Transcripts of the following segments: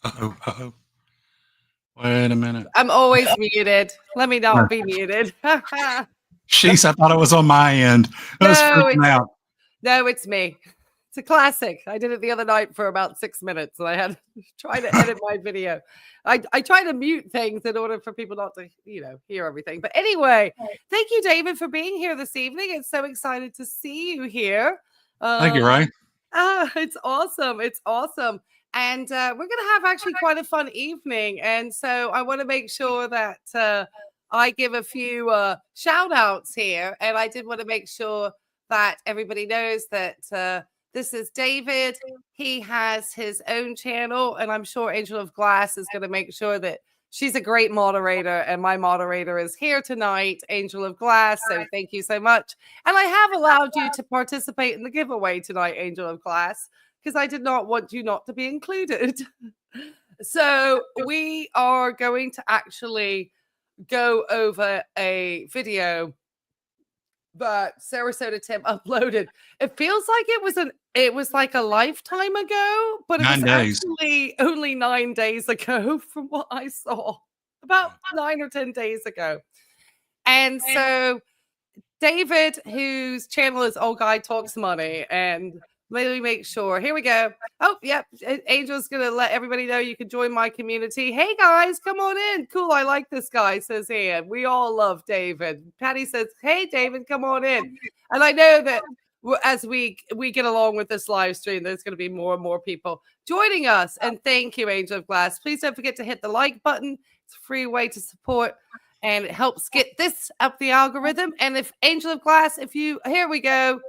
Uh-oh, uh-oh. Wait a minute. I'm always muted. Let me not be muted. Sheesh, I thought it was on my end. I was No, freaking out. it's me. It's a classic. I did it the other night for about 6 minutes, and I had to try to edit my video. I try to mute things in order for people not to, hear everything. But anyway, thank you, David, for being here this evening. It's so excited to see you here. Thank you, Ray. It's awesome. It's awesome. And we're going to have actually quite a fun evening. And so I want to make sure that I give a few shout outs here. And I did want to make sure that everybody knows that this is David. He has his own channel. And I'm sure Angel of Glass is going to make sure that she's a great moderator. And my moderator is here tonight, Angel of Glass. So thank you so much. And I have allowed you to participate in the giveaway tonight, Angel of Glass, because I did not want you not to be included. So we are going to actually go over a video that Sarasota Tim uploaded. It feels like it was like a lifetime ago, but it 9 was days. actually only 9 days ago from what I saw. About 9 or 10 days ago. And so David, whose channel is Old Guy Talks Money, and let me make sure. Here we go. Oh, yep. Angel's going to let everybody know you can join my community. Hey, guys, come on in. Cool. I like this guy, says Ian. We all love David. Patty says, hey, David, come on in. And I know that as we get along with this live stream, there's going to be more and more people joining us. And thank you, Angel of Glass. Please don't forget to hit the like button. It's a free way to support, and it helps get this up the algorithm. And if Angel of Glass, here we go.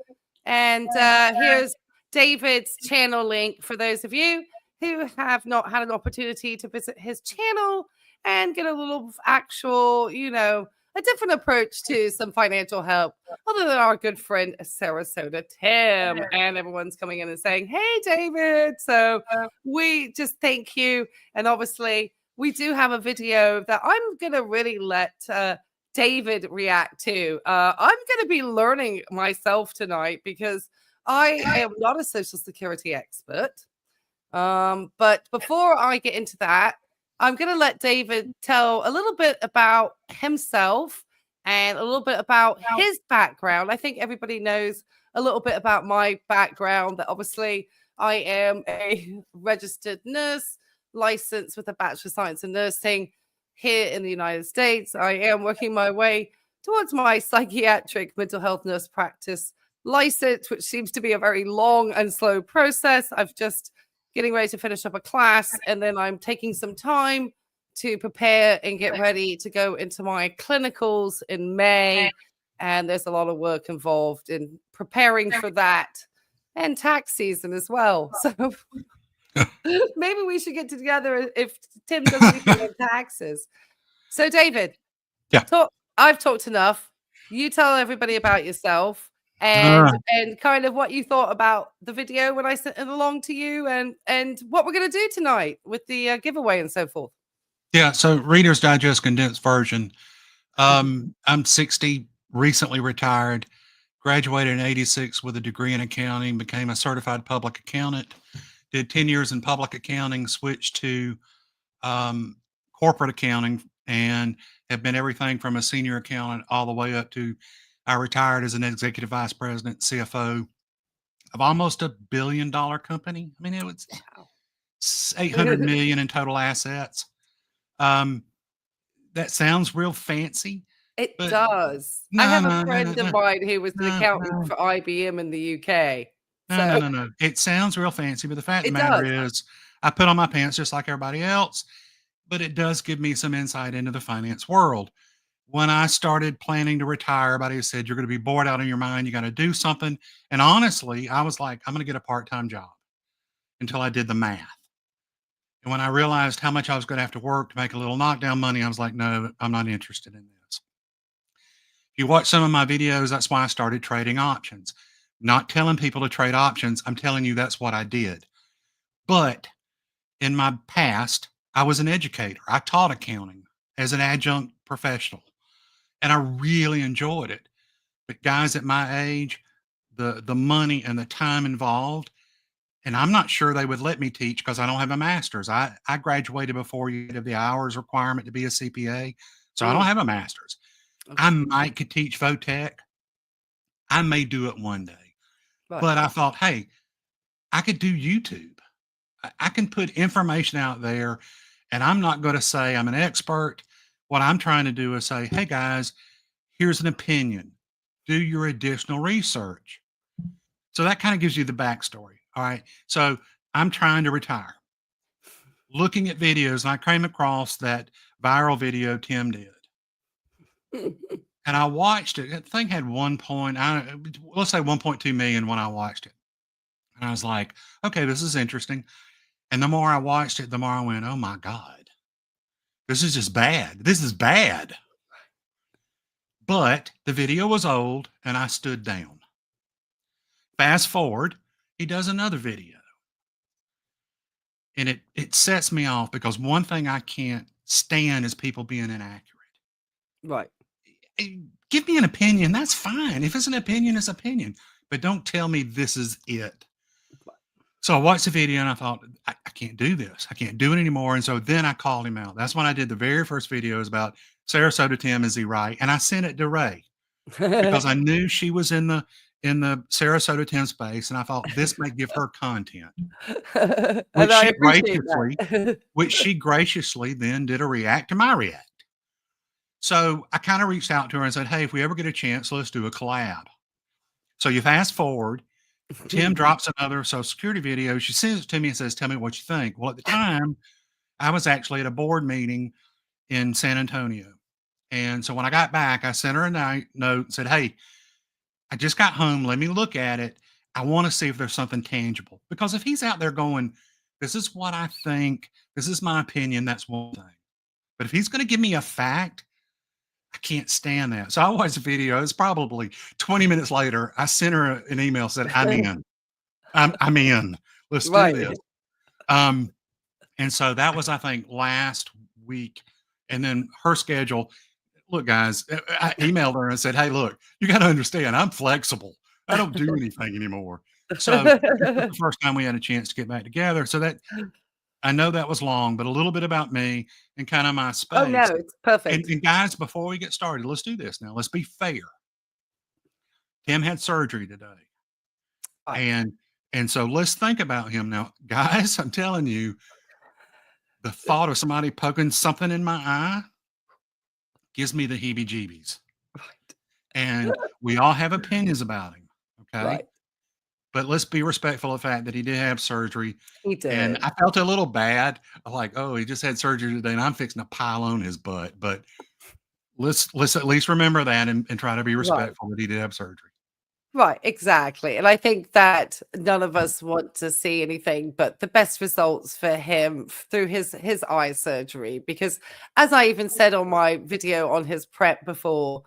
And here's David's channel link for those of you who have not had an opportunity to visit his channel and get a little actual, a different approach to some financial help, other than our good friend Sarasota Tim. And everyone's coming in and saying, hey, David. So we just thank you. And obviously, we do have a video that I'm going to really let David react to. I'm going to be learning myself tonight because I am not a Social Security expert. But before I get into that, I'm going to let David tell a little bit about himself and a little bit about his background. I think everybody knows a little bit about my background, that obviously I am a registered nurse, licensed with a Bachelor of Science in Nursing here in the United States. I am working my way towards my psychiatric mental health nurse practice license, which seems to be a very long and slow process. I've just getting ready to finish up a class, and then I'm taking some time to prepare and get ready to go into my clinicals in May. And there's a lot of work involved in preparing for that, and tax season as well. So maybe we should get together if Tim does anything on taxes. So David, I've talked enough. You tell everybody about yourself and kind of what you thought about the video when I sent it along to you, and what we're going to do tonight with the giveaway and so forth. Yeah, so Reader's Digest condensed version. I'm 60, recently retired, graduated in 86 with a degree in accounting, became a certified public accountant, did 10 years in public accounting, switched to corporate accounting, and have been everything from a senior accountant all the way up to I retired as an executive vice president, CFO of almost $1 billion company. I mean, it was 800 million in total assets. That sounds real fancy. It does. I have a friend of mine who was an accountant for IBM in the UK. No. It sounds real fancy, but the fact of the matter is, I put on my pants just like everybody else, but it does give me some insight into the finance world. When I started planning to retire, everybody said, you're going to be bored out of your mind. You got to do something. And honestly, I was like, I'm going to get a part-time job, until I did the math. And when I realized how much I was going to have to work to make a little knockdown money, I was like, no, I'm not interested in this. If you watch some of my videos, that's why I started trading options. Not telling people to trade options. I'm telling you that's what I did. But in my past, I was an educator. I taught accounting as an adjunct professional, and I really enjoyed it. But guys at my age, the money and the time involved, and I'm not sure they would let me teach because I don't have a master's. I graduated before you have the hours requirement to be a CPA, so I don't Mm, have a master's. I okay. might could teach Votech. I may do it one day, Right. but I thought, hey, I could do YouTube. I can put information out there, and I'm not going to say I'm an expert. What I'm trying to do is say, hey guys, here's an opinion. Do your additional research. So that kind of gives you the backstory. All right. So I'm trying to retire. Looking at videos, and I came across that viral video Tim did. And I watched it. That thing had 1 point, let's say 1.2 million when I watched it. And I was like, okay, this is interesting. And the more I watched it, the more I went, oh my God, this is just bad. This is bad. But the video was old and I stood down. Fast forward, he does another video. And it sets me off because one thing I can't stand is people being inaccurate. Right. Eh, Give me an opinion, that's fine. If it's an opinion, it's opinion. But don't tell me this is it. So I watched the video and I thought, I can't do this. I can't do it anymore. And so then I called him out. That's when I did the very first videos about Sarasota Tim, is he right? And I sent it to Ray because I knew she was in the Sarasota Tim space, and I thought this might give her content, And which I she appreciate graciously, that. which she graciously then did a react to my react. So I kind of reached out to her and said, hey, if we ever get a chance, let's do a collab. So you fast forward, Tim drops another Social Security video. She sends it to me and says, tell me what you think. Well, at the time, I was actually at a board meeting in San Antonio. And so when I got back, I sent her a note and said, hey, I just got home. Let me look at it. I want to see if there's something tangible. Because if he's out there going, this is what I think, this is my opinion, that's one thing. But if he's going to give me a fact, I can't stand that. So I watched the video. It's probably 20 minutes later. I sent her an email, said, I'm in. I'm in. Let's do Right. this. And so that was, I think, last week. And then her schedule. Look, guys, I emailed her and said, hey, look, you got to understand, I'm flexible. I don't do anything anymore. So this was the first time we had a chance to get back together. So that I know that was long, but a little bit about me and kind of my Oh, no, space. it's perfect. And guys, before we get started, let's do this now. Let's be fair. Tim had surgery today. Right. And so let's think about him now. Guys, I'm telling you, the thought of somebody poking something in my eye gives me the heebie-jeebies. Right. And we all have opinions about him, okay? Right. But let's be respectful of the fact that he did have surgery, He and did. I felt a little bad, like, "Oh, he just had surgery today, and I'm fixing to pile on his butt," but let's at least remember that and try to be Right. respectful that he did have surgery. Right, exactly. And I think that none of us want to see anything but the best results for him through his eye surgery. Because as I even said on my video on his prep before,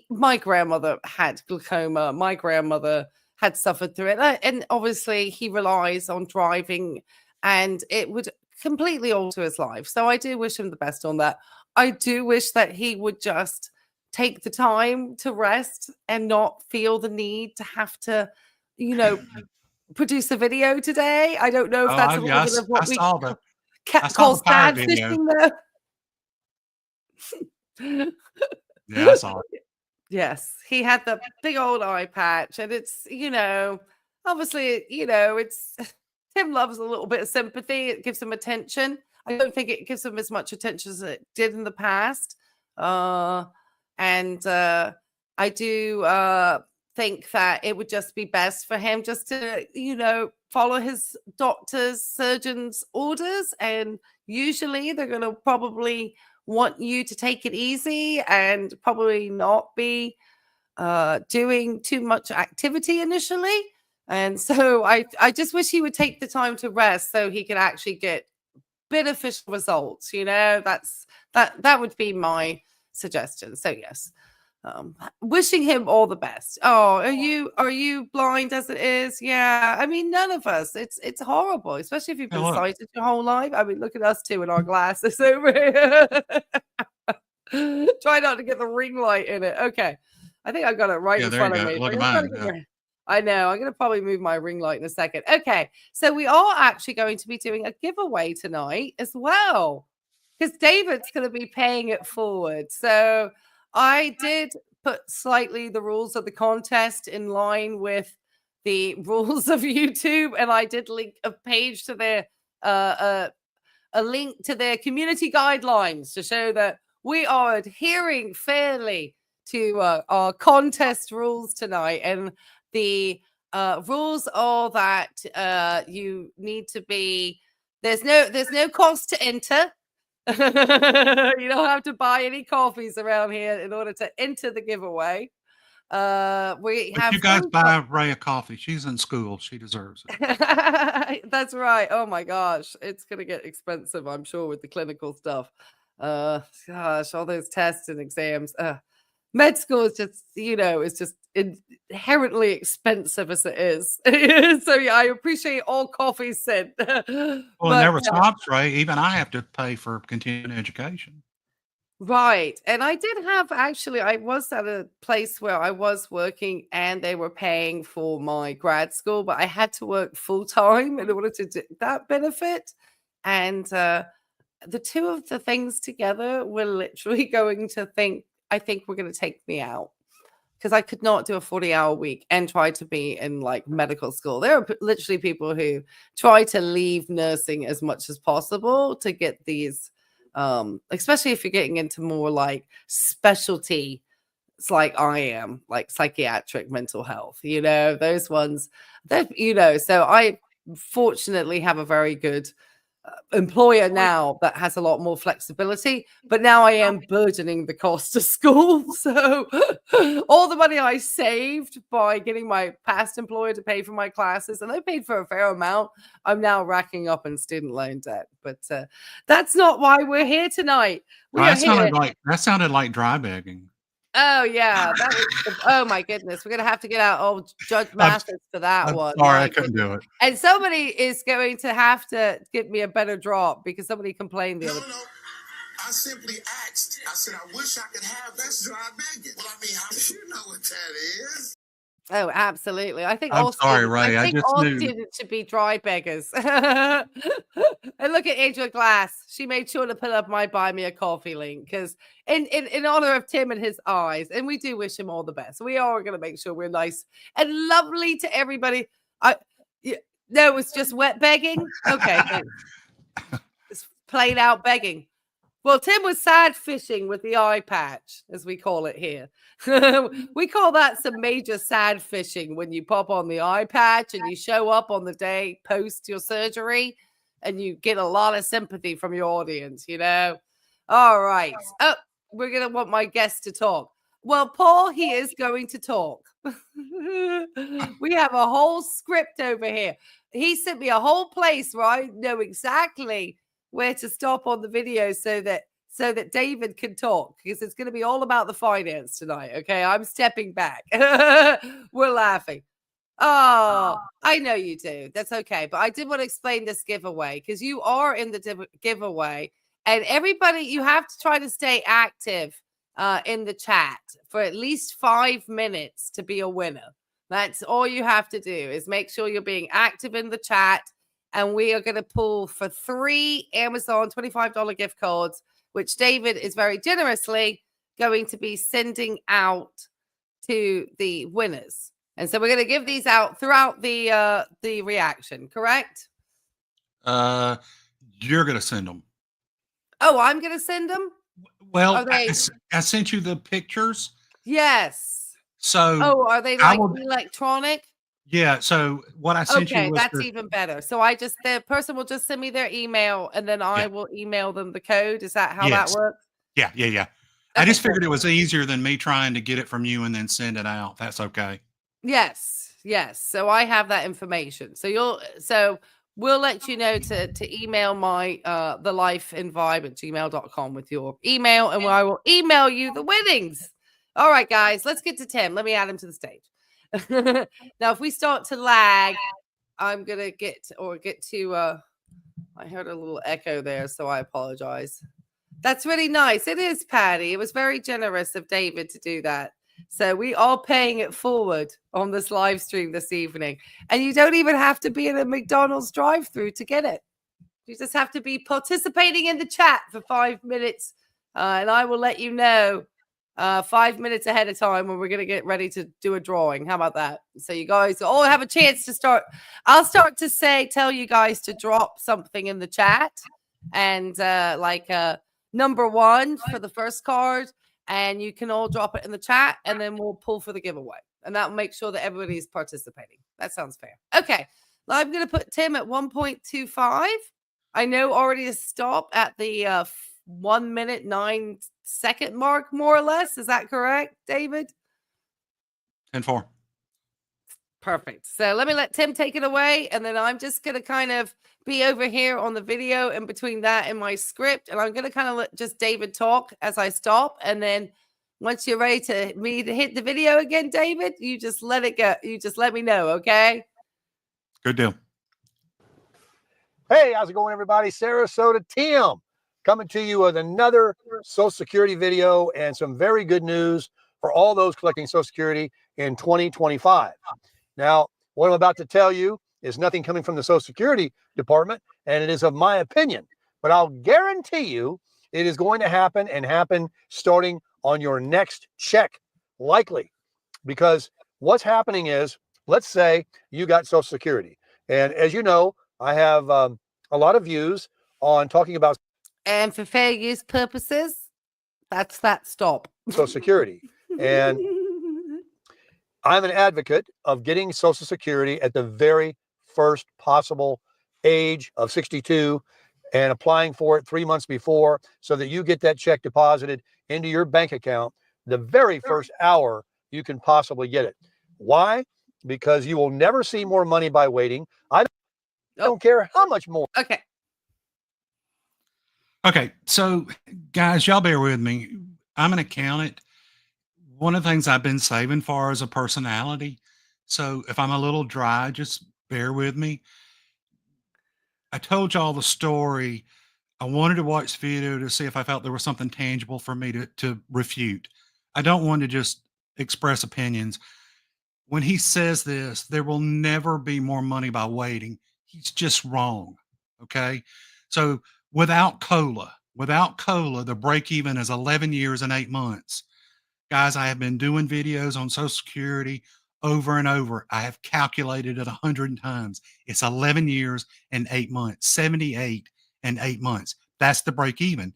my grandmother had glaucoma. My grandmother had suffered through it. And obviously he relies on driving and it would completely alter his life. So I do wish him the best on that. I do wish that he would just take the time to rest and not feel the need to have to, you know, produce a video today. I don't know if Oh, that's a little bit of I what we saw the call pirate sad video. fishing there. Yeah, I saw it. Yes, he had the big old eye patch, and it's, obviously, it's Tim loves a little bit of sympathy. It gives him attention. I don't think it gives him as much attention as it did in the past. And I do think that it would just be best for him just to, follow his doctor's, surgeon's orders. And usually they're going to probably want you to take it easy and probably not be doing too much activity initially. And so I just wish he would take the time to rest so he could actually get beneficial results. That would be my suggestion. So yes, wishing him all the best. Oh, are you blind as it is? Yeah, I mean, none of us. It's horrible, especially if you've Hey, been look. sighted your whole life. I mean, look at us two in our glasses over here. Try not to get the ring light in it. Okay, I think I got it right Yeah, in there you front of go. me. Look at I'm trying to mine. get Yeah. I know. I'm going to probably move my ring light in a second. Okay. So we are actually going to be doing a giveaway tonight as well, because David's going to be paying it forward. So I did put slightly the rules of the contest in line with the rules of YouTube, and I did link a page to their a link to their community guidelines to show that we are adhering fairly to our contest rules tonight. And the rules are that you need to be there's no cost to enter. You don't have to buy any coffees around here in order to enter the giveaway. We But have you guys buy Ray a coffee. She's in school. She deserves it. That's right. Oh my gosh. It's gonna get expensive, I'm sure, with the clinical stuff. Gosh, all those tests and exams. Med school is just, it's just inherently expensive as it is. So yeah, I appreciate all coffees sent. Well, it But never stops, Ray. Even I have to pay for continuing education. right. And I did have I was at a place where I was working and they were paying for my grad school, but I had to work full time in order to do that benefit. And the two of the things together were literally going to I think we're going to take me out, because I could not do a 40-hour week and try to be in like medical school. There are literally people who try to leave nursing as much as possible to get these, especially if you're getting into more like specialty. It's like I am, like psychiatric mental health, those ones that, so I fortunately have a very good employer now that has a lot more flexibility, but now I am burdening the cost of school. So all the money I saved by getting my past employer to pay for my classes, and they paid for a fair amount, I'm now racking up in student loan debt. But that's not why we're here tonight. We are here. That sounded like dry begging. Oh yeah, oh my goodness, we're gonna have to get out old Judge Mathis for that one. Sorry, I couldn't do it. And somebody is going to have to give me a better drop because somebody complained the other. No. I simply asked. I said, I wish I could have this dry begging. Well, I mean, you know what that is. Oh, absolutely. I think I'm sorry, Ray. I think all students should be dry beggars. And look at Angela Glass. She made sure to put up my buy me a coffee link because in honor of Tim and his eyes, and we do wish him all the best. We are going to make sure we're nice and lovely to everybody. No, it was just wet begging. Okay, it's plain out begging. Well, Tim was sad fishing with the eye patch, as we call it here. We call that some major sad fishing when you pop on the eye patch and you show up on the day post your surgery and you get a lot of sympathy from your audience, All right. Oh, we're going to want my guest to talk. Well, Paul, he is going to talk. We have a whole script over here. He sent me a whole place where I know exactly where to stop on the video so that David can talk, because it's going to be all about the finance tonight. Okay, I'm stepping back. We're laughing. Oh, I know you do. That's okay. But I did want to explain this giveaway because you are in the giveaway, and everybody, you have to try to stay active in the chat for at least 5 minutes to be a winner. That's all you have to do, is make sure you're being active in the chat. And we are going to pull for 3 Amazon $25 gift cards, which David is very generously going to be sending out to the winners. And so we're going to give these out throughout the reaction, correct? You're going to send them. Oh, I'm going to send them? Well, I sent you the pictures. Yes. So are they like electronic? Yeah, so what I sent you was that's even better. So the person will just send me their email and then I will email them the code. Is that how that works? Yeah. Okay, I just figured it was easier than me trying to get it from you and then send it out. That's okay. Yes. So I have that information. So we'll let you know to email my thelifeandvibe@gmail.com with your email, and I will email you the winnings. All right, guys, let's get to Tim. Let me add him to the stage. Now, if we start to lag, I'm gonna get to I heard a little echo there, so I apologize. That's really nice. It is, Patty. It was very generous of David to do that. So we are paying it forward on this live stream this evening. And you don't even have to be in a McDonald's drive-through to get it. You just have to be participating in the chat for 5 minutes. And I will let you know 5 minutes ahead of time when we're going to get ready to do a drawing. How about that? So you guys all have a chance to start. I'll start to tell you guys to drop something in the chat. And number 1 for the first card. And you can all drop it in the chat. And then we'll pull for the giveaway. And that will make sure that everybody's participating. That sounds fair. Okay. Now I'm going to put Tim at 1.25. I know already to stop at the 1 minute 9 second mark, more or less. Is that correct, David? 10-4. Perfect. So let me let Tim take it away, and then I'm just going to kind of be over here on the video in between that and my script, and I'm going to kind of let just David talk as I stop, and then once you're ready to hit the video again, David, you just let it go. You just let me know, okay? Good deal. Hey, how's it going, everybody? Sarasota Tim coming to you with another Social Security video and some very good news for all those collecting Social Security in 2025. Now, what I'm about to tell you is nothing coming from the Social Security Department, and it is of my opinion, but I'll guarantee you it is going to happen and happen starting on your next check, likely, because what's happening is, let's say you got Social Security, and as you know, I have a lot of views on talking about and for fair use purposes, that's that stop. Social Security. And I'm an advocate of getting Social Security at the very first possible age of 62 and applying for it 3 months before so that you get that check deposited into your bank account the very first hour you can possibly get it. Why? Because you will never see more money by waiting. I don't care how much more. Okay. Okay. So, guys, y'all bear with me. I'm an accountant. One of the things I've been saving for is a personality. So if I'm a little dry, just bear with me. I told y'all the story. I wanted to watch the video to see if I felt there was something tangible for me to refute. I don't want to just express opinions. When he says this, there will never be more money by waiting. He's just wrong. Okay. So without COLA, the break even is 11 years and 8 months. Guys, I have been doing videos on Social Security over and over. I have calculated it 100 times. It's 11 years and 8 months, 78 and 8 months. That's the break even.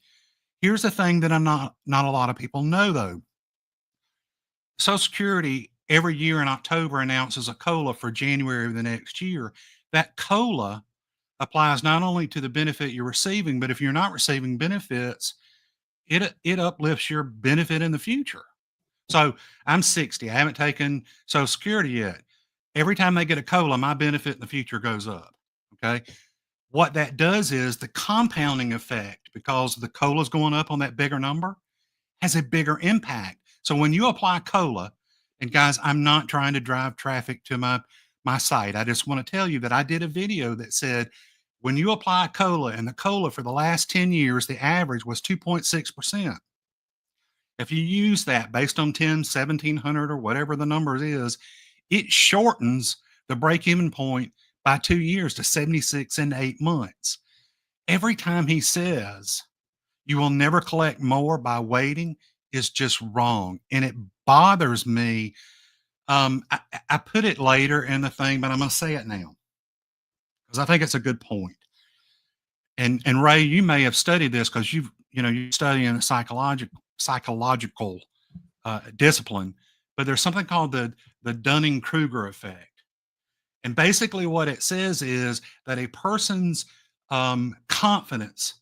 Here's the thing that not a lot of people know, though. Social Security every year in October announces a COLA for January of the next year. That COLA applies not only to the benefit you're receiving, but if you're not receiving benefits, it uplifts your benefit in the future. So I'm 60. I haven't taken Social Security yet. Every time they get a COLA, my benefit in the future goes up. Okay. What that does is the compounding effect, because the COLA is going up on that bigger number, has a bigger impact. So when you apply COLA, and guys, I'm not trying to drive traffic to my site. I just want to tell you that I did a video that said when you apply COLA, and the COLA for the last 10 years, the average was 2.6%. If you use that based on 1,700 or whatever the number is, it shortens the break-even point by 2 years to 76 and 8 months. Every time he says you will never collect more by waiting is just wrong. And it bothers me. I put it later in the thing, but I'm going to say it now because I think it's a good point. And Ray, you may have studied this because you're studying psychological discipline, but there's something called the Dunning-Kruger effect. And basically what it says is that a person's confidence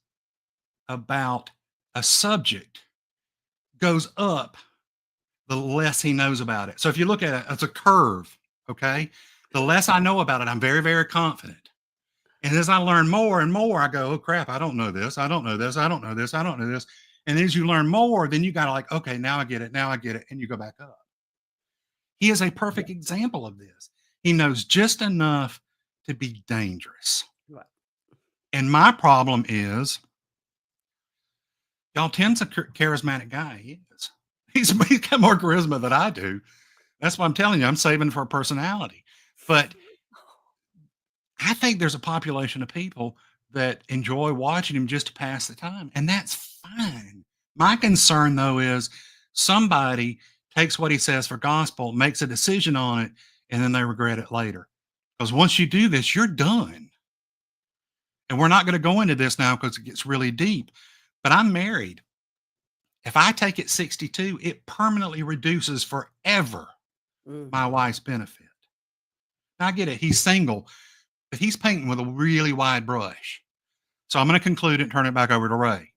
about a subject goes up the less he knows about it. So if you look at it as a curve, okay, the less I know about it, I'm very, very confident. And as I learn more and more, I go, oh crap, I don't know this. I don't know this. I don't know this. I don't know this. And as you learn more, then you got to like, okay, now I get it. Now I get it. And you go back up. He is a perfect example of this. He knows just enough to be dangerous. Right. And my problem is, y'all, Tim's a charismatic guy. He is. He's got more charisma than I do. That's what I'm telling you. I'm saving for personality. But I think there's a population of people that enjoy watching him just to pass the time, and that's fine. My concern, though, is somebody takes what he says for gospel, makes a decision on it, and then they regret it later. Because once you do this, you're done. And we're not going to go into this now because it gets really deep. But I'm married. If I take it 62, it permanently reduces forever my wife's benefit. Now, I get it. He's single, but he's painting with a really wide brush. So I'm going to conclude it and turn it back over to Ray.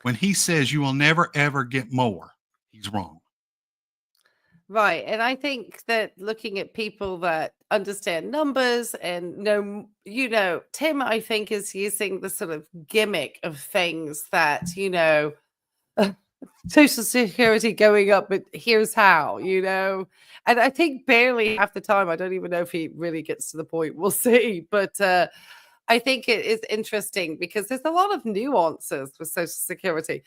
When he says you will never, ever get more, he's wrong. Right. And I think that looking at people that understand numbers and know, Tim, I think, is using the sort of gimmick of things that, Social Security going up, but here's how, And I think barely half the time, I don't even know if he really gets to the point. We'll see. But I think it is interesting because there's a lot of nuances with Social Security.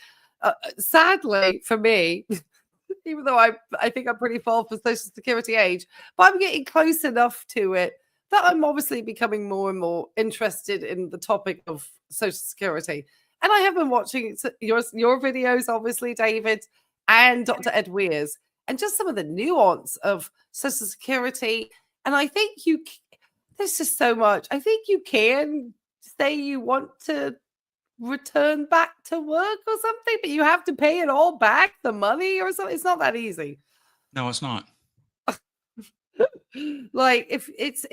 Sadly, for me, even though I think I'm pretty full for Social Security age, but I'm getting close enough to it that I'm obviously becoming more and more interested in the topic of Social Security. And I have been watching your videos, obviously, David, and Dr. Ed Weir's, and just some of the nuance of Social Security. And I think there's just so much. I think you can say you want to return back to work or something, but you have to pay it all back, the money or something. It's not that easy. No, it's not. Like if it's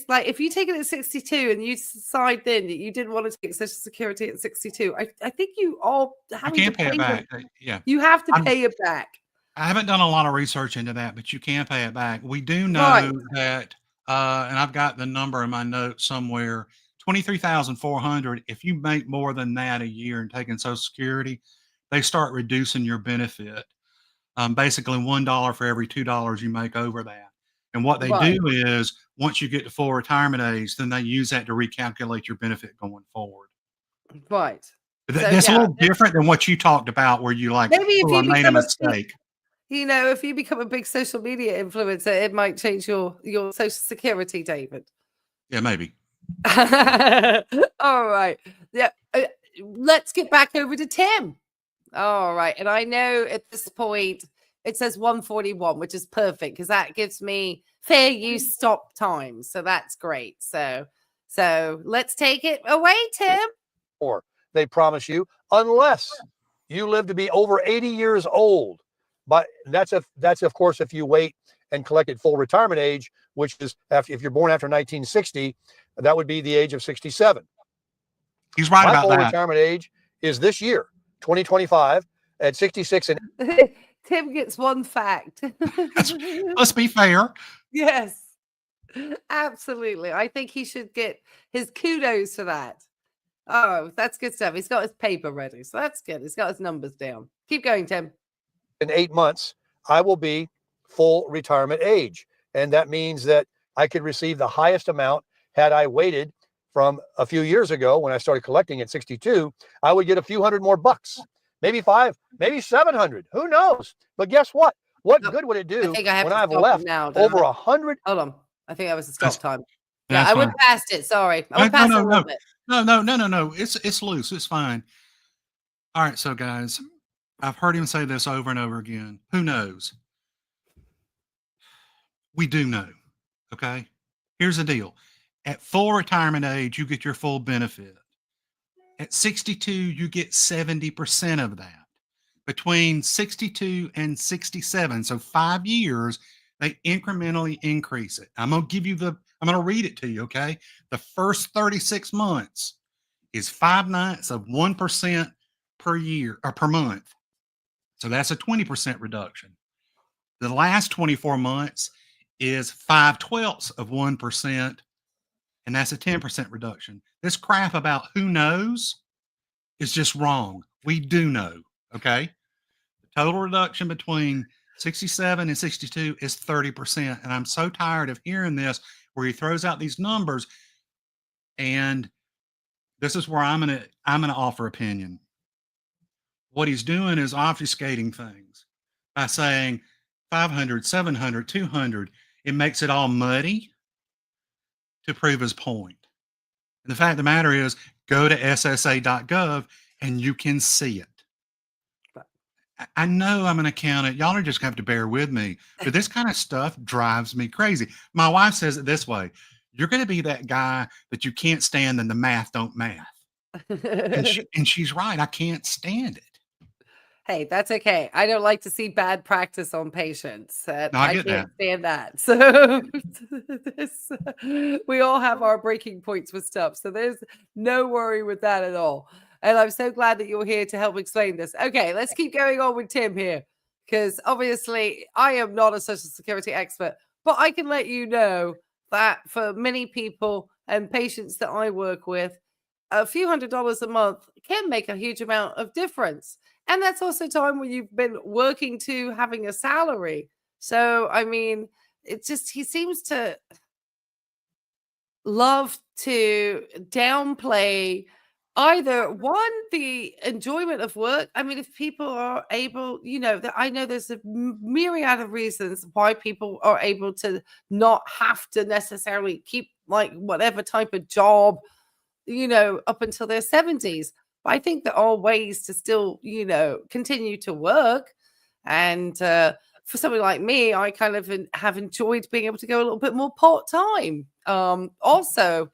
like if you take it at 62 and you decide then that you didn't want to take Social Security at 62, I think you all You can't pay it back. Yeah, you have to pay it back. I haven't done a lot of research into that, but you can pay it back. We do know Right. that, and I've got the number in my notes somewhere, 23,400. If you make more than that a year and taking Social Security, they start reducing your benefit. Basically $1 for every $2 you make over that. And what they Right. do is once you get to full retirement age, then they use that to recalculate your benefit going forward. Right. But So, that's a yeah, little different than what you talked about, where you like, maybe if oh, I you made a become mistake. if you become a big social media influencer, it might change your Social Security, David. Yeah, maybe. All right. Yeah. Let's get back over to Tim. All right. And I know at this point it says 141, which is perfect because that gives me fair use stop time. So that's great. So let's take it away, Tim. Or they promise you, unless you live to be over 80 years old. But that's of course if you wait and collect at full retirement age, which is if you're born after 1960, that would be the age of 67. He's right My about full that. retirement age is this year, 2025, at 66. And Tim gets one fact. Let's be fair. Yes, absolutely. I think he should get his kudos for that. Oh, that's good stuff. He's got his paper ready. So that's good. He's got his numbers down. Keep going, Tim. in 8 months, I will be full retirement age. And that means that I could receive the highest amount had I waited from a few years ago when I started collecting at 62. I would get a few hundred more bucks, maybe 5, maybe 700. Who knows? But guess what? What good would it do when I've left over 100? Hold on. I think that was the stop time. Yeah, I went past it. Sorry. I went past it a little bit. No. It's loose. It's fine. All right. So, guys, I've heard him say this over and over again. Who knows? We do know. Okay. Here's the deal. At full retirement age, you get your full benefit. At 62, you get 70% of that. Between 62 and 67, so 5 years, they incrementally increase it. I'm going to read it to you, okay? The first 36 months is 5/9 of 1% per year or per month. So that's a 20% reduction. The last 24 months is 5/12 of 1%, and that's a 10% reduction. This crap about who knows is just wrong. We do know, okay? The total reduction between 67 and 62 is 30%. And I'm so tired of hearing this where he throws out these numbers. And this is where I'm gonna offer opinion. What he's doing is obfuscating things. by saying 500, 700, 200. It makes it all muddy to prove his point. And the fact of the matter is, go to ssa.gov and you can see it. I know I'm an accountant. Y'all are just going to have to bear with me, but this kind of stuff drives me crazy. My wife says it this way: you're going to be that guy that you can't stand and the math don't math. And she's right. I can't stand it. Hey, that's okay. I don't like to see bad practice on patients. No, I I get can't that. stand that. So we all have our breaking points with stuff. So there's no worry with that at all. And I'm so glad that you're here to help explain this. Okay, let's keep going on with Tim here. Because obviously I am not a social security expert, but I can let you know that for many people and patients that I work with, a few $100s a month can make a huge amount of difference. And that's also time when you've been working to having a salary. So, I mean, it's just, he seems to love to downplay either one, the enjoyment of work. I mean, if people are able, I know there's a myriad of reasons why people are able to not have to necessarily keep like whatever type of job, up until their 70s. But I think there are ways to still, continue to work. And for somebody like me, I kind of have enjoyed being able to go a little bit more part time. Also,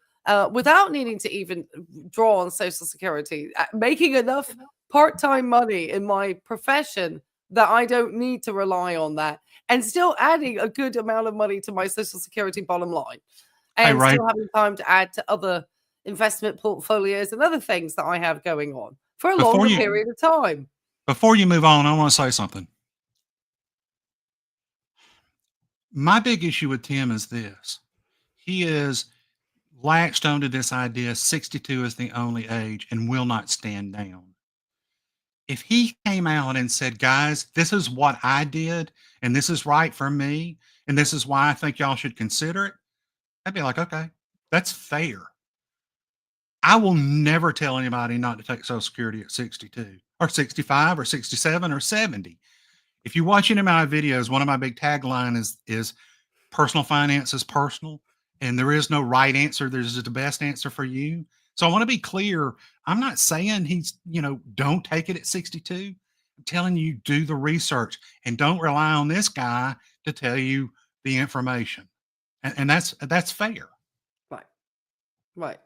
without needing to even draw on Social Security, making enough part time money in my profession that I don't need to rely on that, and still adding a good amount of money to my Social Security bottom line, Hey, and Ray, still having time to add to other investment portfolios and other things that I have going on for a before longer you period of time. before you move on, I want to say something. My big issue with Tim is this: he is latched onto this idea 62 is the only age and will not stand down. If he came out and said, guys, this is what I did, and this is right for me, and this is why I think y'all should consider it, I'd be like, okay, that's fair. I will never tell anybody not to take Social Security at 62 or 65 or 67 or 70. If you watch any of my videos, one of my big tagline is personal finance is personal, and there is no right answer. There's just the best answer for you. So I want to be clear. I'm not saying don't take it at 62. I'm telling you, do the research and don't rely on this guy to tell you the information. And that's fair. Right. Right.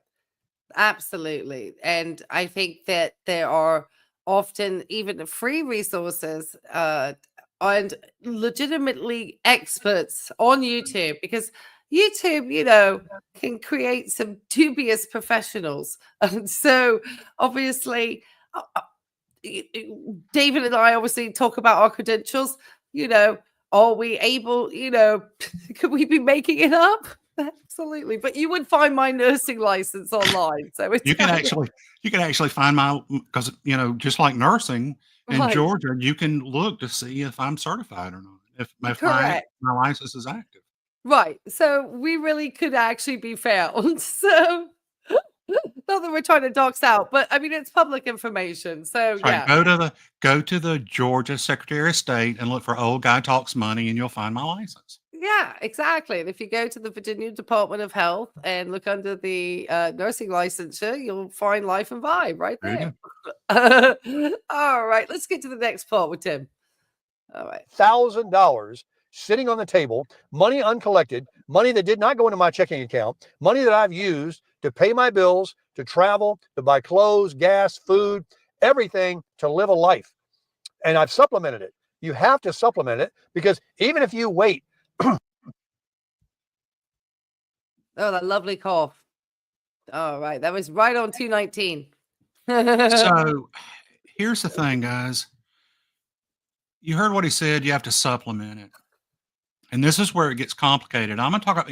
Absolutely. And I think that there are often even free resources and legitimately experts on YouTube, because YouTube, can create some dubious professionals. And so obviously, David and I obviously talk about our credentials. Are we able, could we be making it up? Absolutely. But you would find my nursing license online. So it's You can actually find my, because just like nursing in right. Georgia, you can look to see if I'm certified or not, if my Correct. license is active. Right. So we really could actually be found. So not that we're trying to dox out, but I mean it's public information. So That's right. yeah. Go to the Georgia Secretary of State and look for Old Guy Talks Money, and you'll find my license. Yeah, exactly. And if you go to the Virginia Department of Health and look under the nursing licensure, you'll find Life and Vibe right There you there. go. All right, let's get to the next part with Tim. All right. $1,000 sitting on the table, money uncollected, money that did not go into my checking account, money that I've used to pay my bills, to travel, to buy clothes, gas, food, everything to live a life. And I've supplemented it. You have to supplement it, because even if you wait. Oh, that lovely cough. All right. That was right on 219. So here's the thing, guys. You heard what he said. You have to supplement it. And this is where it gets complicated. I'm going to talk about,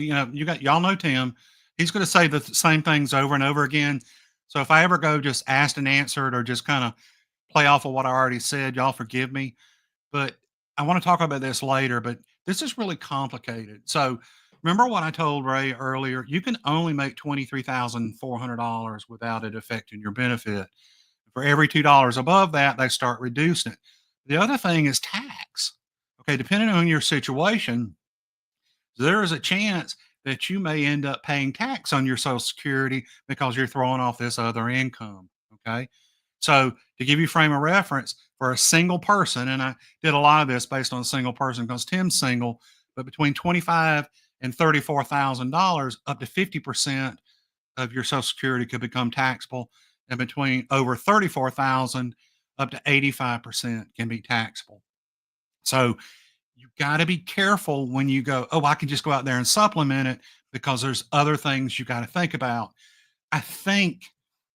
y'all know Tim. He's going to say the same things over and over again. So if I ever go just asked and answered or just kind of play off of what I already said, y'all forgive me. But I want to talk about this later, but this is really complicated. So remember what I told Ray earlier? You can only make $23,400 without it affecting your benefit. For every $2 above that, they start reducing it. The other thing is tax. Okay, depending on your situation, there is a chance that you may end up paying tax on your Social Security because you're throwing off this other income. Okay. So, to give you frame of reference, for a single person, and I did a lot of this based on a single person because Tim's single, but between 25 and $34,000, up to 50% of your Social Security could become taxable, and between over 34,000 up to 85% can be taxable. So you got to be careful when you go, oh, I can just go out there and supplement it, because there's other things you got to think about. I think,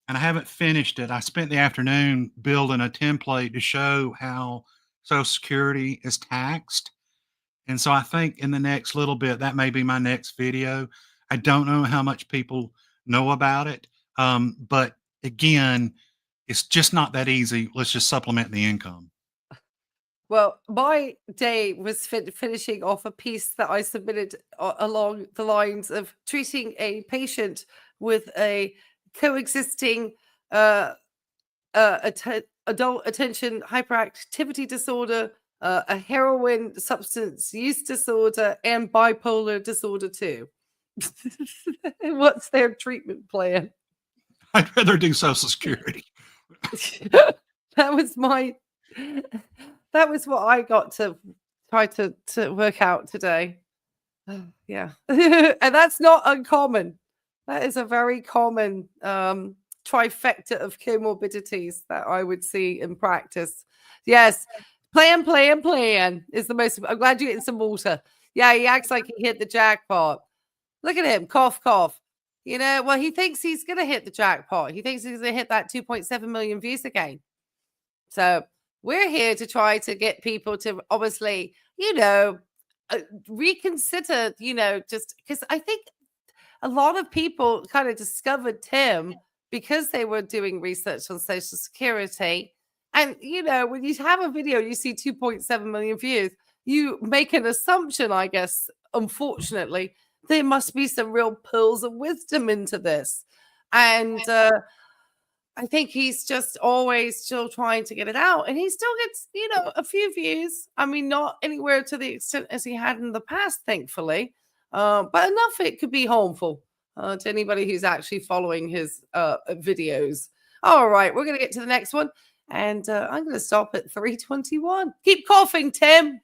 and I haven't finished it, I spent the afternoon building a template to show how Social Security is taxed. And so I think in the next little bit, that may be my next video. I don't know how much people know about it. But again, it's just not that easy. Let's just supplement the income. Well, my day was finishing off a piece that I submitted along the lines of treating a patient with a coexisting adult attention hyperactivity disorder, a heroin substance use disorder, and bipolar disorder too. What's their treatment plan? I'd rather do Social Security. That was my. That was what I got to try to work out today. Yeah. And that's not uncommon. That is a very common trifecta of comorbidities that I would see in practice. Yes. Plan is the most. I'm glad you're getting some water. Yeah, he acts like he hit the jackpot. Look at him. Cough, cough. You know, well, he thinks he's going to hit the jackpot. He thinks he's going to hit that 2.7 million views again. So we're here to try to get people to obviously, reconsider, just because I think a lot of people kind of discovered Tim because they were doing research on Social Security. And, when you have a video, you see 2.7 million views, you make an assumption, I guess, unfortunately, there must be some real pearls of wisdom into this. And I think he's just always still trying to get it out. And he still gets, a few views. I mean, not anywhere to the extent as he had in the past, thankfully. But enough it could be harmful to anybody who's actually following his videos. All right, we're going to get to the next one. And I'm going to stop at 3:21. Keep coughing, Tim.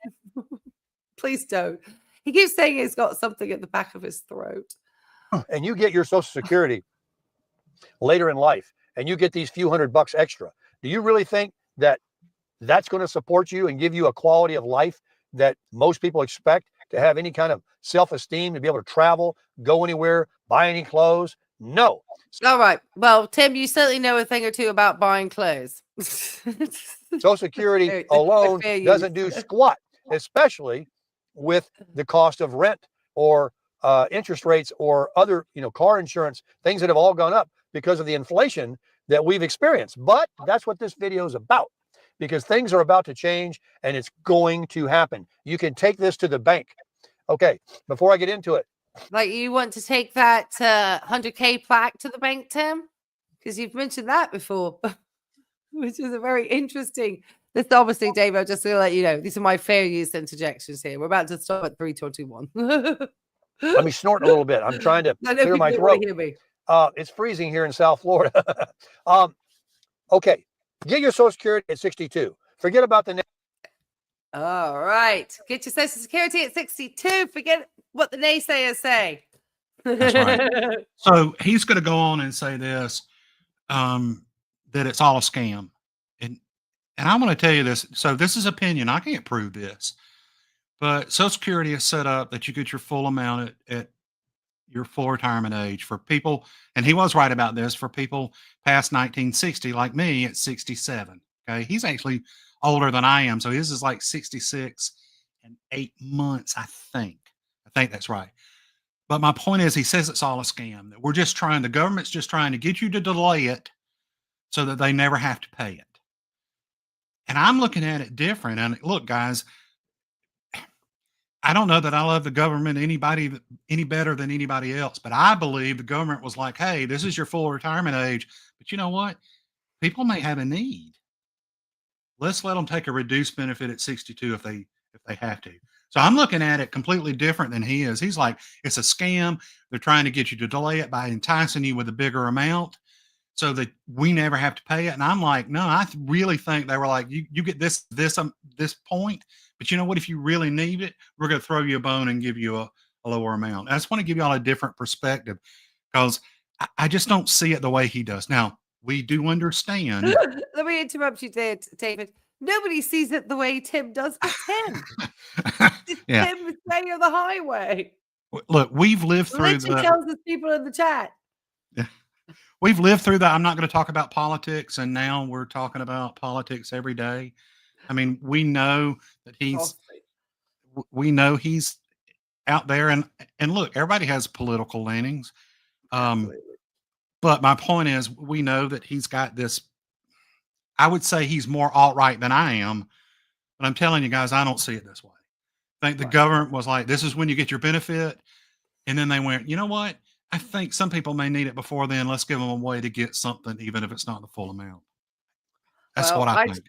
Please don't. He keeps saying he's got something at the back of his throat. And you get your Social Security later in life, and you get these few $100 extra. Do you really think that that's going to support you and give you a quality of life that most people expect, to have any kind of self-esteem, to be able to travel, go anywhere, buy any clothes? No. All right. Well, Tim, you certainly know a thing or two about buying clothes. Social Security alone doesn't do squat, especially with the cost of rent or interest rates or other, car insurance, things that have all gone up because of the inflation that we've experienced. But that's what this video is about, because things are about to change and it's going to happen. You can take this to the bank. Okay, before I get into it. Like, you want to take that 100K plaque to the bank, Tim? Because you've mentioned that before, which is a very interesting. This obviously, Dave, I'll just to let you know, these are my fair use interjections here. We're about to stop at 3:21. Let me snort a little bit. I'm trying to clear my throat. Hear me. It's freezing here in South Florida. Okay, get your Social Security at 62. Forget about the next. All right, get your Social Security at 62. Forget what the naysayers say. That's right. So he's going to go on and say this, that it's all a scam. And I'm going to tell you this. So this is opinion. I can't prove this. But Social Security is set up that you get your full amount at your full retirement age for people. And he was right about this, for people past 1960, like me at 67. Okay. He's actually older than I am. So his is like 66 and 8 months, I think. I think that's right. But my point is, he says it's all a scam, that the government's just trying to get you to delay it so that they never have to pay it. And I'm looking at it different. And look, guys, I don't know that I love the government any better than anybody else, but I believe the government was like, hey, this is your full retirement age. But you know what? People may have a need. Let's let them take a reduced benefit at 62 if they if they have to. So I'm looking at it completely different than he is. He's like, it's a scam. They're trying to get you to delay it by enticing you with a bigger amount so that we never have to pay it. And I'm like, no, really think they were like, you get this point, but you know what? If you really need it, we're going to throw you a bone and give you a lower amount. I just want to give you all a different perspective because I just don't see it the way he does. Now, we do understand. Let me interrupt you there, David. Nobody sees it the way Tim does with Tim. Yeah. Tim is way on the highway. Look, we've lived through Literally tells us people in the chat. Yeah. We've lived through that. I'm not going to talk about politics, and now we're talking about politics every day. I mean, we know that we know he's out there, and look, everybody has political leanings. But my point is, we know that he's got this. I would say he's more alt-right than I am, but I'm telling you guys, I don't see it this way. I think the government was like, this is when you get your benefit. And then they went, you know what? I think some people may need it before then. Let's give them a way to get something, even if it's not the full amount. That's what I think.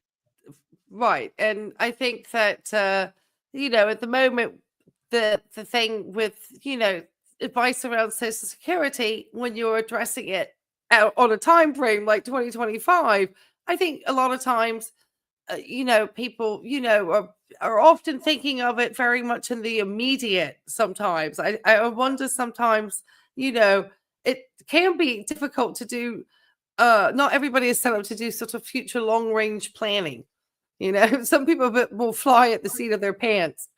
Right. And I think that, you know, at the moment, the thing with, you know, advice around Social Security, when you're addressing it on a time frame like 2025, I think a lot of times, you know, people, you know, are often thinking of it very much in the immediate sometimes. I wonder sometimes, you know, it can be difficult to do. Not everybody is set up to do sort of future long range planning. You know, some people will fly at the seat of their pants.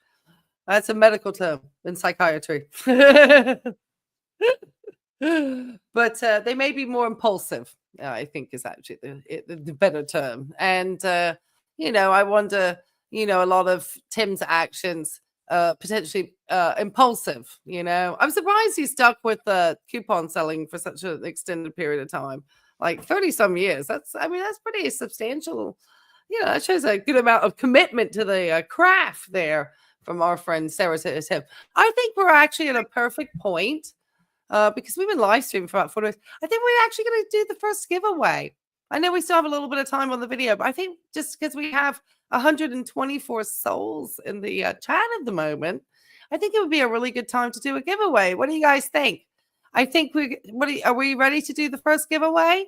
That's a medical term in psychiatry. But they may be more impulsive, I think is actually the better term. And, you know, I wonder, you know, a lot of Tim's actions potentially impulsive, you know. I'm surprised he stuck with the coupon selling for such an extended period of time, like 30 some years. That's pretty substantial. You know, that shows a good amount of commitment to the craft there from our friend Sarasota Tim. I think we're actually at a perfect point because we've been live streaming for about 4 days. I think we're actually going to do the first giveaway. I know we still have a little bit of time on the video, but I think just because we have 124 souls in the chat at the moment, I think it would be a really good time to do a giveaway. What do you guys think? I think are we ready to do the first giveaway?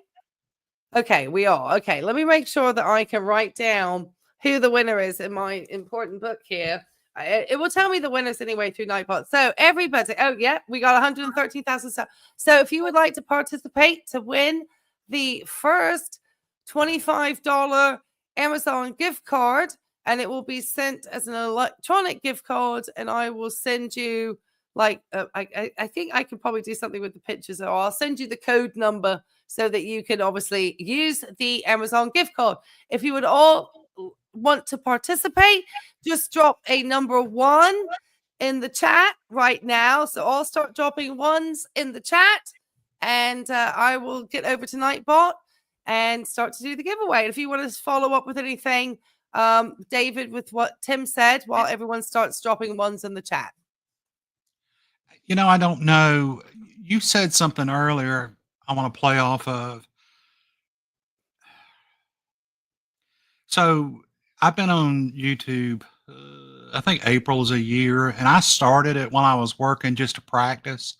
Okay, we are. Okay, let me make sure that I can write down who the winner is in my important book here. It will tell me the winners anyway through Nightbot. So everybody, oh yeah, we got 113,000. So if you would like to participate to win the first $25 Amazon gift card, and it will be sent as an electronic gift card, and I will send you like I think I can probably do something with the pictures, or I'll send you the code number so that you can obviously use the Amazon gift card. If you would all want to participate, just drop a number 1 in the chat right now. So I'll start dropping ones in the chat, and I will get over to Nightbot and start to do the giveaway. And if you want to follow up with anything, David, with what Tim said, while everyone starts dropping ones in the chat. You know, I don't know. You said something earlier I want to play off of. So I've been on YouTube, I think April is a year, and I started it when I was working just to practice,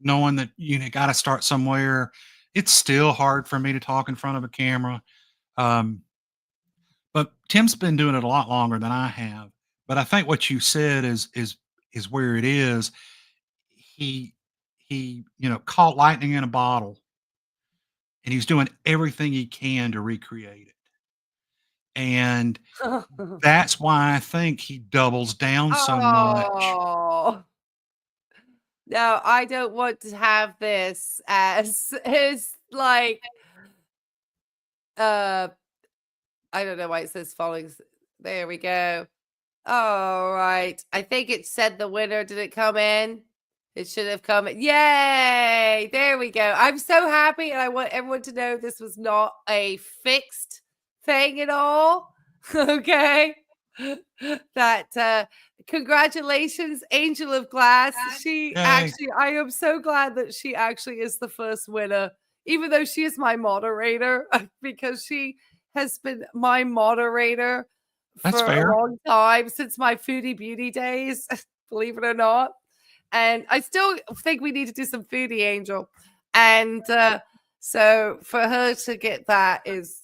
knowing that you got to start somewhere. It's still hard for me to talk in front of a camera. But Tim's been doing it a lot longer than I have. But I think what you said is where it is. He caught lightning in a bottle, and he's doing everything he can to recreate it. And that's why I think he doubles down so much. No, I don't want to have this as his like I don't know why it says falling. There we go. All right. I think it said the winner. Did it come in? It should have come in. Yay! There we go. I'm so happy, and I want everyone to know this was not a fixed thing at all. Okay. That congratulations, Angel of Glass. She actually, I am so glad that she actually is the first winner, even though she is my moderator, because she has been my moderator That's for a fair. long time, since my foodie beauty days, believe it or not. And I still think we need to do some foodie, Angel. And so for her to get that is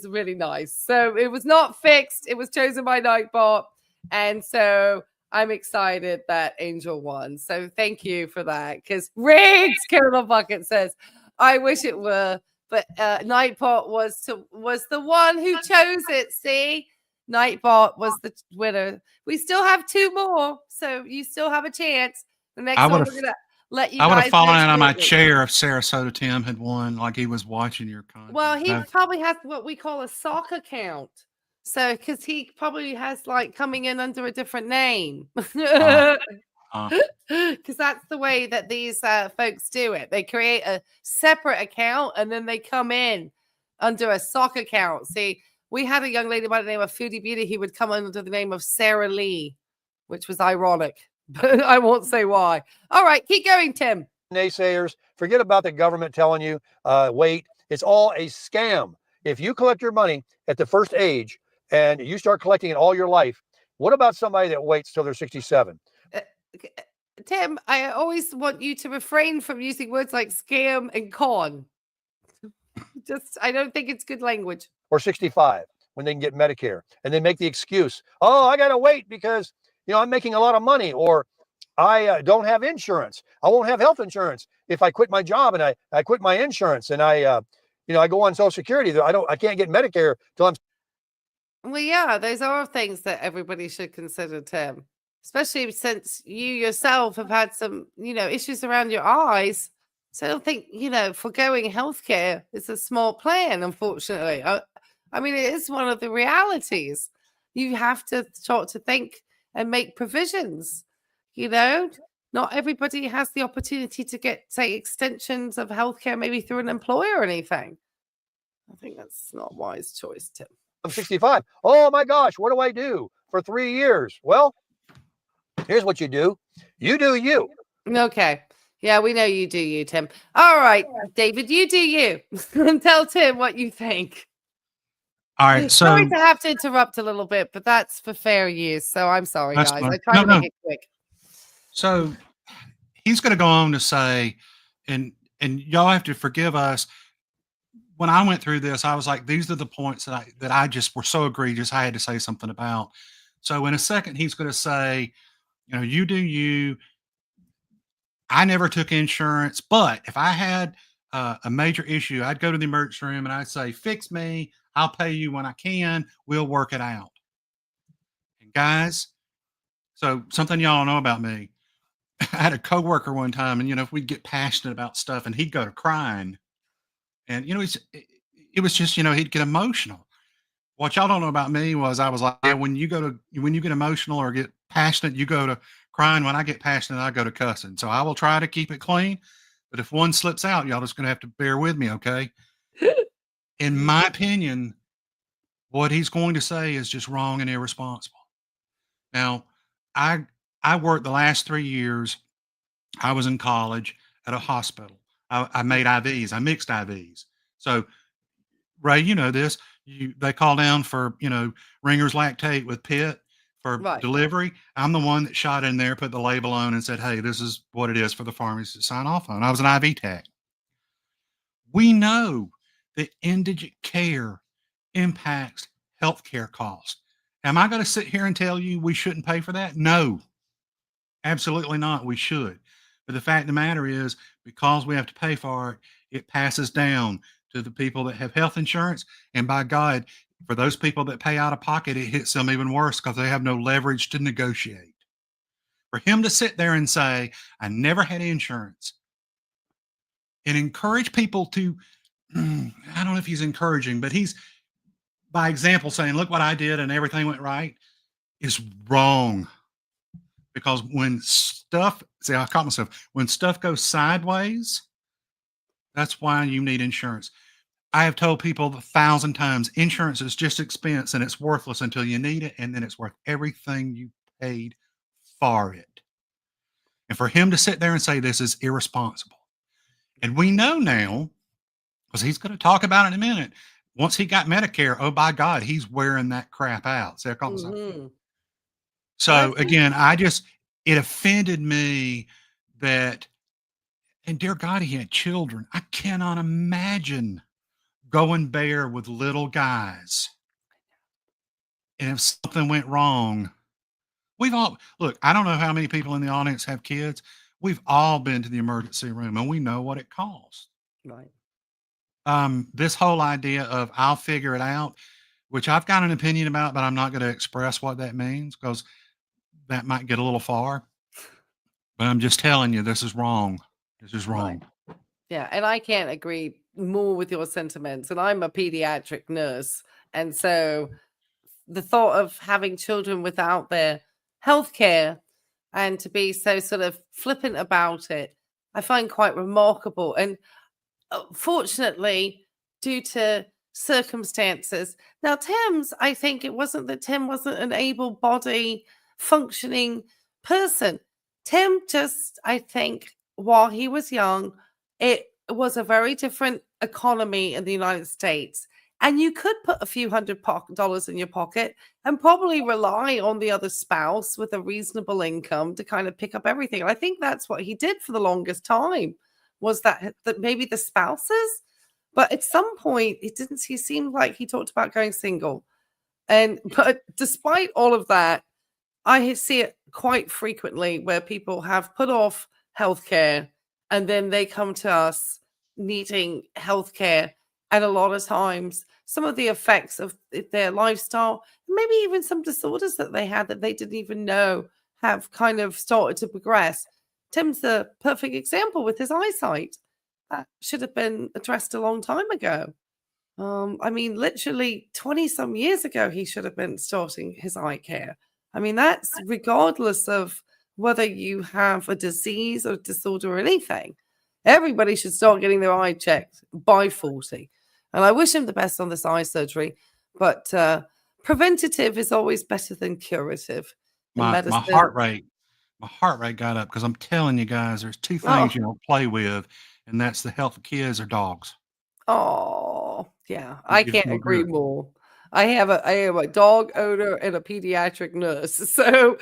really nice. So it was not fixed. It was chosen by Nightbot. And so I'm excited that Angel won. So thank you for that. Because Riggs Killer Bucket says, I wish it were, but Nightbot was the one who chose it. See, Nightbot was the winner. We still have 2 more, so you still have a chance. The next I one would we're have gonna let you I would guys have fallen know out of my shortly. chair if Sarasota Tim had won, like he was watching your content. Well, he No. probably has what we call a sock account. So, because he probably has like coming in under a different name. Uh, Because that's the way that these folks do it. They create a separate account and then they come in under a sock account. See, we had a young lady by the name of Foodie Beauty who would come under the name of Sarah Lee, which was ironic, but I won't say why. All right, keep going, Tim. Naysayers, forget about the government telling you, wait, it's all a scam. If you collect your money at the first age and you start collecting it all your life, what about somebody that waits till they're 67? Tim, I always want you to refrain from using words like scam and con. I don't think it's good language. Or 65 when they can get Medicare, and they make the excuse, oh, I got to wait because, I'm making a lot of money, or I don't have insurance. I won't have health insurance if I quit my job and I quit my insurance and I go on Social Security. I can't get Medicare till I'm. Well, yeah, those are things that everybody should consider, Tim, especially since you yourself have had some, issues around your eyes. So I don't think, foregoing healthcare is a smart plan, unfortunately. I mean, it is one of the realities. You have to start to think and make provisions. Not everybody has the opportunity to get, say, extensions of healthcare, maybe through an employer or anything. I think that's not a wise choice, Tim. I'm 65. Oh my gosh, what do I do for 3 years? Well, here's what you do. You do you. Okay. Yeah, we know you do you, Tim. All right, David, you do you. And tell Tim what you think. all right. So Sorry to have to interrupt a little bit, but that's for fair use. So I'm sorry, that's guys. fine. I try to make it quick. So he's going to go on to say, and y'all have to forgive us. When I went through this, I was like, these are the points that I just were so egregious. I had to say something about. So in a second, he's going to say, you do you. I never took insurance, but if I had a major issue, I'd go to the emergency room and I'd say, fix me. I'll pay you when I can. We'll work it out. And guys, so something y'all know about me. I had a coworker one time, and if we'd get passionate about stuff, and he'd go to crying, and it was just he'd get emotional. What y'all don't know about me was I was like, yeah, when you get emotional or get passionate, you go to crying. When I get passionate, I go to cussing. So I will try to keep it clean, but if one slips out, y'all just gonna have to bear with me, okay? In my opinion, what he's going to say is just wrong and irresponsible. Now, I worked the last 3 years. I was in college at a hospital. I made IVs. I mixed IVs. So, Ray, you know this. They call down for Ringer's lactate with Pitt for delivery. I'm the one that shot in there, put the label on, and said, "Hey, this is what it is for the pharmacy to sign off on." I was an IV tech. We know that indigent care impacts healthcare costs. Am I going to sit here and tell you we shouldn't pay for that? No, absolutely not. We should. But the fact of the matter is, because we have to pay for it, it passes down to the people that have health insurance. And by God, for those people that pay out of pocket, it hits them even worse because they have no leverage to negotiate. For him to sit there and say, I never had insurance, and encourage people to, I don't know if he's encouraging, but he's by example saying, look what I did and everything went right, is wrong. Because when stuff, I caught myself, when stuff goes sideways, that's why you need insurance. I have told people 1,000 times, insurance is just expense and it's worthless until you need it, and then it's worth everything you paid for it. And for him to sit there and say this is irresponsible. And we know now, because he's going to talk about it in a minute, Once he got Medicare, oh by God, he's wearing that crap out. Mm-hmm. So again, it offended me that, and dear God, he had children. I cannot imagine going bare with little guys. And if something went wrong, we've all, look, I don't know how many people in the audience have kids. We've all been to the emergency room and we know what it costs. Right. This whole idea of I'll figure it out, which I've got an opinion about, but I'm not going to express what that means because that might get a little far. But I'm just telling you, this is wrong. This is wrong. Right. Yeah, and I can't agree more with your sentiments. And I'm a pediatric nurse. And so the thought of having children without their health care and to be so sort of flippant about it, I find quite remarkable. And fortunately, due to circumstances, now Tim's, I think it wasn't that Tim wasn't an able body functioning person. Tim just, I think, while he was young, it was a very different economy in the United States. And you could put a few $100 in your pocket and probably rely on the other spouse with a reasonable income to kind of pick up everything. And I think that's what he did for the longest time, was that maybe the spouses. But at some point, he seemed like he talked about going single. But despite all of that, I see it quite frequently where people have put off healthcare and then they come to us needing healthcare. And a lot of times, some of the effects of their lifestyle, maybe even some disorders that they had that they didn't even know, have kind of started to progress. Tim's the perfect example with his eyesight. That should have been addressed a long time ago. I mean, literally 20 some years ago, he should have been starting his eye care. I mean, that's regardless of whether you have a disease or disorder or anything. Everybody should start getting their eye checked by 40. And I wish him the best on this eye surgery. But preventative is always better than curative in My medicine. my heart rate got up because I'm telling you guys, there's two things you don't play with, and that's the health of kids or dogs. Oh, yeah. It I gives can't no agree good. more. I am a dog owner and a pediatric nurse. So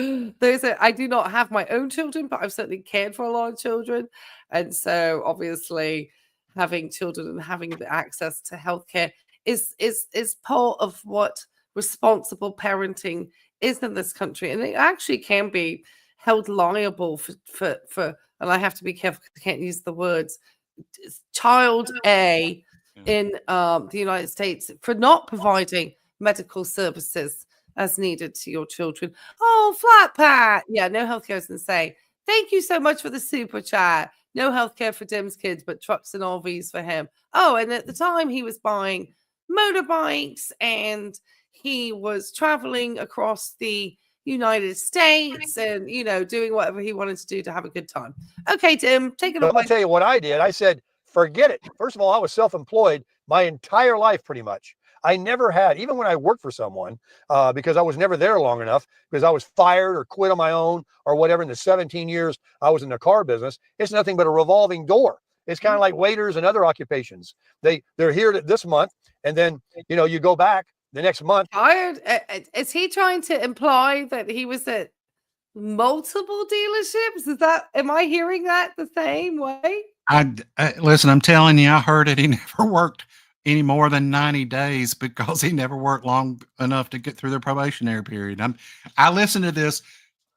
I do not have my own children, but I've certainly cared for a lot of children. And so obviously having children and having the access to healthcare is part of what responsible parenting is in this country. And it actually can be held liable for and I have to be careful because I can't use the words child A in the United States for not providing medical services as needed to your children. Oh, flat pat. Yeah, no healthcare is insane. Thank you so much for the super chat. No healthcare for Dim's kids, but trucks and RVs for him. Oh, and at the time he was buying motorbikes and he was traveling across the United States and, doing whatever he wanted to do to have a good time. Okay, Tim, take it away. I'm going to tell you what I did. I said, forget it. First of all, I was self-employed my entire life, pretty much. I never had, even when I worked for someone, because I was never there long enough, because I was fired or quit on my own or whatever. In the 17 years I was in the car business, it's nothing but a revolving door. It's kind of like waiters and other occupations. They're here this month, and then you go back the next month. Fired? Is he trying to imply that he was at multiple dealerships? Am I hearing that the same way? Listen, I'm telling you, I heard it. He never worked any more than 90 days because he never worked long enough to get through the probationary period. I listened to this.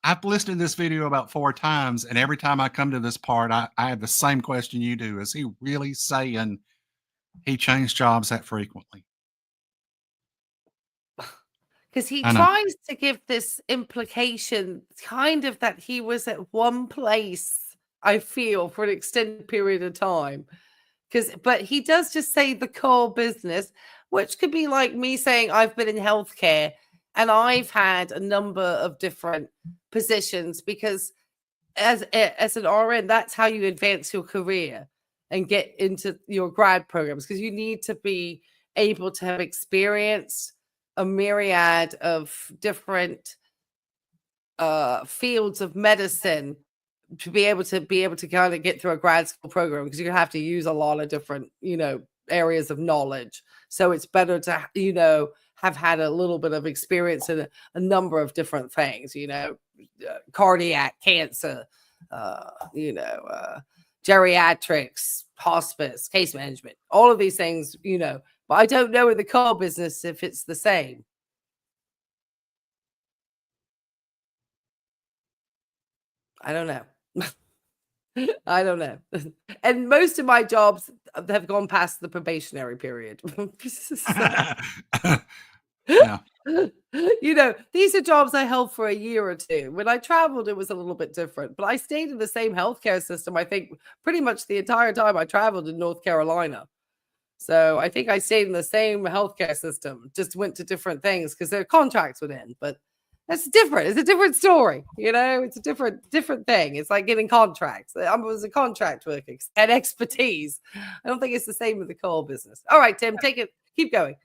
I've listened to this video about 4 times, and every time I come to this part, I have the same question you do. Is he really saying he changed jobs that frequently? Because he tries to give this implication, kind of that he was at one place, I feel, for an extended period of time. But he does just say the core business, which could be like me saying I've been in healthcare and I've had a number of different positions, because as an RN, that's how you advance your career and get into your grad programs, because you need to be able to have experienced a myriad of different fields of medicine to be able to kind of get through a grad school program, because you're gonna have to use a lot of different areas of knowledge. So it's better to, you know, have had a little bit of experience in a number of different things, you know, cardiac, cancer, geriatrics, hospice, case management, all of these things, you know, but I don't know in the car business if it's the same. I don't know. I don't know. And most of my jobs have gone past the probationary period. Yeah. You know, these are jobs I held for a year or two. When I traveled, it was a little bit different, but I stayed in the same healthcare system, I think, pretty much the entire time I traveled in North Carolina. So I think I stayed in the same healthcare system, just went to different things because their contracts would end. But that's different. It's a different story. You know, it's a different thing. It's like getting contracts. I was a contract worker and expertise. I don't think it's the same with the coal business. All right, Tim, take it. Keep going.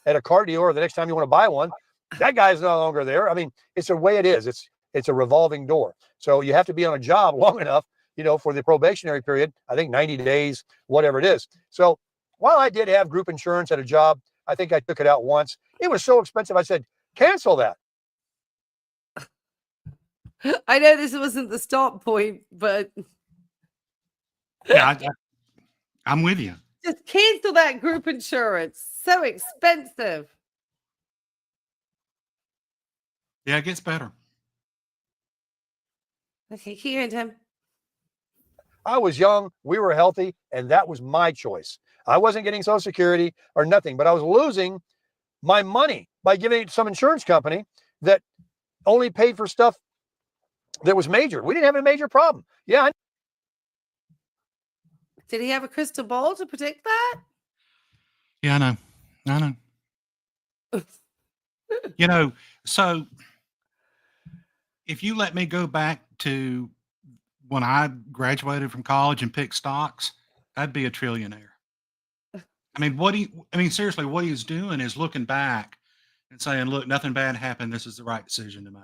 At a car dealer, the next time you want to buy one, that guy's no longer there. I mean, it's the way it is. It's a revolving door. So you have to be on a job long enough, you know, for the probationary period. I think 90 days, whatever it is. So while I did have group insurance at a job, I think I took it out once. It was so expensive. I said, cancel that. I know this wasn't the stop point, but Yeah, I'm with you. just cancel that group insurance. So expensive. Yeah, it gets better. Okay, keep going, Tim. I was young, we were healthy, and that was my choice. I wasn't getting Social Security or nothing, but I was losing my money by giving it to some insurance company that only paid for stuff that was major. We didn't have a major problem. Yeah. Did he have a crystal ball to predict that? Yeah, I know. I know. You know, so if you let me go back to when I graduated from college and picked stocks, I'd be a trillionaire. I mean, seriously, what he's doing is looking back and saying, look, nothing bad happened. This is the right decision to make.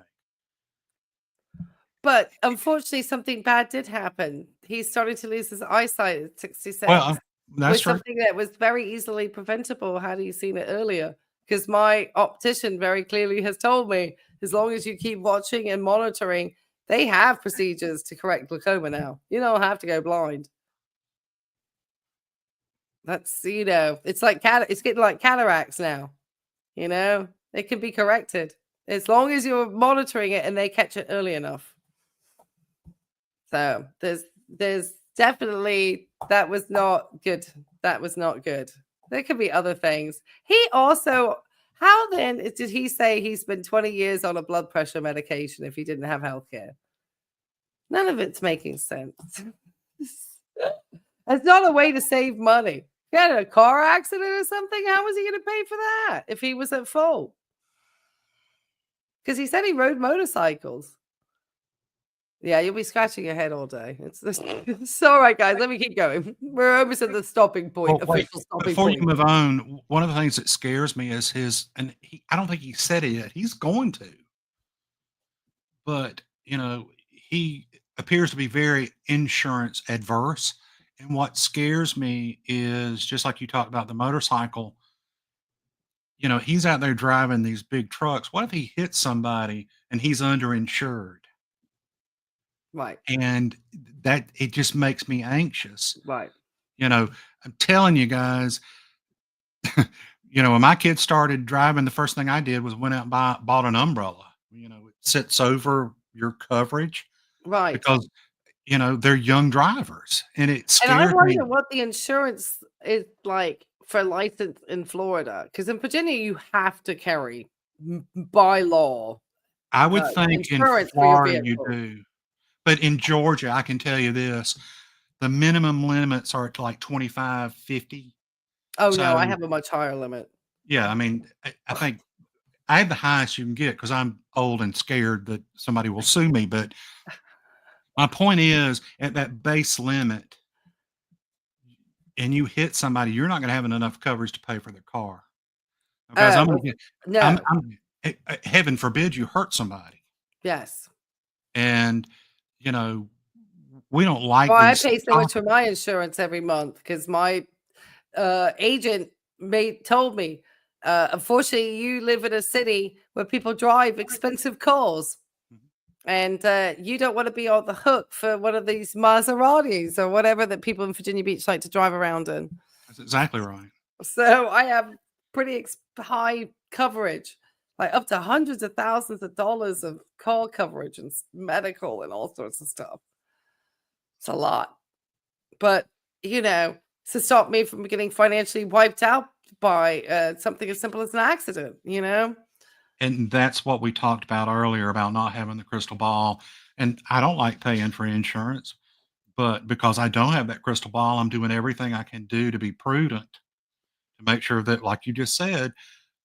But unfortunately, something bad did happen. He started to lose his eyesight at 66. Well, that's with true. something that was very easily preventable had he seen it earlier. Because my optician very clearly has told me, as long as you keep watching and monitoring, they have procedures to correct glaucoma now. You don't have to go blind. That's, you know, it's like it's getting like cataracts now. You know, it can be corrected as long as you're monitoring it and they catch it early enough. So there's definitely, that was not good. That was not good. There could be other things. He also, how then did he say he spent 20 years on a blood pressure medication if he didn't have health care? None of it's making sense. It's not a way to save money. If he had a car accident or something, how was he going to pay for that if he was at fault? Because he said he rode motorcycles. Yeah, you'll be scratching your head all day. It's all right, guys. Let me keep going. We're almost at the stopping point. Well, wait, before you move on, one of the things that scares me is I don't think he said it yet. He's going to, but you know, he appears to be very insurance adverse. And what scares me is just like you talked about the motorcycle. You know, he's out there driving these big trucks. What if he hits somebody and he's underinsured? Right. And that it just makes me anxious. Right. You know, I'm telling you guys, you know, when my kids started driving, the first thing I did was went out and bought an umbrella. You know, it sits over your coverage. Right. Because, you know, they're young drivers and it And I scares me. wonder what the insurance is like for license in Florida. Because in Virginia, you have to carry by law. I would think in insurance for your Florida you vehicle. do. But in Georgia, I can tell you this, the minimum limits are at like 25, 50. Oh, no, I So, have a much higher limit. yeah, I mean, I think I have the highest you can get because I'm old and scared that somebody will sue me. But my point is, at that base limit, and you hit somebody, you're not going to have enough coverage to pay for their car. Because no. Heaven forbid you hurt somebody. Yes. And, you know, we don't like Well, I these pay so much for my insurance every month because my agent told me, unfortunately, you live in a city where people drive expensive cars. And you don't want to be on the hook for one of these Maseratis or whatever that people in Virginia Beach like to drive around in. That's exactly right. So I have pretty high coverage, like up to hundreds of thousands of dollars of car coverage and medical and all sorts of stuff. It's a lot. But, to stop me from getting financially wiped out by something as simple as an accident, And that's what we talked about earlier about not having the crystal ball. And I don't like paying for insurance, but because I don't have that crystal ball, I'm doing everything I can do to be prudent to make sure that, like you just said,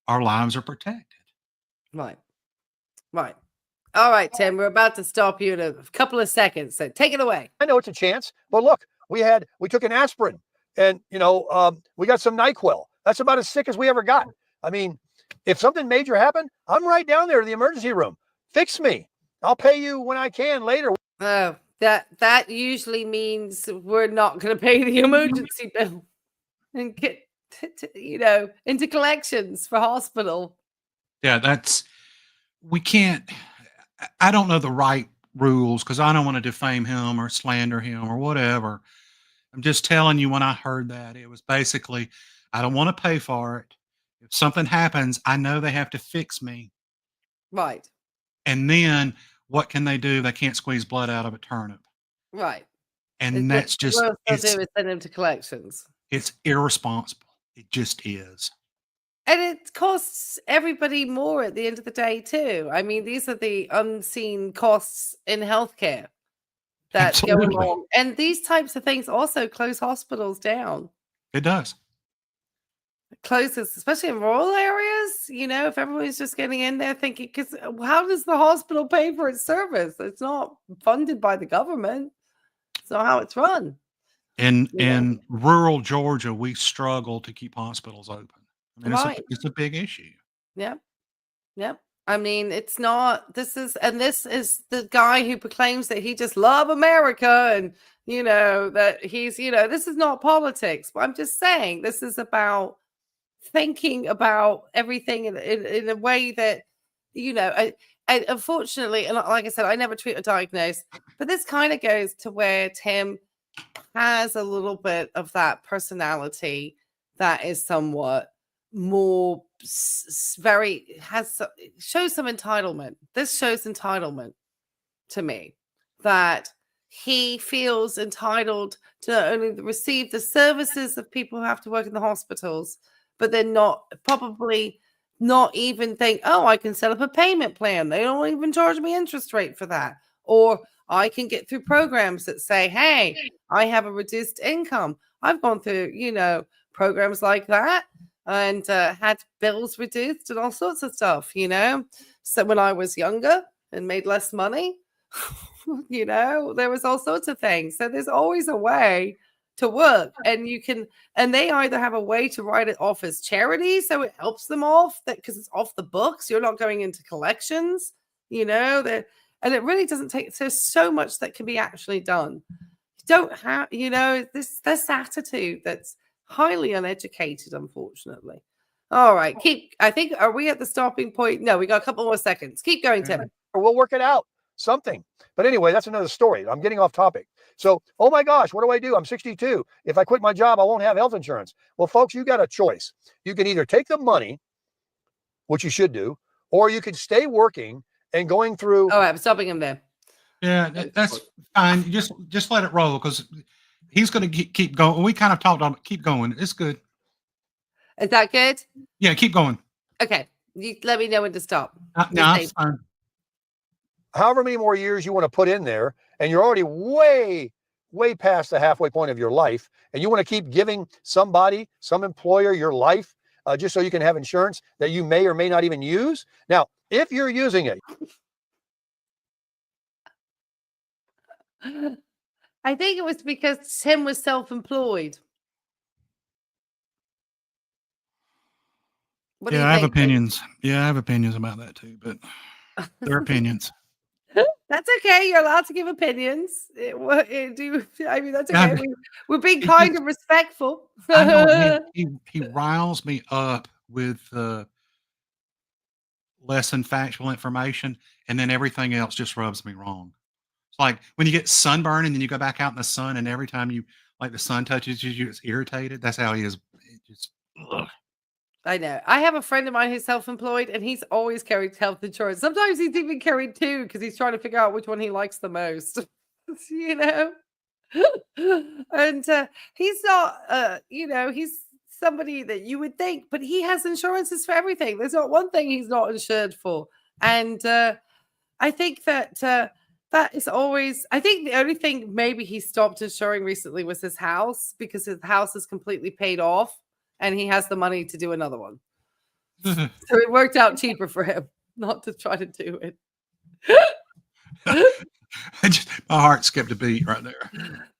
our lives are protected. Right. Right. All right, Tim, we're about to stop you in a couple of seconds. So take it away. I know it's a chance, but look, we took an aspirin and, we got some NyQuil. That's about as sick as we ever got. I mean, if something major happened, I'm right down there to the emergency room. Fix me. I'll pay you when I can later. Oh, that usually means we're not going to pay the emergency bill and get, into collections for hospital. Yeah, we can't, I don't know the right rules because I don't want to defame him or slander him or whatever. I'm just telling you, when I heard that, it was basically, I don't want to pay for it. If something happens, I know they have to fix me. Right. And then what can they do? They can't squeeze blood out of a turnip. Right. And that's just, what they'll do is send them to collections. It's irresponsible. It just is. And it costs everybody more at the end of the day, too. I mean, these are the unseen costs in healthcare that go along. And these types of things also close hospitals down. It does. It closes, especially in rural areas, if everyone's just getting in there thinking, because how does the hospital pay for its service? It's not funded by the government. It's not how it's run. In rural Georgia, we struggle to keep hospitals open. I mean, it's a big issue. Yep. Yep. I mean, it's not, this is the guy who proclaims that he just love America and, that he's, this is not politics. But I'm just saying, this is about thinking about everything in a way that, I unfortunately, and like I said, I never treat or diagnose, but this kind of goes to where Tim has a little bit of that personality that is somewhat more shows some entitlement. This shows entitlement to me, that he feels entitled to not only receive the services of people who have to work in the hospitals, but they're probably not even think, oh, I can set up a payment plan. They don't even charge me interest rate for that. Or I can get through programs that say, hey, I have a reduced income. I've gone through, programs like that and had bills reduced and all sorts of stuff, So when I was younger and made less money, there was all sorts of things. So there's always a way to work, and they either have a way to write it off as charity, so it helps them off that because it's off the books. You're not going into collections, and it really doesn't take. There's so much that can be actually done. You don't have, this attitude that's highly uneducated, unfortunately. All right, are we at the stopping point? No, we got a couple more seconds. Keep going, Tim. We'll work it out, something. But anyway, that's another story. I'm getting off topic. So, oh my gosh, what do I do? I'm 62. If I quit my job, I won't have health insurance. Well, folks, you got a choice. You can either take the money, which you should do, or you could stay working and going through. All right, I'm stopping him there. Yeah, that's fine. Just let it roll because he's going to keep going. We kind of talked on keep going. It's good. Is that good? Yeah, keep going. Okay, you let me know when to stop. No, it's fine. However many more years you want to put in there, and you're already way past the halfway point of your life, and you want to keep giving some employer your life just so you can have insurance that you may or may not even use. Now, if you're using it. I think it was because Tim was self-employed. I have opinions. Yeah, I have opinions about that too, but they're opinions. That's okay. You're allowed to give opinions. I mean, that's Yeah, okay. We're being he kind just and respectful. I know, man, he riles me up with less than factual information, and then everything else just rubs me wrong. It's like when you get sunburn and then you go back out in the sun, and every time the sun touches you, it's irritated. That's how he is. It just ugh. I know. I have a friend of mine who's self-employed, and he's always carried health insurance. Sometimes he's even carried two because he's trying to figure out which one he likes the most. you know, and he's not. He's somebody that you would think, but he has insurances for everything. There's not one thing he's not insured for, and I think that that is always. I think the only thing maybe he stopped insuring recently was his house because his house is completely paid off and he has the money to do another one. So it worked out cheaper for him not to try to do it. My heart skipped a beat right there.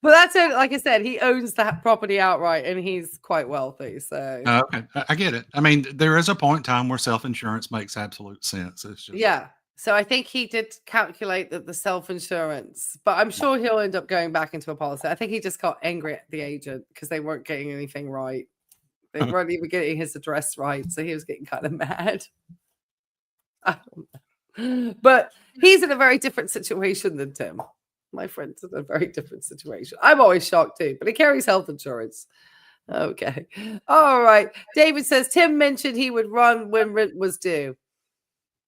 But that's it. Like I said, he owns that property outright and he's quite wealthy. So Okay, I get it. I mean, there is a point in time where self-insurance makes absolute sense. It's just yeah. So I think he did calculate that the self-insurance, but I'm sure he'll end up going back into a policy. I think he just got angry at the agent because they weren't getting anything right. They weren't even getting his address right, so he was getting kind of mad. I don't know. But he's in a very different situation than Tim. My friend's in a very different situation. I'm always shocked too, but he carries health insurance. Okay. All right. David says Tim mentioned he would run when rent was due.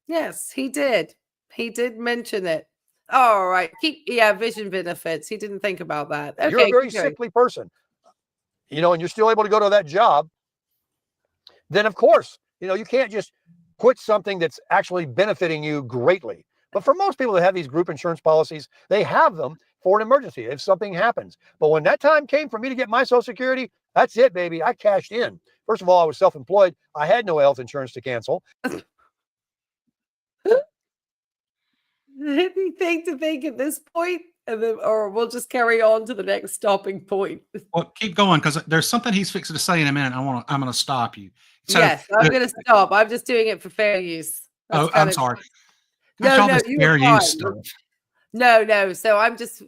Yes, he did. He did mention it. All right. Vision benefits. He didn't think about that. Okay. You're a very sickly person, and you're still able to go to that job. Then of course, you can't just quit something that's actually benefiting you greatly. But for most people that have these group insurance policies, they have them for an emergency if something happens. But when that time came for me to get my Social Security, that's it, baby. I cashed in. First of all, I was self-employed. I had no health insurance to cancel. Anything to think at this point, or we'll just carry on to the next stopping point. Well, keep going because there's something he's fixing to say in a minute. I'm going to stop you. So, yes, I'm going to stop. I'm just doing it for fair use. I'm sorry. No, you fair use stuff. No. So I'm just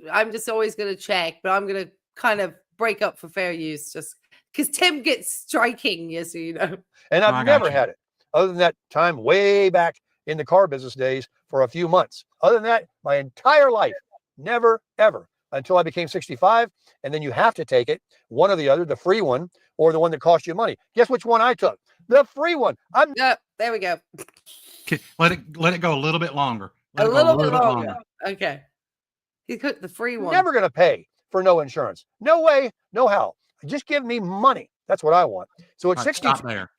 always going to check, but I'm going to kind of break up for fair use just because Tim gets striking, yes, And I've never had it other than that time way back in the car business days for a few months. Other than that, my entire life, never, ever, until I became 65. And then you have to take it, one or the other, the free one or the one that cost you money. Guess which one I took? The free one. There we go. Okay, let it go a little bit longer. A little bit longer. Okay. He took the free one. Never going to pay for no insurance. No way, no how. Just give me money. That's what I want. So at 60. Stop there.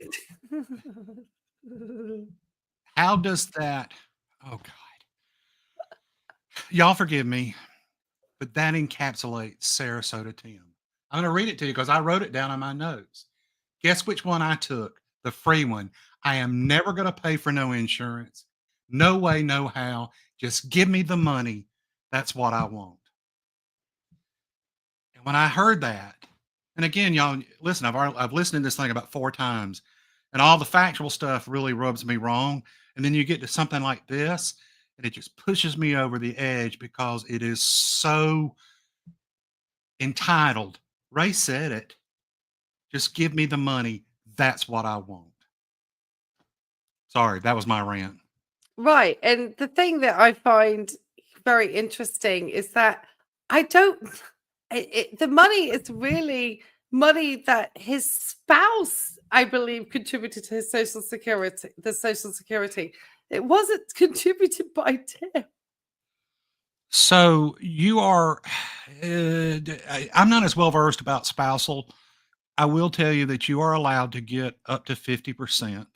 How does that? Oh God, y'all forgive me, but that encapsulates Sarasota Tim. I'm going to read it to you because I wrote it down on my notes. Guess which one I took? The free one. I am never going to pay for no insurance. No way, no how. Just give me the money. That's what I want. And when I heard that, and again, y'all listen, I've listened to this thing about 4 times, and all the factual stuff really rubs me wrong. And then you get to something like this, and it just pushes me over the edge because it is so entitled. Ray said it. Just give me the money. That's what I want. Sorry, that was my rant. Right. And the thing that I find very interesting is that the money is really money that his spouse, I believe, contributed to his Social Security. It wasn't contributed by Tim. So you are, I'm not as well versed about spousal. I will tell you that you are allowed to get up to 50%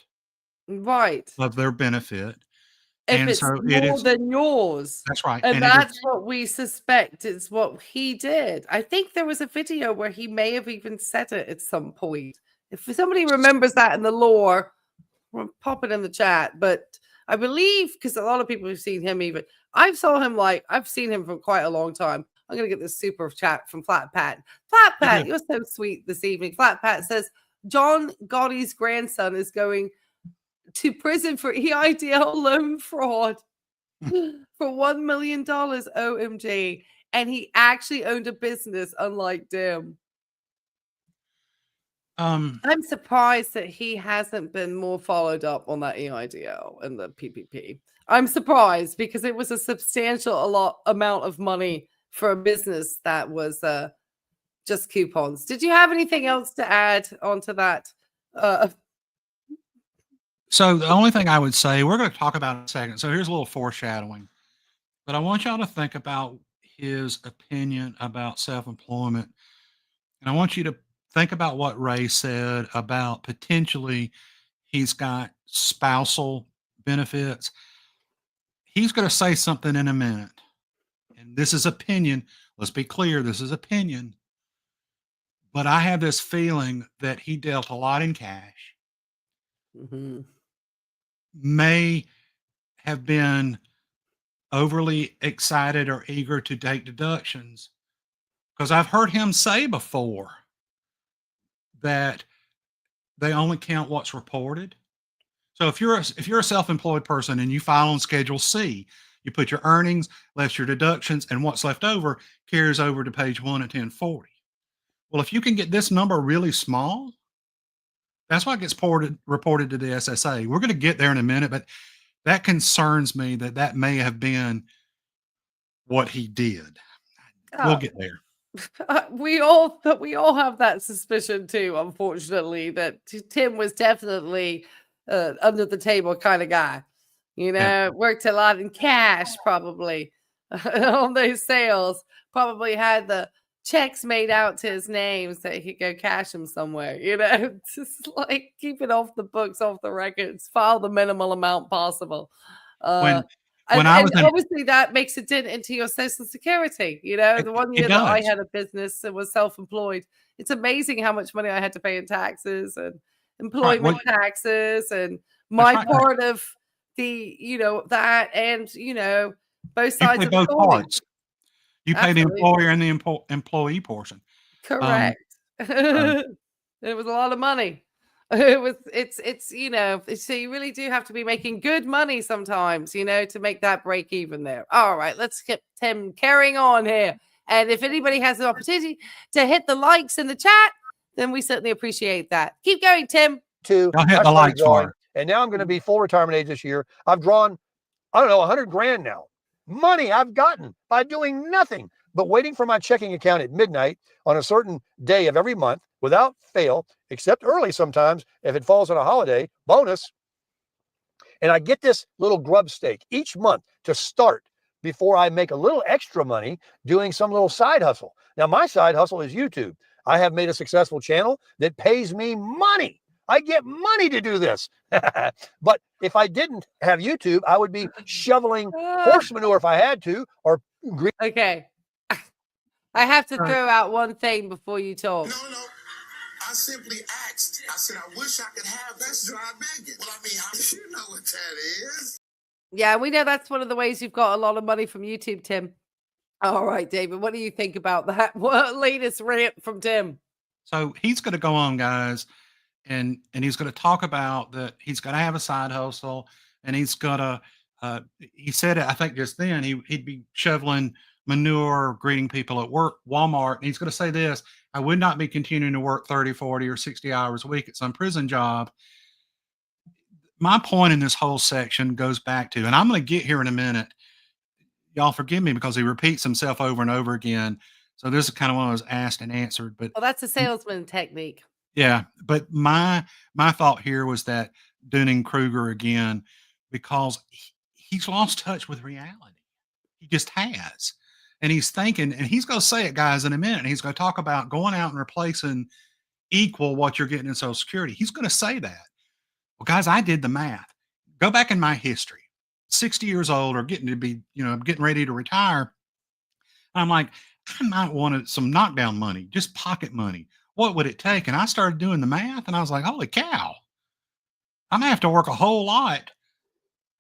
right of their benefit. If and it's so more than yours. That's right. And that's what we suspect is what he did. I think there was a video where he may have even said it at some point. If somebody remembers that in the lore, we'll pop it in the chat. But I believe, because a lot of people have seen him even, I've seen him for quite a long time. I'm going to get this super chat from Flat Pat. Flat Pat, you're so sweet this evening. Flat Pat says, John Gotti's grandson is going to prison for EIDL loan fraud. for $1 million, OMG. And he actually owned a business, unlike Dim. I'm surprised that he hasn't been more followed up on that EIDL and the PPP. I'm surprised because it was a substantial amount of money for a business that was just coupons. Did you have anything else to add onto that? So the only thing I would say, we're going to talk about in a second. So here's a little foreshadowing, but I want y'all to think about his opinion about self-employment. And I want you to think about what Ray said about potentially he's got spousal benefits. He's going to say something in a minute. And this is opinion. Let's be clear. This is opinion. But I have this feeling that he dealt a lot in cash. Mm-hmm. May have been overly excited or eager to take deductions, because I've heard him say before that they only count what's reported. So if you're a self-employed person and you file on Schedule C, you put your earnings, less your deductions, and what's left over carries over to page 1 at 1040. Well, if you can get this number really small, that's why it gets reported to the SSA. We're going to get there in a minute, but that concerns me that may have been what he did. We'll get there. We all have that suspicion too, unfortunately, that Tim was definitely under the table kind of guy. Worked a lot in cash, probably on those sales. Probably had the checks made out to his name so he could go cash them somewhere. Just like keep it off the books, off the records, file the minimal amount possible. When and I was obviously that makes a dent into your Social Security. The 1 year that I had a business and was self-employed, it's amazing how much money I had to pay in taxes and employment taxes and my part of the, that and, both sides of the coin. You pay the employer and the employee portion. Correct. It was a lot of money. It's so you really do have to be making good money sometimes, to make that break even there. All right, let's get Tim carrying on here. And if anybody has an opportunity to hit the likes in the chat, then we certainly appreciate that. Keep going, Tim. I'll hit the likes for. And now I'm going to be full retirement age this year. I've drawn, I don't know, 100 grand now. Money I've gotten by doing nothing but waiting for my checking account at midnight on a certain day of every month without fail, except early sometimes if it falls on a holiday, bonus. And I get this little grub stake each month to start before I make a little extra money doing some little side hustle. Now, my side hustle is YouTube. I have made a successful channel that pays me money. I get money to do this. But if I didn't have YouTube, I would be shoveling horse manure if I had to, or okay. I have to throw out one thing before you talk. No. I simply asked. I said, I wish I could have that dry bacon. Well, I mean, you know what that is. Yeah, we know that's one of the ways you've got a lot of money from YouTube, Tim. All right, David, what do you think about that? What latest rant from Tim? So he's going to go on, guys, and he's going to talk about that he's going to have a side hustle, and he's going to, he said it, I think just then, he'd be shoveling manure, greeting people at work, Walmart. And he's going to say this: I would not be continuing to work 30, 40, or 60 hours a week at some prison job. My point in this whole section goes back to, and I'm going to get here in a minute. Y'all forgive me because he repeats himself over and over again. So this is kind of one of those asked and answered. But well, that's a salesman technique. Yeah. But my thought here was that Dunning-Kruger again, because he's lost touch with reality. He just has. And he's thinking, and he's going to say it, guys, in a minute. He's going to talk about going out and replacing equal what you're getting in Social Security. He's going to say that. Well, guys, I did the math. Go back in my history. 60 years old or getting to be, getting ready to retire. I'm like, I might want some knockdown money, just pocket money. What would it take? And I started doing the math and I was like, holy cow, I'm gonna have to work a whole lot.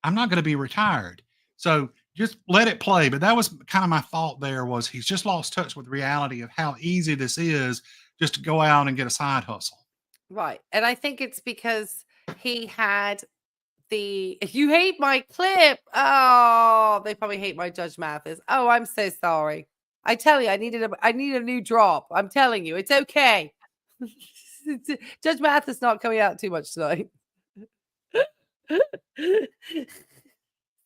I'm not going to be retired. So just let it play. But that was kind of my thought there, was he's just lost touch with reality of how easy this is just to go out and get a side hustle. Right. And I think it's because he had if you hate my clip, oh, they probably hate my Judge Mathis. Oh, I'm so sorry. I tell you, I need a new drop. I'm telling you, it's okay. Judge Mathis not coming out too much tonight.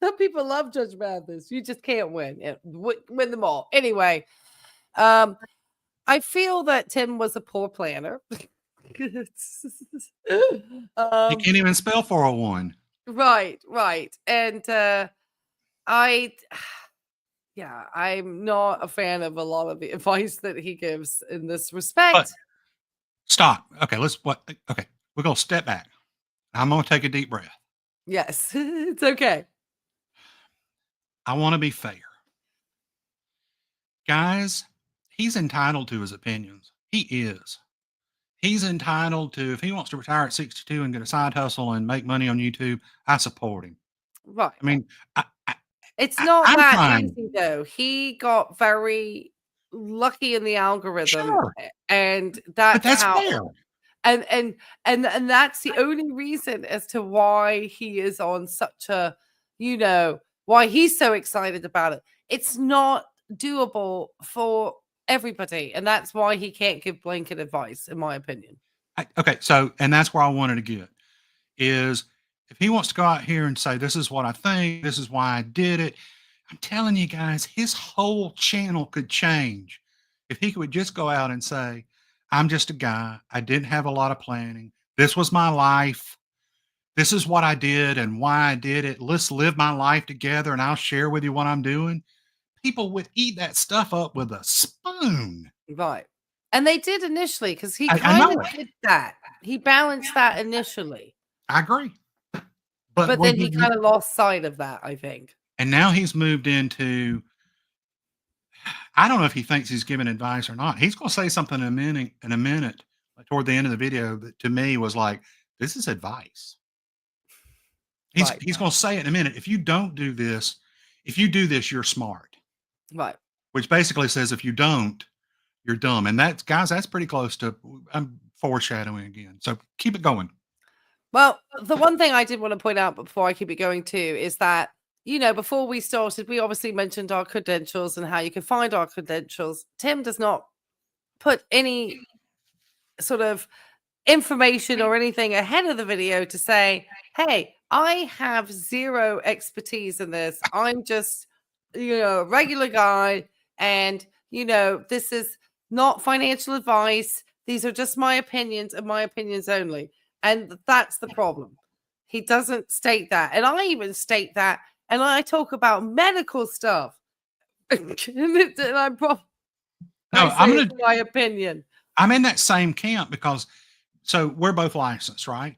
Some people love Judge Mathis. You just can't win. Win them all. Anyway, I feel that Tim was a poor planner. He can't even spell 401. Right. And I'm not a fan of a lot of the advice that he gives in this respect. But stop. Okay, we're gonna step back. I'm gonna take a deep breath. Yes, it's okay. I want to be fair. Guys, he's entitled to his opinions. He is. He's entitled to, if he wants to retire at 62 and get a side hustle and make money on YouTube, I support him. Right. I mean, it's not I'm that fine. easy though. He got very lucky in the algorithm, Sure. and But that's how. fair. And that's the only reason as to why he is on such a, why he's so excited about it. It's not doable for everybody, and that's why he can't give blanket advice, in my opinion. Okay, so, and that's where I wanted to get, is if he wants to go out here and say, this is what I think, this is why I did it, I'm telling you guys, his whole channel could change if he could just go out and say, I'm just a guy. I didn't have a lot of planning. This was my life. This is what I did and why I did it. Let's live my life together and I'll share with you what I'm doing. People would eat that stuff up with a spoon. Right. And they did initially, because he I kind know of did that. He balanced that initially. I agree. But then he kind of lost sight of that, I think. And now he's moved into, I don't know if he thinks he's giving advice or not. He's going to say something in a minute, toward the end of the video, that to me was like, this is advice. He's going to say it in a minute. If you don't do this, if you do this, you're smart. Right. Which basically says if you don't, you're dumb. And that's, guys, that's pretty close to, I'm foreshadowing again. So keep it going. Well, the one thing I did want to point out before I keep it going too is that, before we started, we obviously mentioned our credentials and how you can find our credentials. Tim does not put any sort of information or anything ahead of the video to say, hey, I have zero expertise in this. I'm just, a regular guy. And, this is not financial advice. These are just my opinions and my opinions only. And that's the problem. He doesn't state that. And I even state that. And I talk about medical stuff. I'm going to my opinion. I'm in that same camp because, so we're both licensed, right?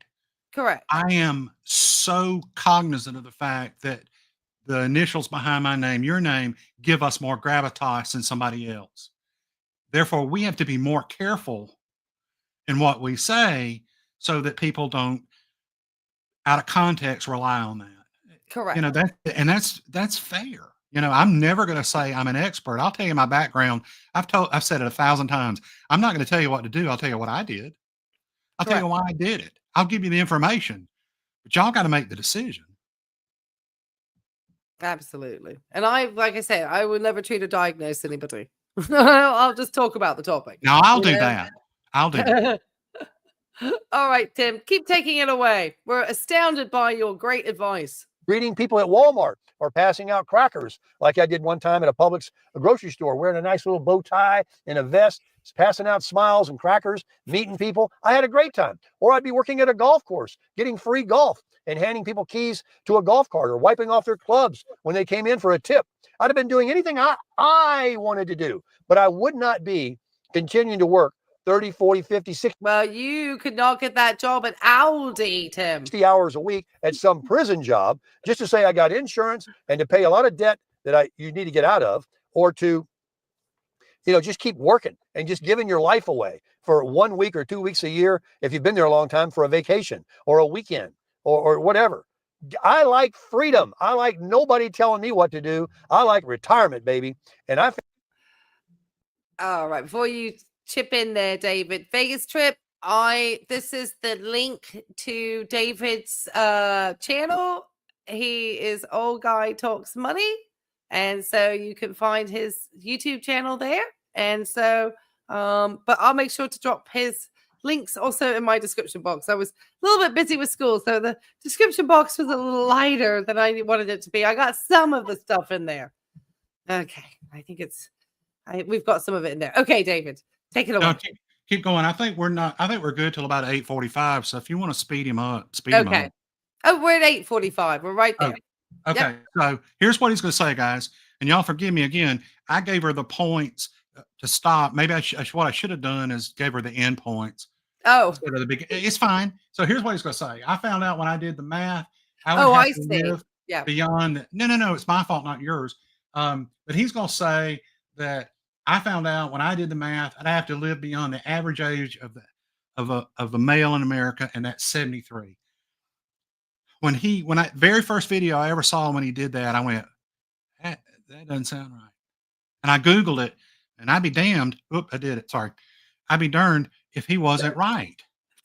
Correct. I am so cognizant of the fact that the initials behind my name, your name, give us more gravitas than somebody else. Therefore, we have to be more careful in what we say so that people don't, out of context, rely on that. Correct. That's fair. I'm never going to say I'm an expert. I'll tell you my background. I've said it 1,000 times. I'm not going to tell you what to do. I'll tell you what I did. I'll tell you why I did it. I'll give you the information, but y'all got to make the decision. Absolutely. And like I said, I will never treat or diagnose anybody. I'll just talk about the topic. Now I'll do that. I'll do that. All right, Tim, keep taking it away. We're astounded by your great advice. Greeting people at Walmart or passing out crackers like I did one time at a Publix grocery store, wearing a nice little bow tie and a vest, passing out smiles and crackers, meeting people. I had a great time. Or I'd be working at a golf course, getting free golf and handing people keys to a golf cart or wiping off their clubs when they came in for a tip. I'd have been doing anything I wanted to do, but I would not be continuing to work 30, 40, 50, 60. Well, you could not get that job at Aldi, Tim. 60 hours a week at some prison job just to say I got insurance and to pay a lot of debt that you need to get out of, or to, just keep working and just giving your life away for 1 week or 2 weeks a year if you've been there a long time, for a vacation or a weekend or whatever. I like freedom. I like nobody telling me what to do. I like retirement, baby. And all right, before you chip in there, David, Vegas trip, This is the link to David's channel. He is Old Guy Talks Money, and so you can find his YouTube channel there. And so, but I'll make sure to drop his links also in my description box. I was a little bit busy with school, so the description box was a little lighter than I wanted it to be. I got some of the stuff in there. Okay, I think we've got some of it in there. Okay, David, take it away. No, keep going. I think we're good till about 8:45. So if you want to speed him up, speed him up. Oh, we're at 8:45. We're right there. Okay. Yep. So here's what he's going to say, guys. And y'all forgive me again. I gave her the points to stop. Maybe what I should have done is gave her the end points. Oh, it's fine. So here's what he's going to say. I found out when I did the math, I would have to live beyond. No, it's my fault, not yours. But he's going to say that I found out when I did the math, I'd have to live beyond the average age of the male in America, and that's 73. When very first video I ever saw when he did that, I went, that doesn't sound right. And I Googled it, and I'd be damned. Oop, I did it. Sorry. I'd be darned if he wasn't right.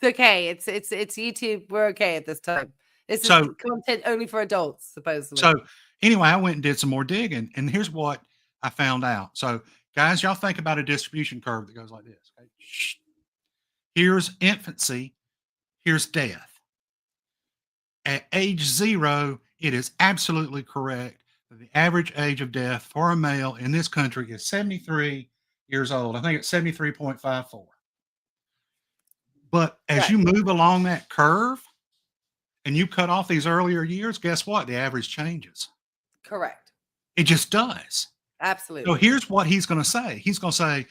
It's okay. It's YouTube. We're okay at this time. This is content only for adults, supposedly. So anyway, I went and did some more digging, and here's what I found out. So guys, y'all think about a distribution curve that goes like this. Okay? Here's infancy. Here's death. At age 0, it is absolutely correct that the average age of death for a male in this country is 73 years old. I think it's 73.54. But as you move along that curve and you cut off these earlier years, guess what? The average changes. Correct. It just does. Absolutely. So here's what he's going to say. He's going to say,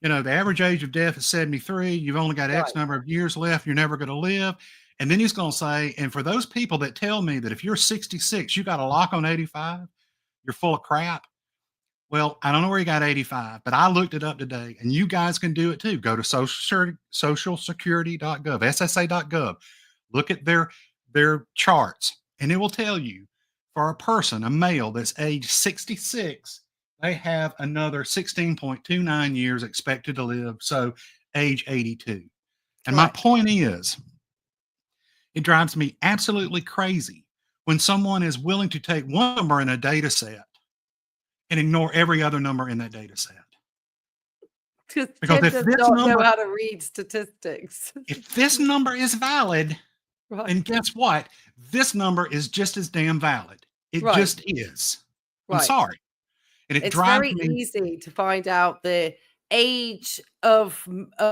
the average age of death is 73. You've only got X number of years left. You're never going to live. And then he's going to say, and for those people that tell me that if you're 66, you got a lock on 85, you're full of crap. Well, I don't know where you got 85, but I looked it up today, and you guys can do it too. Go to socialsecurity.gov, SSA.gov. Look at their charts, and it will tell you for a person, a male that's age 66, they have another 16.29 years expected to live. So age 82. And my point is, it drives me absolutely crazy when someone is willing to take one number in a data set and ignore every other number in that data set. Because if this number, know how to read statistics. If this number is valid, then guess what? This number is just as damn valid. It just is. I'm sorry. And it's very easy to find out the age of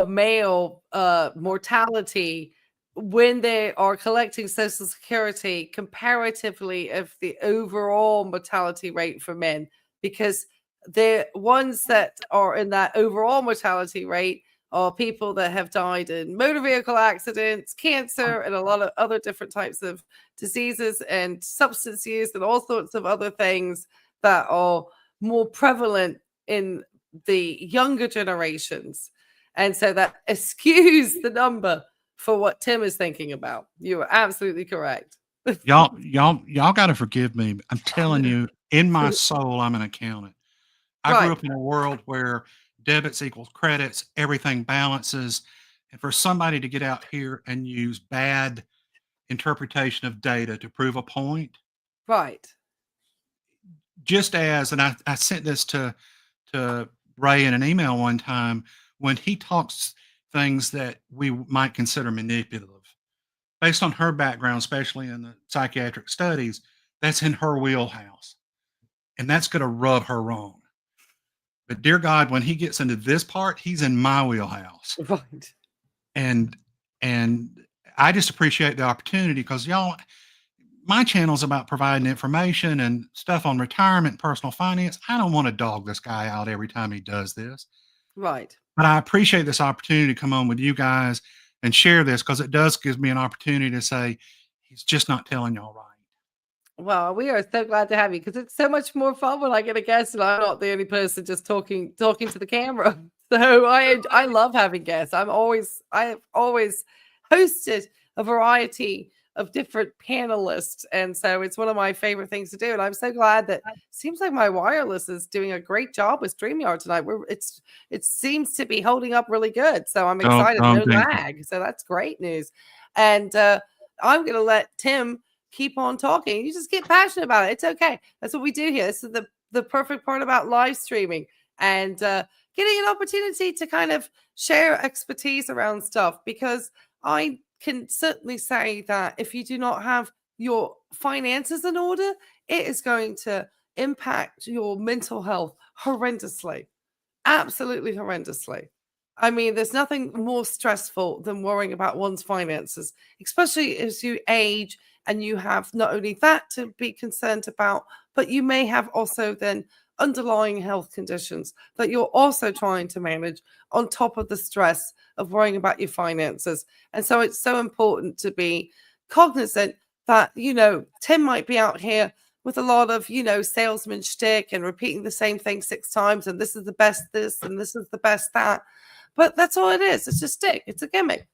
male mortality when they are collecting Social Security comparatively of the overall mortality rate for men, because the ones that are in that overall mortality rate are people that have died in motor vehicle accidents, cancer, and a lot of other different types of diseases and substance use and all sorts of other things that are more prevalent in the younger generations. And so that eschews the number for what Tim is thinking about. You are absolutely correct. Y'all got to forgive me. I'm telling you, in my soul, I'm an accountant. I grew up in a world where debits equals credits, everything balances. And for somebody to get out here and use bad interpretation of data to prove a point. Right. Just as, and I sent this to Ray in an email one time, when he talks things that we might consider manipulative, based on her background, especially in the psychiatric studies, that's in her wheelhouse. And that's going to rub her wrong. But dear God, when he gets into this part, he's in my wheelhouse. Right. And I just appreciate the opportunity, because y'all, my channel is about providing information and stuff on retirement, personal finance. I don't want to dog this guy out every time he does this. Right. But I appreciate this opportunity to come on with you guys and share this, because it does give me an opportunity to say, he's just not telling y'all right. Well, we are so glad to have you, because it's so much more fun when I get a guest and I'm not the only person just talking to the camera. So I love having guests. I've always hosted a variety of different panelists. And so it's one of my favorite things to do. And I'm so glad that seems like my wireless is doing a great job with StreamYard tonight. It seems to be holding up really good. So I'm excited. No lag. So that's great news. And I'm going to let Tim keep on talking. You just get passionate about it. It's okay. That's what we do here. This is the perfect part about live streaming and getting an opportunity to kind of share expertise around stuff, because I can certainly say that if you do not have your finances in order, it is going to impact your mental health horrendously. Absolutely horrendously. I mean, there's nothing more stressful than worrying about one's finances, especially as you age and you have not only that to be concerned about, but you may have also then underlying health conditions that you're also trying to manage on top of the stress of worrying about your finances. And so it's so important to be cognizant that, Tim might be out here with a lot of, salesman shtick and repeating the same thing 6 times. And this is the best this, and this is the best that. But that's all it is. It's just shtick. It's a gimmick.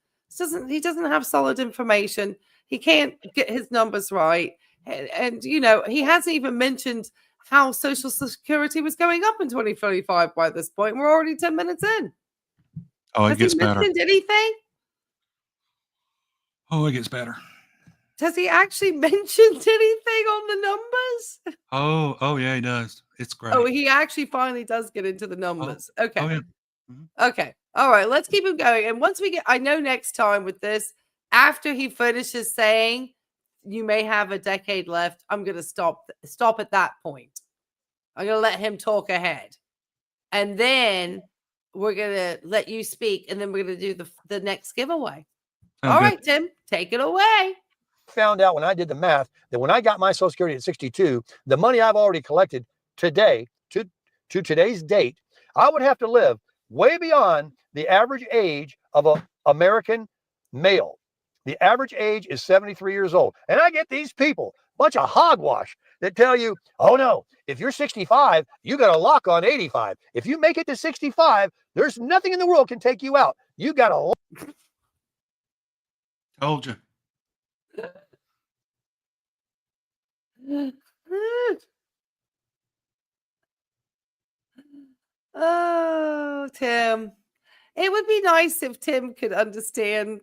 He doesn't have solid information. He can't get his numbers right. And he hasn't even mentioned how Social Security was going up in 2025 by this point. We're already 10 minutes in. Oh, it gets better. Has he mentioned anything? Oh, it gets better. Has he actually mentioned anything on the numbers? Oh, yeah, he does. It's great. Oh, he actually finally does get into the numbers. Okay. Oh, yeah. Okay. All right. Let's keep him going. And once I know next time with this, after he finishes saying, you may have a decade left, I'm going to stop at that point. I'm going to let him talk ahead. And then we're going to let you speak. And then we're going to do the next giveaway. All right, Tim, take it away. Found out when I did the math that when I got my Social Security at 62, the money I've already collected today to today's date, I would have to live way beyond the average age of an American male. The average age is 73 years old. And I get these people, bunch of hogwash, that tell you, oh no, if you're 65, you got a lock on 85. If you make it to 65, there's nothing in the world can take you out. You got a Told you. Oh, Tim. It would be nice if Tim could understand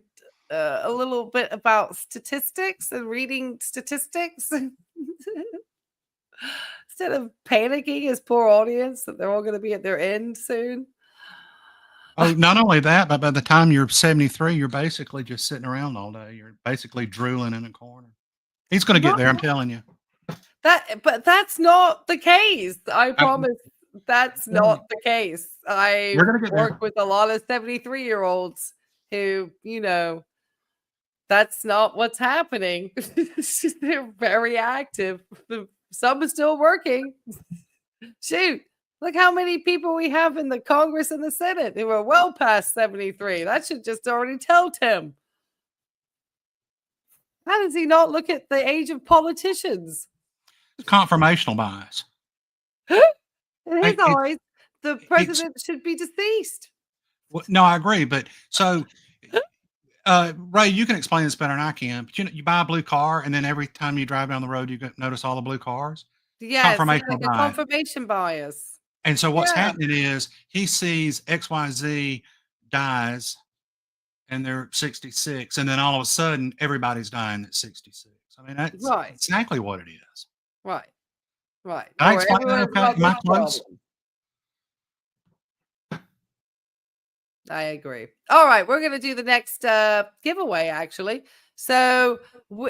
a little bit about statistics and reading statistics instead of panicking his poor audience that they're all going to be at their end soon. Oh, not only that, but by the time you're 73, you're basically just sitting around all day. You're basically drooling in a corner. He's going to get there, I'm telling you. But that's not the case. I promise that's not the case. I work with a lot of 73-year-olds who, that's not what's happening. They're very active. Some are still working. Shoot. Look how many people we have in the Congress and the Senate who are well past 73. That should just already tell Tim. How does he not look at the age of politicians? Confirmational bias. In his eyes, the president should be deceased. Well, no, I agree. But so, Ray, you can explain this better than I can. But you buy a blue car, and then every time you drive down the road, you notice all the blue cars. Yes, confirmation bias. And so what's happening is he sees XYZ dies and they're 66. And then all of a sudden, everybody's dying at 66. I mean, that's exactly what it is. Right. Right. Can I explain that? Okay? Am I close? I agree. All right. We're going to do the next giveaway, actually. So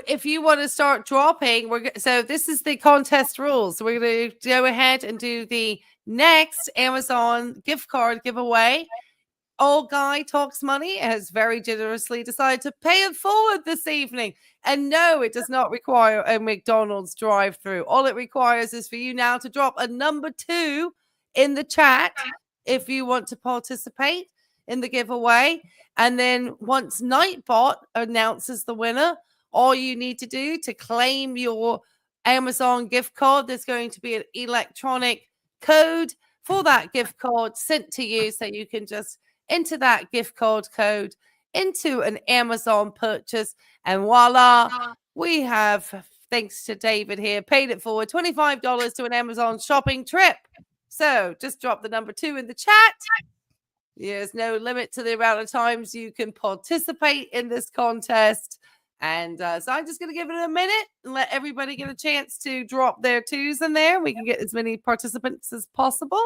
if you want to start dropping, so this is the contest rules. So we're going to go ahead and do the next Amazon gift card giveaway. Old Guy Talks Money has very generously decided to pay it forward this evening. And no, it does not require a McDonald's drive-through. All it requires is for you now to drop a number 2 in the chat if you want to participate in the giveaway. And then once Nightbot announces the winner, all you need to do to claim your Amazon gift card, there's going to be an electronic code for that gift card sent to you, so you can just enter that gift card code into an Amazon purchase. And voila, we have, thanks to David here, paid it forward $25 to an Amazon shopping trip. So just drop the number 2 in the chat. There's no limit to the amount of times you can participate in this contest. And so I'm just going to give it a minute and let everybody get a chance to drop their 2s in there. We can get as many participants as possible.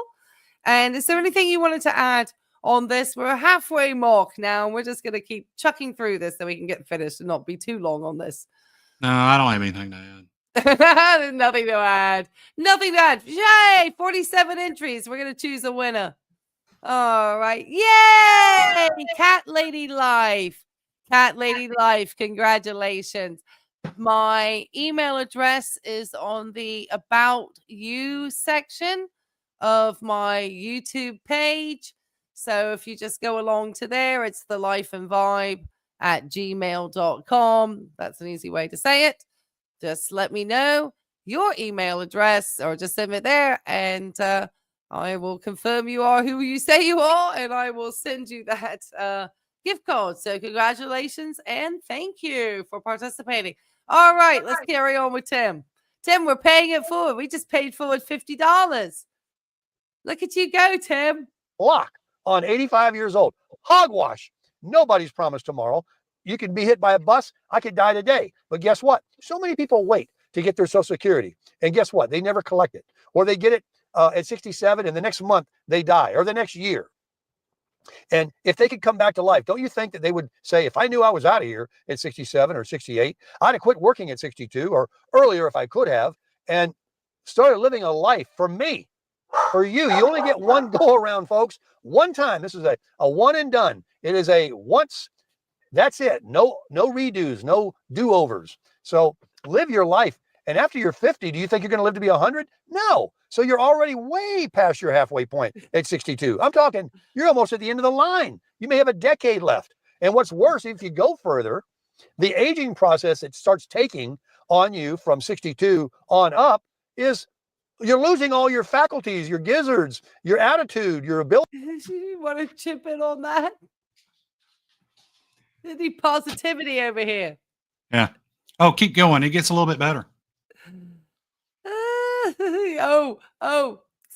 And is there anything you wanted to add on this? We're a halfway mark now. And we're just going to keep chucking through this so we can get finished and not be too long on this. No, I don't have anything to add. There's nothing to add. Nothing to add. Yay! 47 entries. We're going to choose a winner. All right. Yay! Cat Lady Life. Cat Lady Life, congratulations. My email address is on the About You section of my YouTube page. So if you just go along to there, it's thelifeandvibe@gmail.com. That's an easy way to say it. Just let me know your email address or just send it there, and I will confirm you are who you say you are, and I will send you that gift card. So congratulations and thank you for participating. All right, let's carry on with Tim. Tim, we're paying it forward. We just paid forward $50. Look at you go, Tim. Block on 85 years old. Hogwash. Nobody's promised tomorrow. You could be hit by a bus. I could die today. But guess what? So many people wait to get their Social Security. And guess what? They never collect it. Or they get it at 67 and the next month they die, or the next year. And if they could come back to life, don't you think that they would say, if I knew I was out of here at 67 or 68, I'd have quit working at 62 or earlier if I could have, and started living a life for me, for you. You only get one go around, folks. One time. This is a one and done. It is a once. That's it. No redos, no do-overs. So live your life. And after you're 50, do you think you're going to live to be 100? No. So you're already way past your halfway point at 62. I'm talking, you're almost at the end of the line. You may have a decade left. And what's worse, if you go further, the aging process it starts taking on you from 62 on up is you're losing all your faculties, your gizzards, your attitude, your ability. You want to chip in on that? Any positivity over here? Yeah. Oh, keep going. It gets a little bit better.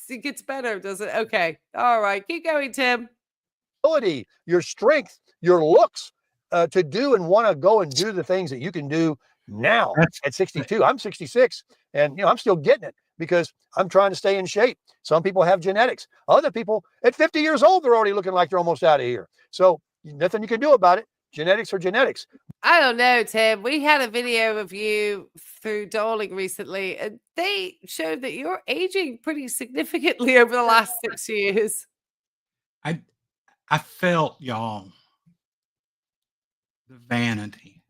It gets better, does it? Okay. All right. Keep going, Tim. Your strength, your looks to do and want to go and do the things that you can do now at 62. I'm 66 and I'm still getting it because I'm trying to stay in shape. Some people have genetics. Other people at 50 years old, they're already looking like they're almost out of here. So nothing you can do about it. Genetics are genetics. I don't know, Tim. We had a video of you through Darling recently, and they showed that you're aging pretty significantly over the last 6 years. I felt, y'all, the vanity.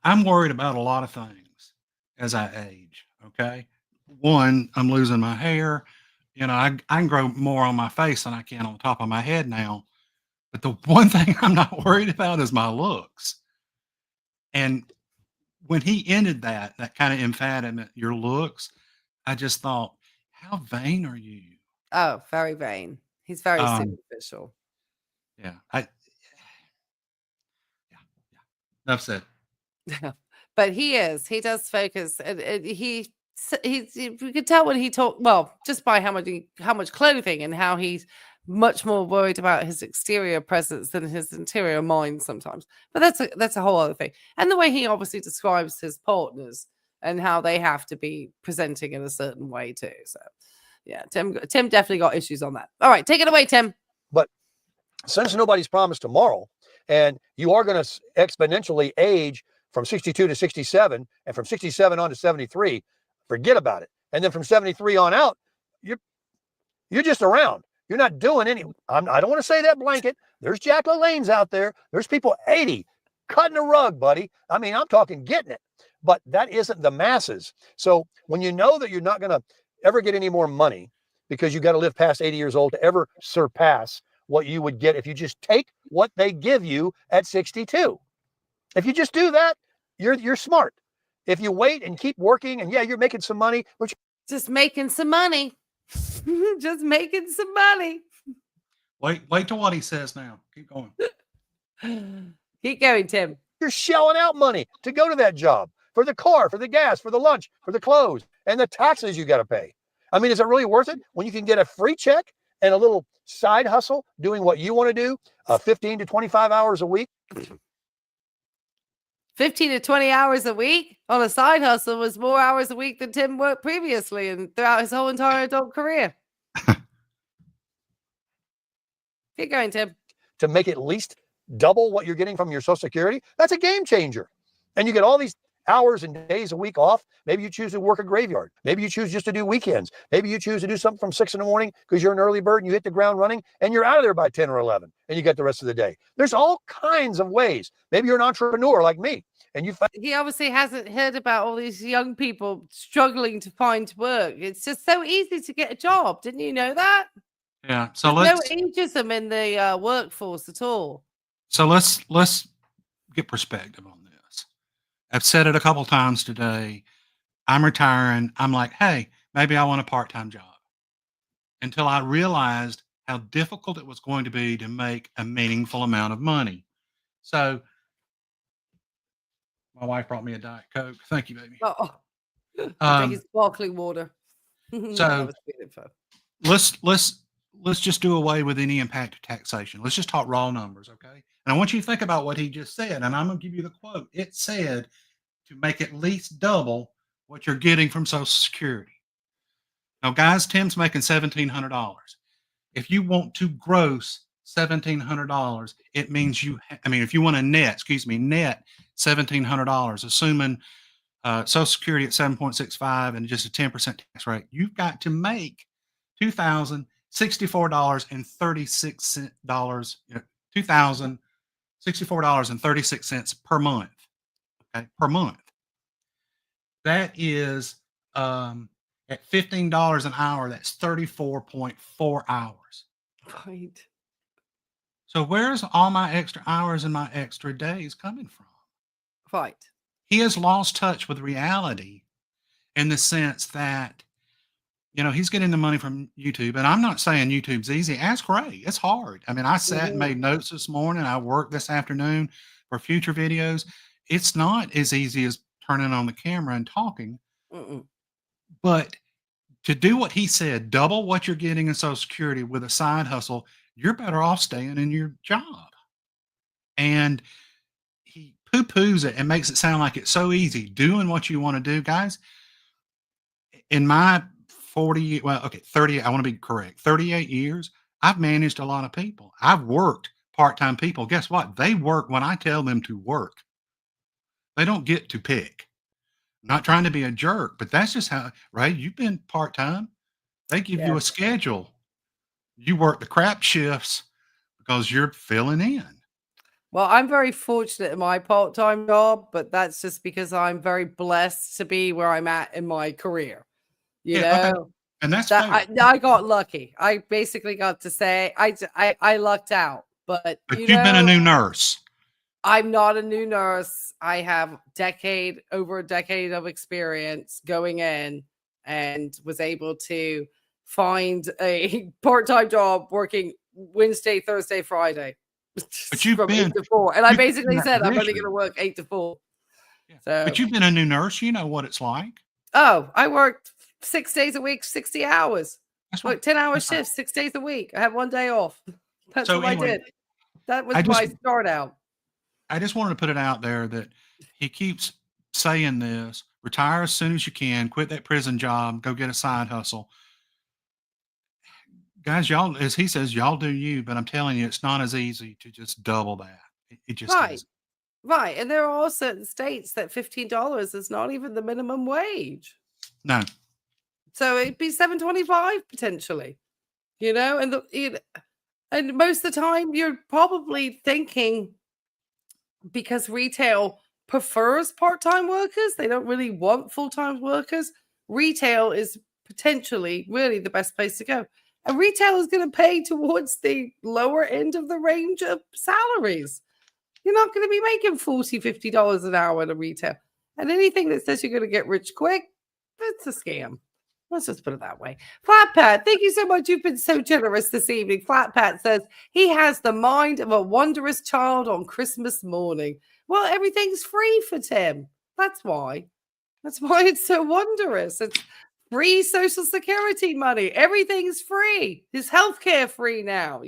I'm worried about a lot of things as I age, okay? One, I'm losing my hair. I can grow more on my face than I can on the top of my head now. But the one thing I'm not worried about is my looks. And when he ended that kind of emphatic, your looks, I just thought, how vain are you? Oh, very vain. He's very superficial. Yeah. Enough said. But he does focus. We could tell when he talked, well, just by how much clothing and how he's much more worried about his exterior presence than his interior mind sometimes. But that's a whole other thing. And the way he obviously describes his partners and how they have to be presenting in a certain way too. So yeah, Tim definitely got issues on that. All right, take it away, Tim. But since nobody's promised tomorrow, and you are going to exponentially age from 62 to 67 and from 67 on to 73, forget about it. And then from 73 on out, you're just around. You're not doing any. I don't want to say that blanket. There's Jack LaLanne's out there. There's people 80 cutting a rug, buddy. I mean, I'm talking getting it, but that isn't the masses. So when you know that you're not going to ever get any more money because you got to live past 80 years old to ever surpass what you would get if you just take what they give you at 62. If you just do that, you're smart. If you wait and keep working and you're making some money, but just making some money. Just making some money. Wait till what he says now. Keep going. Keep going, Tim. You're shelling out money to go to that job for the car, for the gas, for the lunch, for the clothes, and the taxes you got to pay. I mean, is it really worth it when you can get a free check and a little side hustle doing what you want to do 15 to 25 hours a week? 15 to 20 hours a week on a side hustle was more hours a week than Tim worked previously and throughout his whole entire adult career. Keep going, Tim. To make at least double what you're getting from your Social Security, that's a game changer. And you get all these hours and days a week off. Maybe you choose to work a graveyard. Maybe you choose just to do weekends. Maybe you choose to do something from 6 in the morning because you're an early bird and you hit the ground running and you're out of there by 10 or 11 and you get the rest of the day. There's all kinds of ways. Maybe you're an entrepreneur like me and you he obviously hasn't heard about all these young people struggling to find work. It's just so easy to get a job. Didn't you know that? Yeah. So There's let's no ageism in the workforce at all. so let's get perspective on this. I've said it a couple times today. I'm retiring. I'm like, hey, maybe I want a part-time job. Until I realized how difficult it was going to be to make a meaningful amount of money. So my wife brought me a Diet Coke. Thank you, baby. Oh, drinking sparkling water. So let's just do away with any impact of taxation. Let's just talk raw numbers, okay? And I want you to think about what he just said, and I'm going to give you the quote. It said to make at least double what you're getting from Social Security. Now, guys, Tim's making $1,700. If you want to gross $1,700, it means if you want to net $1,700, assuming Social Security at 7.65 and just a 10% tax rate, you've got to make $2,064.36 $2,064.36 per month. Okay, per month. That is at $15 an hour. That's 34.4 hours. Right. So where's all my extra hours and my extra days coming from? Right. He has lost touch with reality in the sense that, he's getting the money from YouTube. And I'm not saying YouTube's easy. Ask Ray. It's hard. I mean, I sat and made notes this morning. I worked this afternoon for future videos. It's not as easy as turning on the camera and talking. But to do what he said, double what you're getting in Social Security with a side hustle, you're better off staying in your job. And he poo-poos it and makes it sound like it's so easy doing what you want to do. Guys, in my 30, I want to be correct, 38 years, I've managed a lot of people. I've worked part-time people. Guess what? They work when I tell them to work. They don't get to pick. I'm not trying to be a jerk, but that's just how, right? You've been part-time. They give you a schedule. You work the crap shifts because you're filling in. Well, I'm very fortunate in my part-time job, but that's just because I'm very blessed to be where I'm at in my career. You know, okay. And that's I got lucky. I basically got to say I lucked out. But you've been a new nurse. I'm not a new nurse. I have over a decade of experience going in and was able to find a part-time job working Wednesday, Thursday, Friday. But you've from been 8 to 4. And I basically said I'm only position. going to work 8 to 4. Yeah. So, but you've been a new nurse. You know what it's like. Oh, I worked 6 days a week, 60 hours. That's Worked 10-hour shifts, 6 days a week. I had 1 day off. That's what I did. That was my start out. I just wanted to put it out there that he keeps saying this: retire as soon as you can, quit that prison job, go get a side hustle. Guys, y'all, as he says, y'all do you, but I'm telling you, it's not as easy to just double that. It just isn't. Right. And there are all certain states that $15 is not even the minimum wage. No. So it'd be $7.25 potentially, and and most of the time you're probably thinking, because retail prefers part-time workers, they don't really want full-time workers. Retail is potentially really the best place to go. And retail is going to pay towards the lower end of the range of salaries. You're not going to be making $40, $50 an hour in a retail. And anything that says you're going to get rich quick, it's a scam. Let's just put it that way. Flat Pat, thank you so much. You've been so generous this evening. Flat Pat says he has the mind of a wondrous child on Christmas morning. Well, everything's free for Tim. That's why. That's why it's so wondrous. It's free Social Security money. Everything's free. His healthcare free now,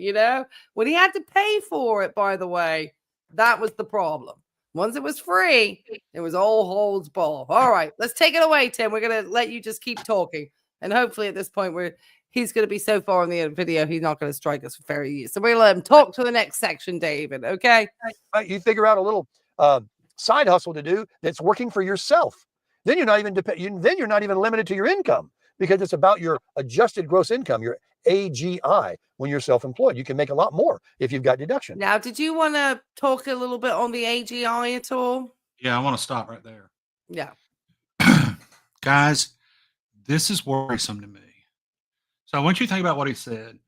when he had to pay for it, by the way, that was the problem. Once it was free, it was all holds ball. All right, let's take it away, Tim. We're going to let you just keep talking. And hopefully at this point he's going to be so far in the video, he's not going to strike us for fair use. So we're going to let him talk to the next section, David. Okay? You figure out a little side hustle to do that's working for yourself. Then you're not even limited to your income, because it's about your adjusted gross income, your AGI, when you're self-employed. You can make a lot more if you've got deduction. Now, did you want to talk a little bit on the AGI at all? Yeah, I want to stop right there. Yeah. Guys, this is worrisome to me. So I want you to think about what he said.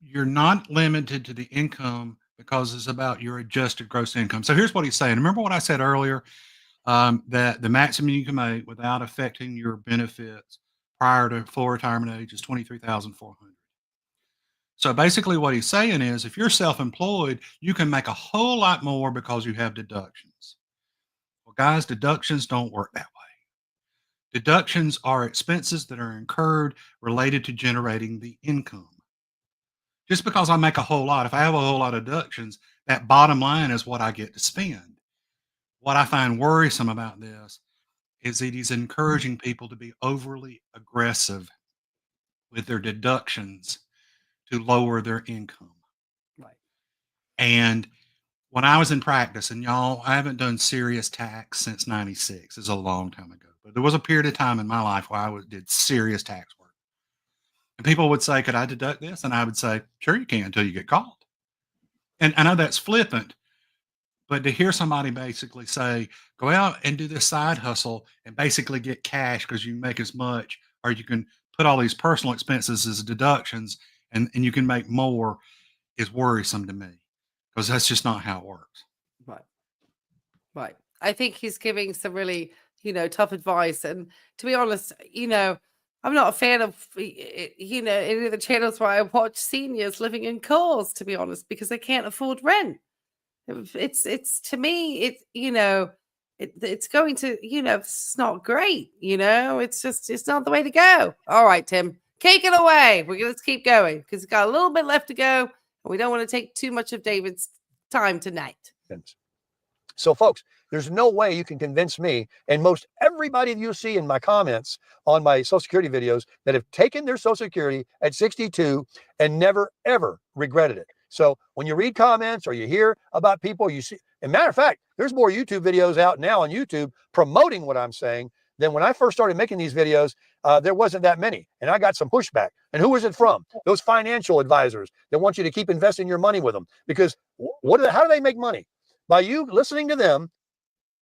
You're not limited to the income because it's about your adjusted gross income. So here's what he's saying. Remember what I said earlier, that the maximum you can make without affecting your benefits prior to full retirement age is $23,400. So basically what he's saying is, if you're self-employed, you can make a whole lot more because you have deductions. Well, guys, deductions don't work that way. Deductions are expenses that are incurred related to generating the income. Just because I make a whole lot, if I have a whole lot of deductions, that bottom line is what I get to spend. What I find worrisome about this is that he's encouraging people to be overly aggressive with their deductions to lower their income. Right. And when I was in practice, and y'all, I haven't done serious tax since 96. It's a long time ago. But there was a period of time in my life where I did serious tax work. And people would say, could I deduct this? And I would say, sure you can, until you get caught. And I know that's flippant, but to hear somebody basically say, go out and do this side hustle and basically get cash because you make as much, or you can put all these personal expenses as deductions and you can make more, is worrisome to me, because that's just not how it works. Right. Right. I think he's giving some really, tough advice. And to be honest, I'm not a fan of, any of the channels where I watch seniors living in cars, to be honest, because they can't afford rent. It's to me, it's going to, it's not great, it's not the way to go. All right, Tim, take it away. We're going to keep going because it's got a little bit left to go. And we don't want to take too much of David's time tonight. So, folks, there's no way you can convince me and most everybody that you see in my comments on my Social Security videos that have taken their Social Security at 62 and never, ever regretted it. So when you read comments or you hear about people, you see, and matter of fact, there's more YouTube videos out now on YouTube promoting what I'm saying than when I first started making these videos. There wasn't that many, and I got some pushback. And who was it from? Those financial advisors that want you to keep investing your money with them, because how do they make money? By you listening to them.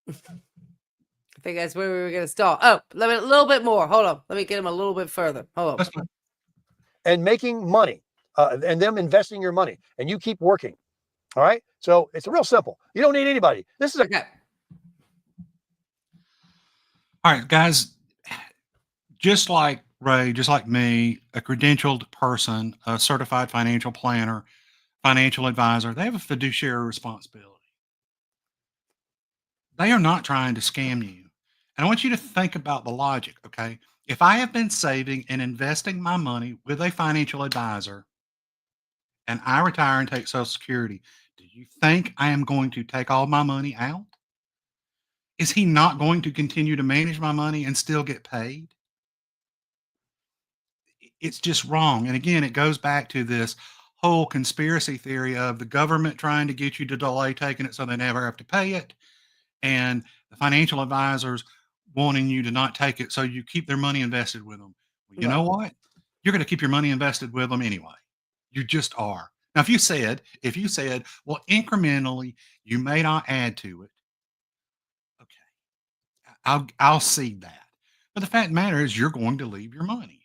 I think that's where we were going to start. Oh, a little bit more. Hold on. Let me get him a little bit further. Hold on. And making money, and them investing your money, and you keep working. All right. So it's real simple. You don't need anybody. This is okay. All right, guys. Just like Ray, just like me, a credentialed person, a certified financial planner, financial advisor, they have a fiduciary responsibility. They are not trying to scam you. And I want you to think about the logic, okay? If I have been saving and investing my money with a financial advisor and I retire and take Social Security, do you think I am going to take all my money out? Is he not going to continue to manage my money and still get paid? It's just wrong. And again, it goes back to this whole conspiracy theory of the government trying to get you to delay taking it so they never have to pay it, and the financial advisors wanting you to not take it so you keep their money invested with them. Well, you know what? You're going to keep your money invested with them anyway. You just are. Now, if you said, well, incrementally, you may not add to it. Okay, I'll cede that. But the fact of the matter is, you're going to leave your money.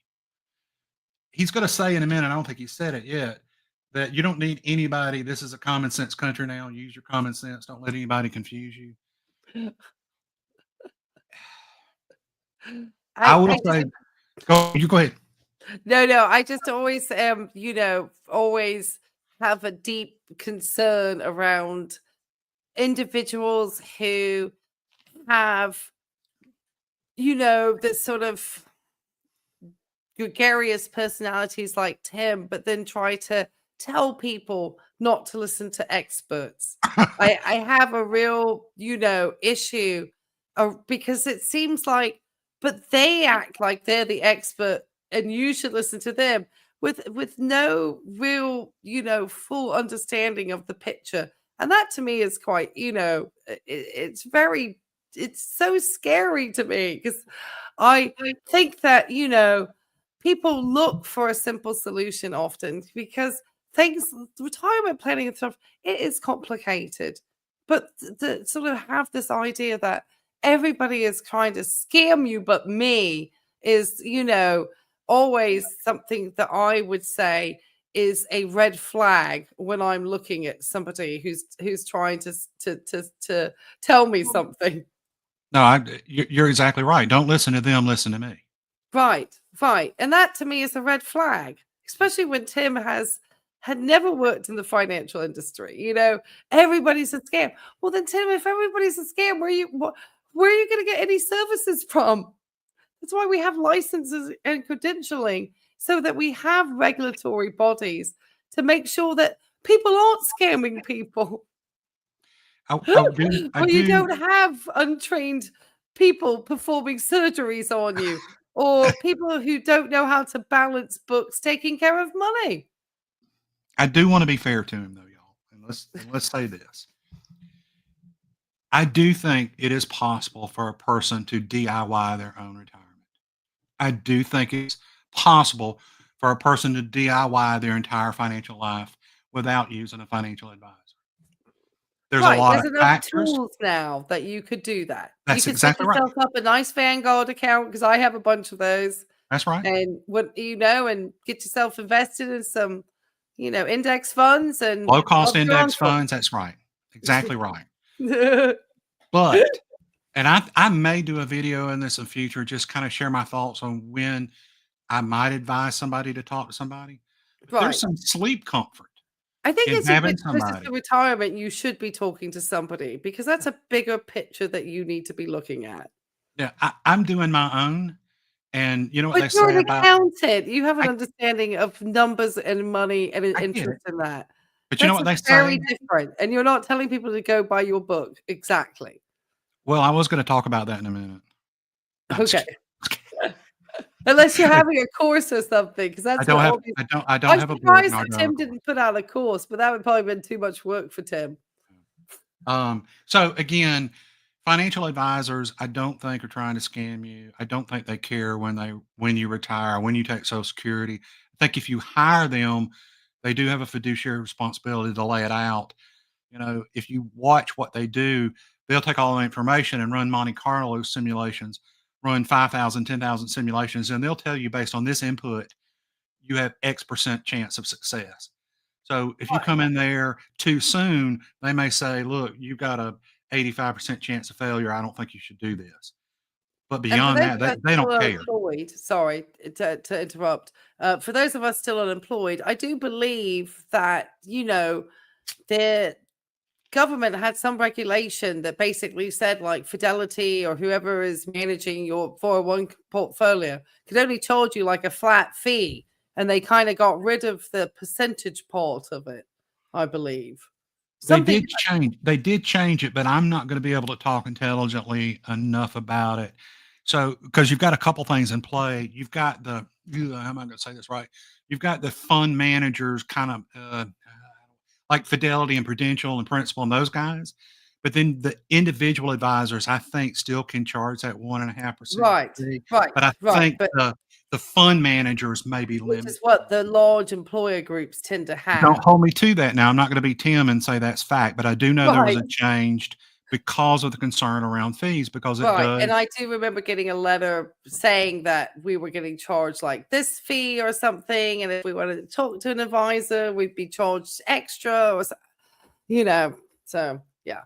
He's going to say in a minute, I don't think he said it yet, that you don't need anybody. This is a common sense country now. Use your common sense. Don't let anybody confuse you. I will say, You go ahead. No, I just always always have a deep concern around individuals who have, this sort of gregarious personalities like Tim, but then try to tell people not to listen to experts. I have a real, issue because it seems like, but they act like they're the expert and you should listen to them with no real, full understanding of the picture. And that to me is quite, it's so scary to me because I think that, people look for a simple solution often because retirement planning and stuff, it is complicated. But to sort of have this idea that everybody is trying to scam you, but me is, always something that I would say is a red flag when I'm looking at somebody who's trying to tell me something. No, you're exactly right. Don't listen to them. Listen to me. Right, right. And that to me is a red flag, especially when Tim had never worked in the financial industry. Everybody's a scam. Well, then, Tim, if everybody's a scam, where are you going to get any services from? That's why we have licenses and credentialing so that we have regulatory bodies to make sure that people aren't scamming people. I Or you do. don't have untrained people performing surgeries on you, or people who don't know how to balance books taking care of money. I do want to be fair to him, though, y'all. And let's say this. I do think it is possible for a person to DIY their own retirement. I do think it's possible for a person to DIY their entire financial life without using a financial advisor. There's a Right, lot there's of enough factors. tools now that you could do that. You That's could set exactly right. yourself up a nice Vanguard account because I have a bunch of those, That's right. and and get yourself invested in some, index funds and Low cost love your index uncle. funds. That's right. Exactly right. But, and I may do a video in this in future, just kind of share my thoughts on when I might advise somebody to talk to somebody. But there's Right. some sleep comfort I think in as you having get closer somebody. to retirement, you should be talking to somebody because that's a bigger picture that you need to be looking at. Yeah, I'm doing my own, and you know what But they you're say an about accountant. You have an I understanding of numbers and money and an I get interest it, in that. but you know That's what they very say? different. And you're not telling people to go buy your book. Exactly. Well, I was gonna talk about that in a minute. No, I'm just Okay. kidding. Unless you're having a course or something, because I that's don't what have all these. I don't I'm have a book, surprised nor that do I have a Tim course. didn't put out a course, but that would probably been too much work for Tim. So again, financial advisors, I don't think are trying to scam you. I don't think they care when you retire, when you take Social Security. I think if you hire them, they do have a fiduciary responsibility to lay it out. If you watch what they do, they'll take all the information and run Monte Carlo simulations, run 5,000, 10,000 simulations, and they'll tell you based on this input, you have X% chance of success. So if you Right. come in there too soon, they may say, look, you've got a 85% chance of failure. I don't think you should do this. But And for beyond those that, of us they still don't care. unemployed, sorry to interrupt. For those of us still unemployed, I do believe that, the government had some regulation that basically said like Fidelity or whoever is managing your 401 portfolio could only charge you like a flat fee. And they kind of got rid of the percentage part of it, I believe. Something They did change it, but I'm not going to be able to talk intelligently enough about it. So, because you've got a couple things in play, you've got how am I going to say this right? You've got the fund managers, kind of like Fidelity and Prudential and Principal and those guys. But then the individual advisors, I think, still can charge that 1.5% right, fee. right, But I right. think But the fund managers may be which is limited. what the large employer groups tend to have. Don't hold me to that now. I'm not going to be Tim and say that's fact, but I do know there was Right. a change because of the concern around fees, because it Right, and does. I do remember getting a letter saying that we were getting charged like this fee or something, and if we wanted to talk to an advisor, we'd be charged extra or so, so yeah.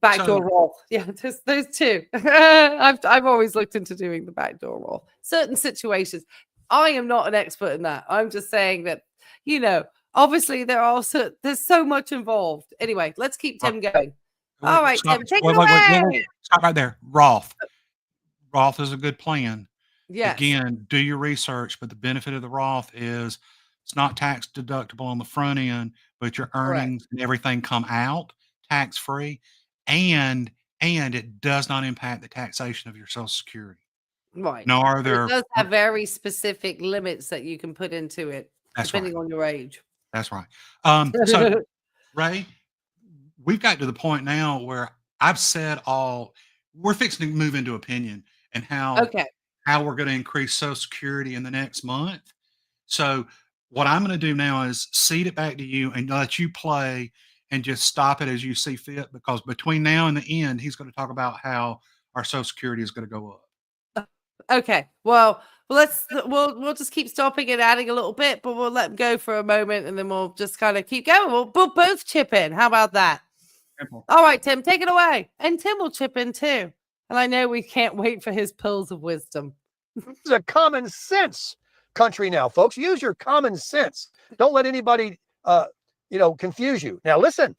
Backdoor Roth. Yeah, there's those two. I've always looked into doing the backdoor Roth. Certain situations. I am not an expert in that. I'm just saying that, obviously there's so much involved. Anyway, let's keep Tim going. All right, Stop, Tim, take wait, it wait, wait, away. stop right there. Roth. Roth is a good plan. Yes. Again, do your research, but the benefit of the Roth is it's not tax deductible on the front end, but your earnings and everything come out tax free, and it does not impact the taxation of your Social Security. Right. Nor are It there. does have very specific limits that you can put into it, depending on your age. That's right. So Ray, we've got to the point now where I've said we're fixing to move into opinion and how we're going to increase Social Security in the next month. So what I'm going to do now is cede it back to you and let you play and just stop it as you see fit, because between now and the end, he's going to talk about how our Social Security is going to go up. Okay. Well, we'll just keep stopping and adding a little bit, but we'll let him go for a moment and then we'll just kind of keep going. We'll both chip in. How about that? Simple. All right, Tim, take it away. And Tim will chip in too. And I know we can't wait for his pearls of wisdom. This is a common sense country now, folks. Use your common sense. Don't let anybody, confuse you. Now, listen,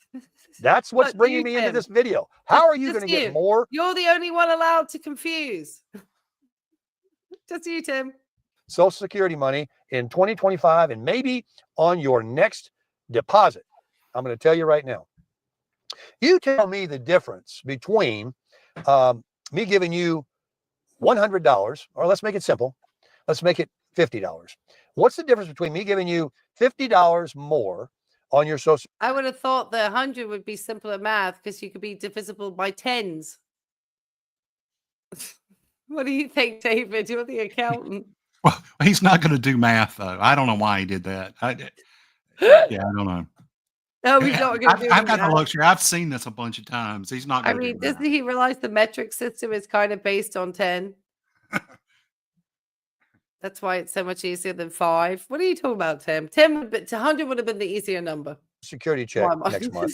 that's what's bringing me into this video. How are you going to get more? You're the only one allowed to confuse. Just you, Tim. Social Security money in 2025 and maybe on your next deposit. I'm going to tell you right now. You tell me the difference between me giving you $100, or let's make it simple. Let's make it $50. What's the difference between me giving you $50 more on your Social? I would have thought the 100 would be simpler math because you could be divisible by tens. What do you think, David? You're the accountant. Well, he's not going to do math, though. I don't know why he did that. I don't know. No, he's not going to do I've got the luxury. I've seen this a bunch of times. He's not going to do doesn't he realize the metric system is kind of based on 10? That's why it's so much easier than 5. What are you talking about, Tim? 100 would have been the easier number. Security check next month.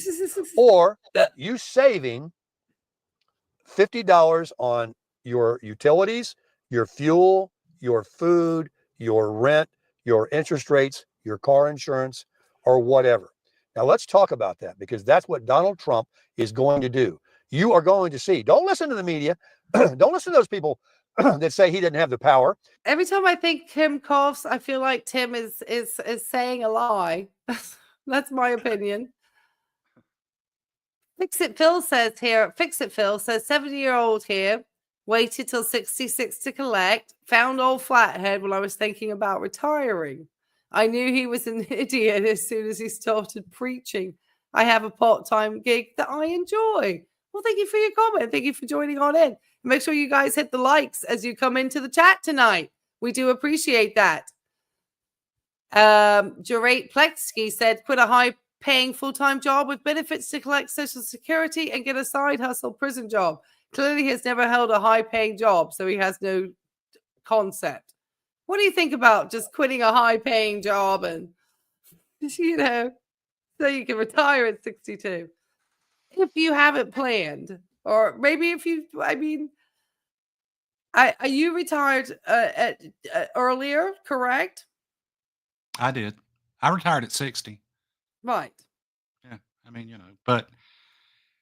Or you saving $50 on your utilities, your fuel, your food, your rent, your interest rates, your car insurance, or whatever. Now, let's talk about that, because that's what Donald Trump is going to do. You are going to see. Don't listen to the media. Don't listen to those people that say he didn't have the power. Every time I think Tim coughs, I feel like Tim is saying a lie. That's my opinion. Fix It Phil says 70-year-old here, waited till 66 to collect, found old Flathead when I was thinking about retiring. I knew he was an idiot as soon as he started preaching. I have a part-time gig that I enjoy. Well, thank you for your comment. Thank you for joining on in. Make sure you guys hit the likes as you come into the chat tonight. We do appreciate that. Jarate Plexky said, quit a high-paying full-time job with benefits to collect Social Security and get a side hustle prison job. Clearly, he has never held a high-paying job, so he has no concept. What do you think about just quitting a high-paying job and, so you can retire at 62? If you haven't planned, or maybe if you, are you retired earlier, correct? I did. I retired at 60. Right. Yeah. But.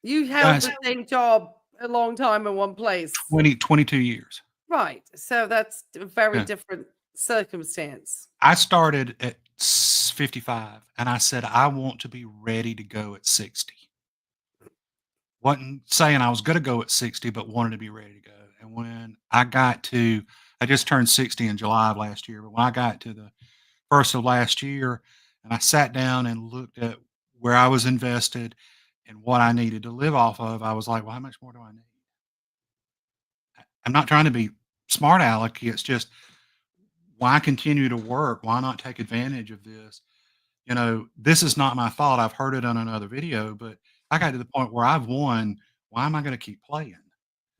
You held the same job a long time in one place. 22 years. Right. So that's a very different circumstance. I started at 55 and I said, I want to be ready to go at 60. Wasn't saying I was going to go at 60, but wanted to be ready to go. And when I just turned 60 in July of last year, but when I got to the first of last year and I sat down and looked at where I was invested and what I needed to live off of, I was like, well, how much more do I need? I'm not trying to be smart alecky. It's just, why continue to work? Why not take advantage of this? This is not my fault. I've heard it on another video, but I got to the point where I've won. Why am I going to keep playing?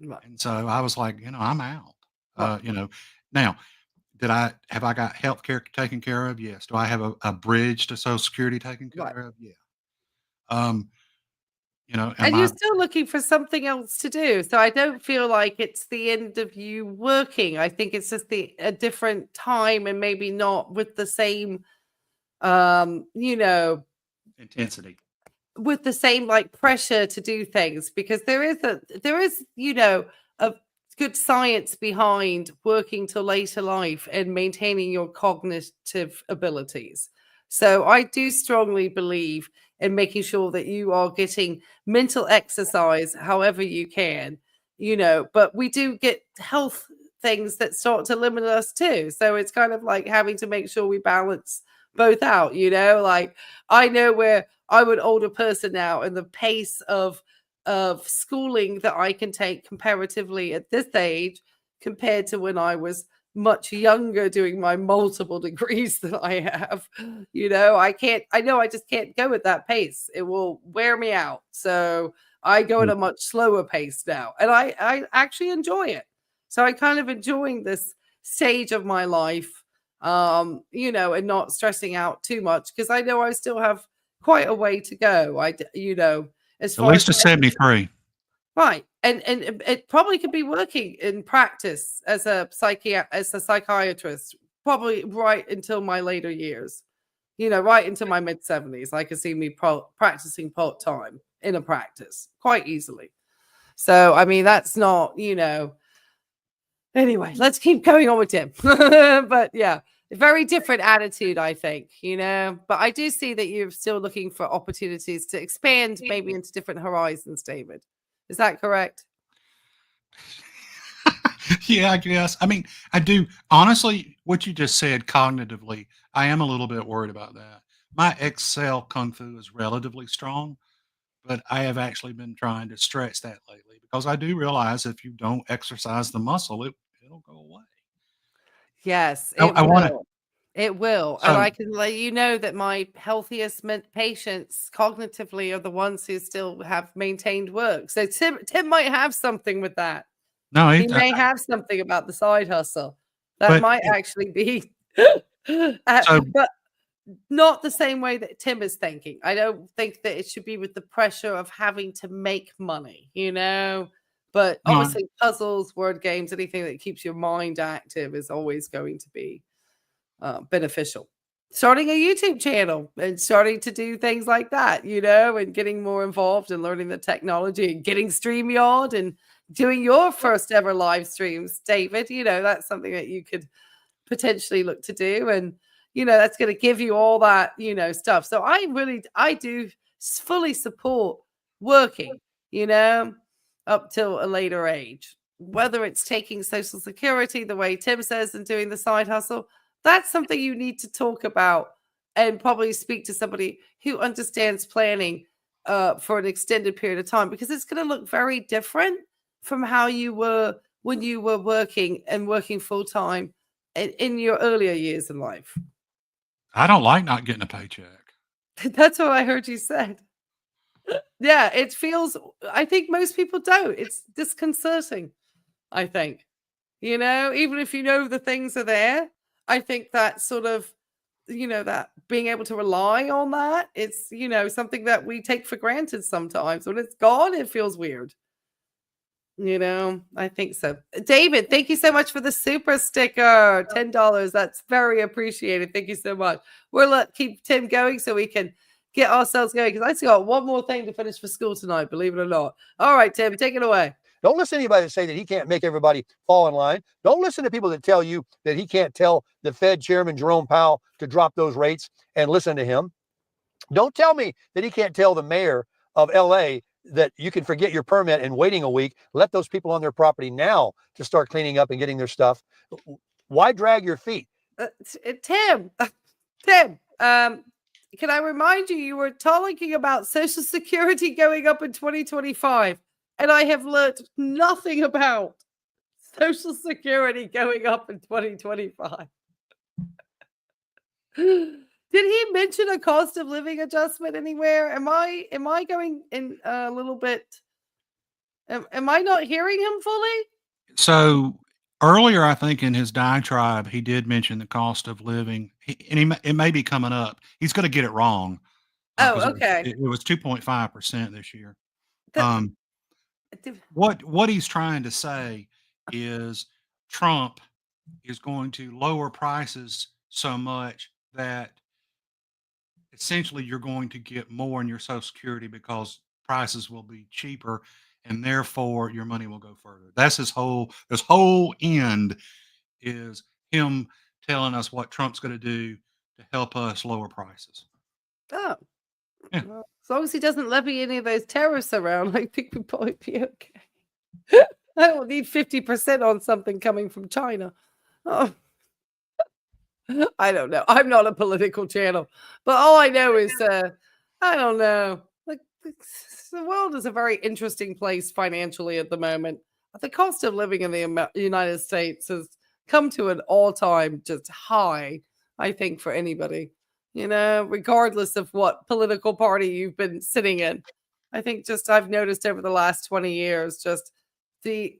Right. And so I was like, I'm out. Right. Now, have I got health care taken care of? Yes. Do I have a bridge to Social Security taken care of? Yeah. am And you're I still looking for something else to do. So I don't feel like it's the end of you working. I think it's just a different time and maybe not with the same you know, intensity? with the same like pressure to do things because there is a good science behind working till later life and maintaining your cognitive abilities. So I do strongly believe in making sure that you are getting mental exercise however you can, but we do get health things that start to limit us too. So it's kind of like having to make sure we balance both out, like I know where I'm an older person now, and the pace of schooling that I can take comparatively at this age compared to when I was much younger doing my multiple degrees that I have, I know I just can't go at that pace. It will wear me out. So I go at Mm. a much slower pace now, and I actually enjoy it. So I kind of enjoying this stage of my life, and not stressing out too much because I know I still have quite a way to go. As At far as least to 73. right, and it probably could be working in practice as a psychiatrist, probably right until my later years. Right into my mid 70s. I could see me practicing part time in a practice quite easily. So I mean, that's not. Anyway, let's keep going on with Tim. But yeah, very different attitude, I think, But I do see that you're still looking for opportunities to expand maybe into different horizons, David. Is that correct? Yeah, I guess. I mean, I do honestly, what you just said cognitively, I am a little bit worried about that. My Excel kung fu is relatively strong, but I have actually been trying to stretch that lately because I do realize if you don't exercise the muscle, it'll go away. Yes, I, it I want to. will. It will. And So I can let you know that my healthiest patients cognitively are the ones who still have maintained work. So Tim might have something with that. no, He may have something about the side hustle. That but might actually be so but not the same way that Tim is thinking. I don't think that it should be with the pressure of having to make money, But no, obviously, puzzles, word games, anything that keeps your mind active is always going to be beneficial. Starting a YouTube channel and starting to do things like that, and getting more involved and learning the technology and getting StreamYard and doing your first ever live streams, David. That's something that you could potentially look to do. And, that's going to give you all that, stuff. So I do fully support working, up till a later age, whether it's taking Social Security the way Tim says and doing the side hustle. That's something you need to talk about and probably speak to somebody who understands planning for an extended period of time because it's going to look very different from how you were when you were working full time in your earlier years in life. I don't like not getting a paycheck. That's what I heard you said. Yeah, it feels, I think most people don't. It's disconcerting, I think. Even if the things are there, I think that sort of, that being able to rely on that, it's, something that we take for granted sometimes. When it's gone, it feels weird. I think so. David, thank you so much for the super sticker. $10. That's very appreciated. Thank you so much. We'll keep Tim going so we can get ourselves going because I still got one more thing to finish for school tonight, believe it or not. All right, Tim, take it away. Don't listen to anybody that say that he can't make everybody fall in line. Don't listen to people that tell you that he can't tell the Fed Chairman Jerome Powell to drop those rates and listen to him. Don't tell me that he can't tell the mayor of LA that you can forget your permit and waiting a week. Let those people on their property now to start cleaning up and getting their stuff. Why drag your feet? Tim, can I remind you, you were talking about Social Security going up in 2025, and I have learned nothing about Social Security going up in 2025. Did he mention a cost of living adjustment anywhere? Am I going in a little bit? Am I not hearing him fully? So earlier, I think in his diatribe, he did mention the cost of living, it may be coming up. He's going to get it wrong because Oh, okay. it was 2.5% this year. Um, what he's trying to say is Trump is going to lower prices so much that essentially you're going to get more in your Social Security because prices will be cheaper, and therefore your money will go further. That's his whole end is him telling us what Trump's going to do to help us lower prices. Oh, Yeah. well, as long as he doesn't levy any of those tariffs around, I think we'd probably be okay. I don't need 50% on something coming from China. Oh, I don't know. I'm not a political channel, but all I know is, I don't know. Like, the world is a very interesting place financially at the moment. The cost of living in the United States has come to an all-time just high, I think, for anybody, regardless of what political party you've been sitting in. I think just I've noticed over the last 20 years, just the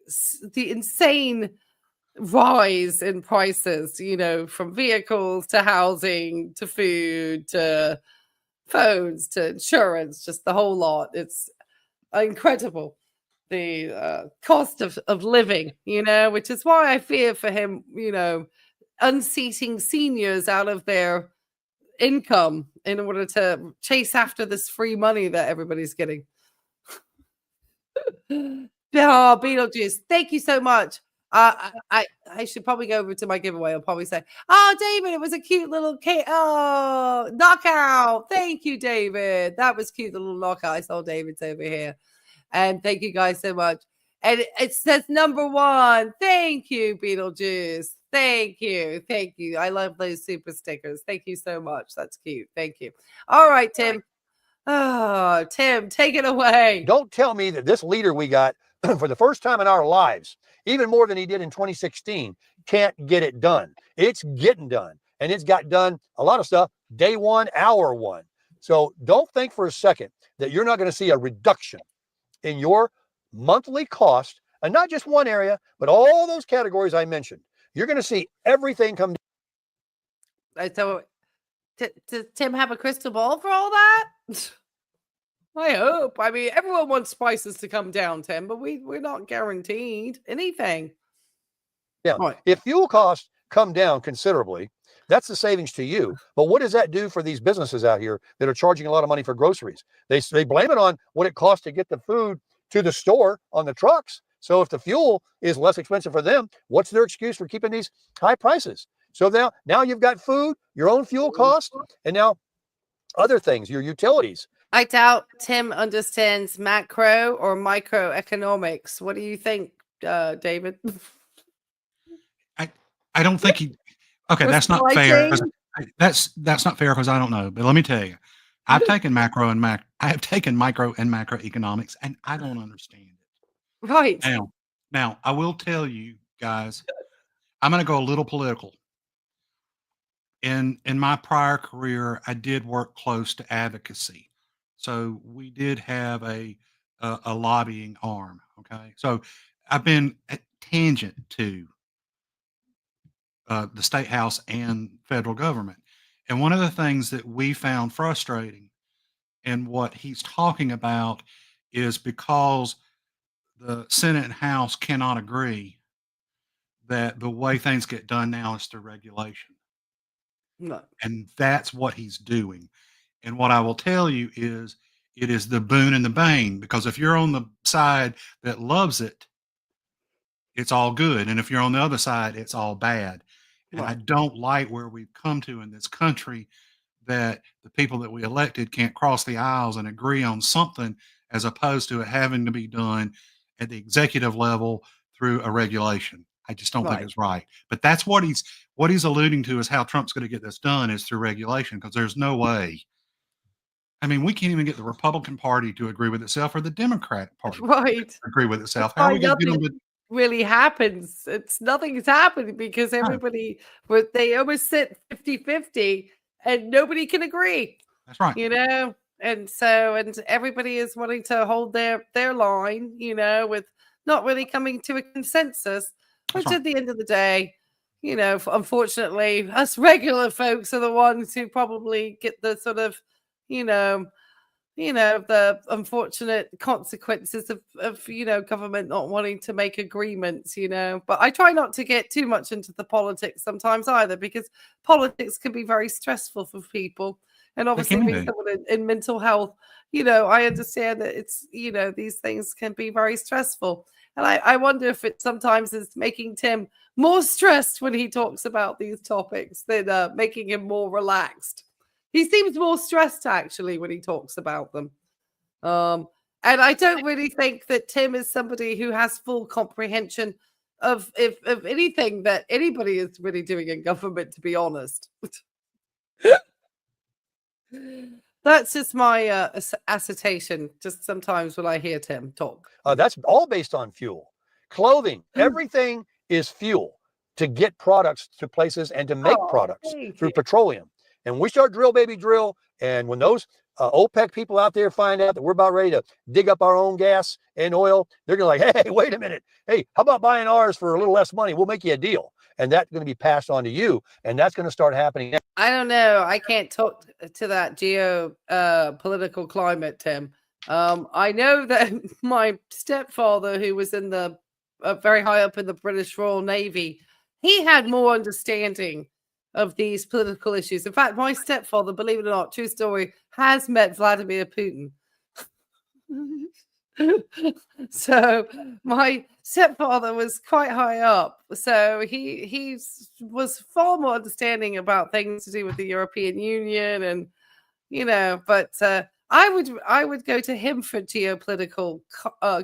insane rise in prices, from vehicles to housing to food to phones to insurance, just the whole lot. It's incredible. The cost of living, which is why I fear for him, unseating seniors out of their income in order to chase after this free money that everybody's getting. Oh, Beetlejuice, thank you so much. I should probably go over to my giveaway. I'll probably say, "Oh, David, it was a cute little knockout. Thank you, David. That was cute, the little knockout. I saw David's over here, and thank you guys so much." And it says number 1. Thank you, Beetlejuice. Thank you, thank you. I love those super stickers. Thank you so much. That's cute. Thank you. All right, Tim. Oh, Tim, take it away. Don't tell me that this leader we got for the first time in our lives, even more than he did in 2016, can't get it done. It's getting done. And it's got done a lot of stuff day 1, hour 1. So don't think for a second that you're not going to see a reduction in your monthly cost, and not just one area, but all those categories I mentioned. You're going to see everything come down. So, does Tim have a crystal ball for all that? I hope. I mean, everyone wants prices to come down, Tim, but we're not guaranteed anything. Yeah. Right. If fuel costs come down considerably, that's the savings to you. But what does that do for these businesses out here that are charging a lot of money for groceries? They blame it on what it costs to get the food to the store on the trucks. So if the fuel is less expensive for them, what's their excuse for keeping these high prices? So now you've got food, your own fuel cost, and now other things, your utilities. I doubt Tim understands macro or microeconomics. What do you think, David? I don't think he. Okay, that's not fair. That's not fair because I don't know. But let me tell you, I've taken I have taken micro and macroeconomics, and I don't understand it. Right. Now I will tell you guys, I'm going to go a little political. In my prior career, I did work close to advocacy. So we did have a lobbying arm. Okay, so I've been tangent to the state house and federal government, and one of the things that we found frustrating in what he's talking about is because the Senate and House cannot agree that the way things get done now is through regulation. No. And that's what he's doing. And what I will tell you is it is the boon and the bane, because if you're on the side that loves it, it's all good. And if you're on the other side, it's all bad. And I don't like where we've come to in this country that the people that we elected can't cross the aisles and agree on something as opposed to it having to be done at the executive level through a regulation. I just don't think it's right. But that's what he's alluding to is how Trump's going to get this done is through regulation, because there's no way. I mean, we can't even get the Republican Party to agree with itself or the Democratic Party to agree with itself. How are we going to get them to really happens? Nothing's happening because everybody they almost sit 50-50 and nobody can agree. That's right. And everybody is wanting to hold their line, with not really coming to a consensus, which at the end of the day, unfortunately, us regular folks are the ones who probably get the sort of, the unfortunate consequences of government not wanting to make agreements, but I try not to get too much into the politics sometimes either, because politics can be very stressful for people. And obviously being someone in mental health, I understand that it's, these things can be very stressful. And I wonder if it sometimes is making Tim more stressed when he talks about these topics than making him more relaxed. He seems more stressed, actually, when he talks about them. And I don't really think that Tim is somebody who has full comprehension of anything that anybody is really doing in government, to be honest. That's just my assertion, just sometimes when I hear Tim talk. That's all based on fuel. Clothing, everything is fuel to get products to places and to make products through petroleum. And we start drill, baby, drill. And when those OPEC people out there find out that we're about ready to dig up our own gas and oil, they're going to hey, wait a minute. Hey, how about buying ours for a little less money? We'll make you a deal. And that's going to be passed on to you. And that's going to start happening. I don't know. I can't talk to that political climate, Tim. I know that my stepfather, who was in the very high up in the British Royal Navy, he had more understanding of these political issues. In fact, my stepfather, believe it or not, true story, has met Vladimir Putin. So my stepfather was quite high up. So he was far more understanding about things to do with the European Union, and but I would go to him for geopolitical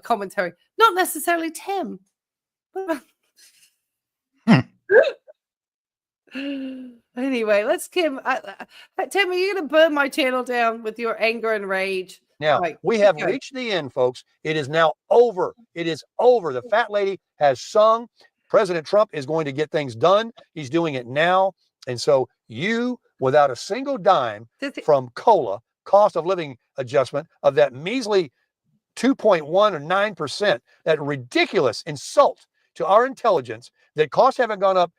commentary, not necessarily Tim. Anyway, let's Tim, are you going to burn my channel down with your anger and rage? Now, we have reached the end, folks. It is now over. It is over. The fat lady has sung. President Trump is going to get things done. He's doing it now. And so you, without a single dime from COLA, cost of living adjustment, of that measly 2.1 or 9%, that ridiculous insult to our intelligence, that costs haven't gone up.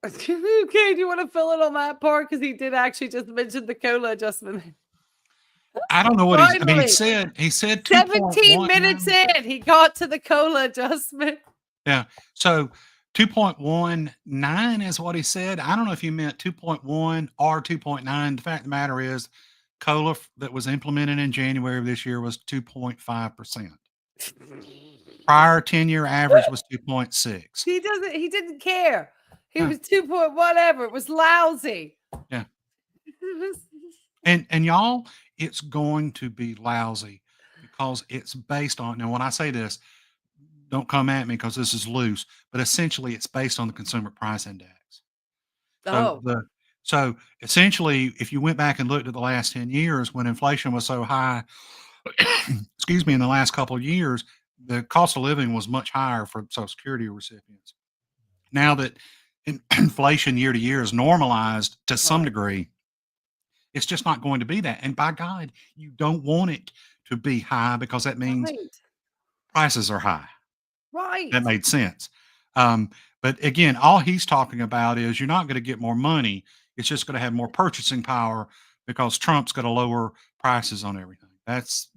Okay, do you want to fill in on that part? Because he did actually just mention the COLA adjustment. I don't know what he said. He said 17 minutes in, he got to the COLA adjustment. Yeah. So 2.19 is what he said. I don't know if you meant 2.1 or 2.9. The fact of the matter is, COLA that was implemented in January of this year was 2.5%. Prior 10-year average was 2.6. He didn't care. He was 2. Whatever. It was lousy. Yeah. And y'all, it's going to be lousy because it's based on, now when I say this, don't come at me because this is loose, but essentially it's based on the consumer price index. So essentially, if you went back and looked at the last 10 years when inflation was so high, excuse me, in the last couple of years, the cost of living was much higher for Social Security recipients. Now that inflation year to year is normalized to some degree, it's just not going to be that. And by God, you don't want it to be high because that means prices are high. Right. That made sense. But again, all he's talking about is you're not going to get more money. It's just going to have more purchasing power because Trump's going to lower prices on everything. That's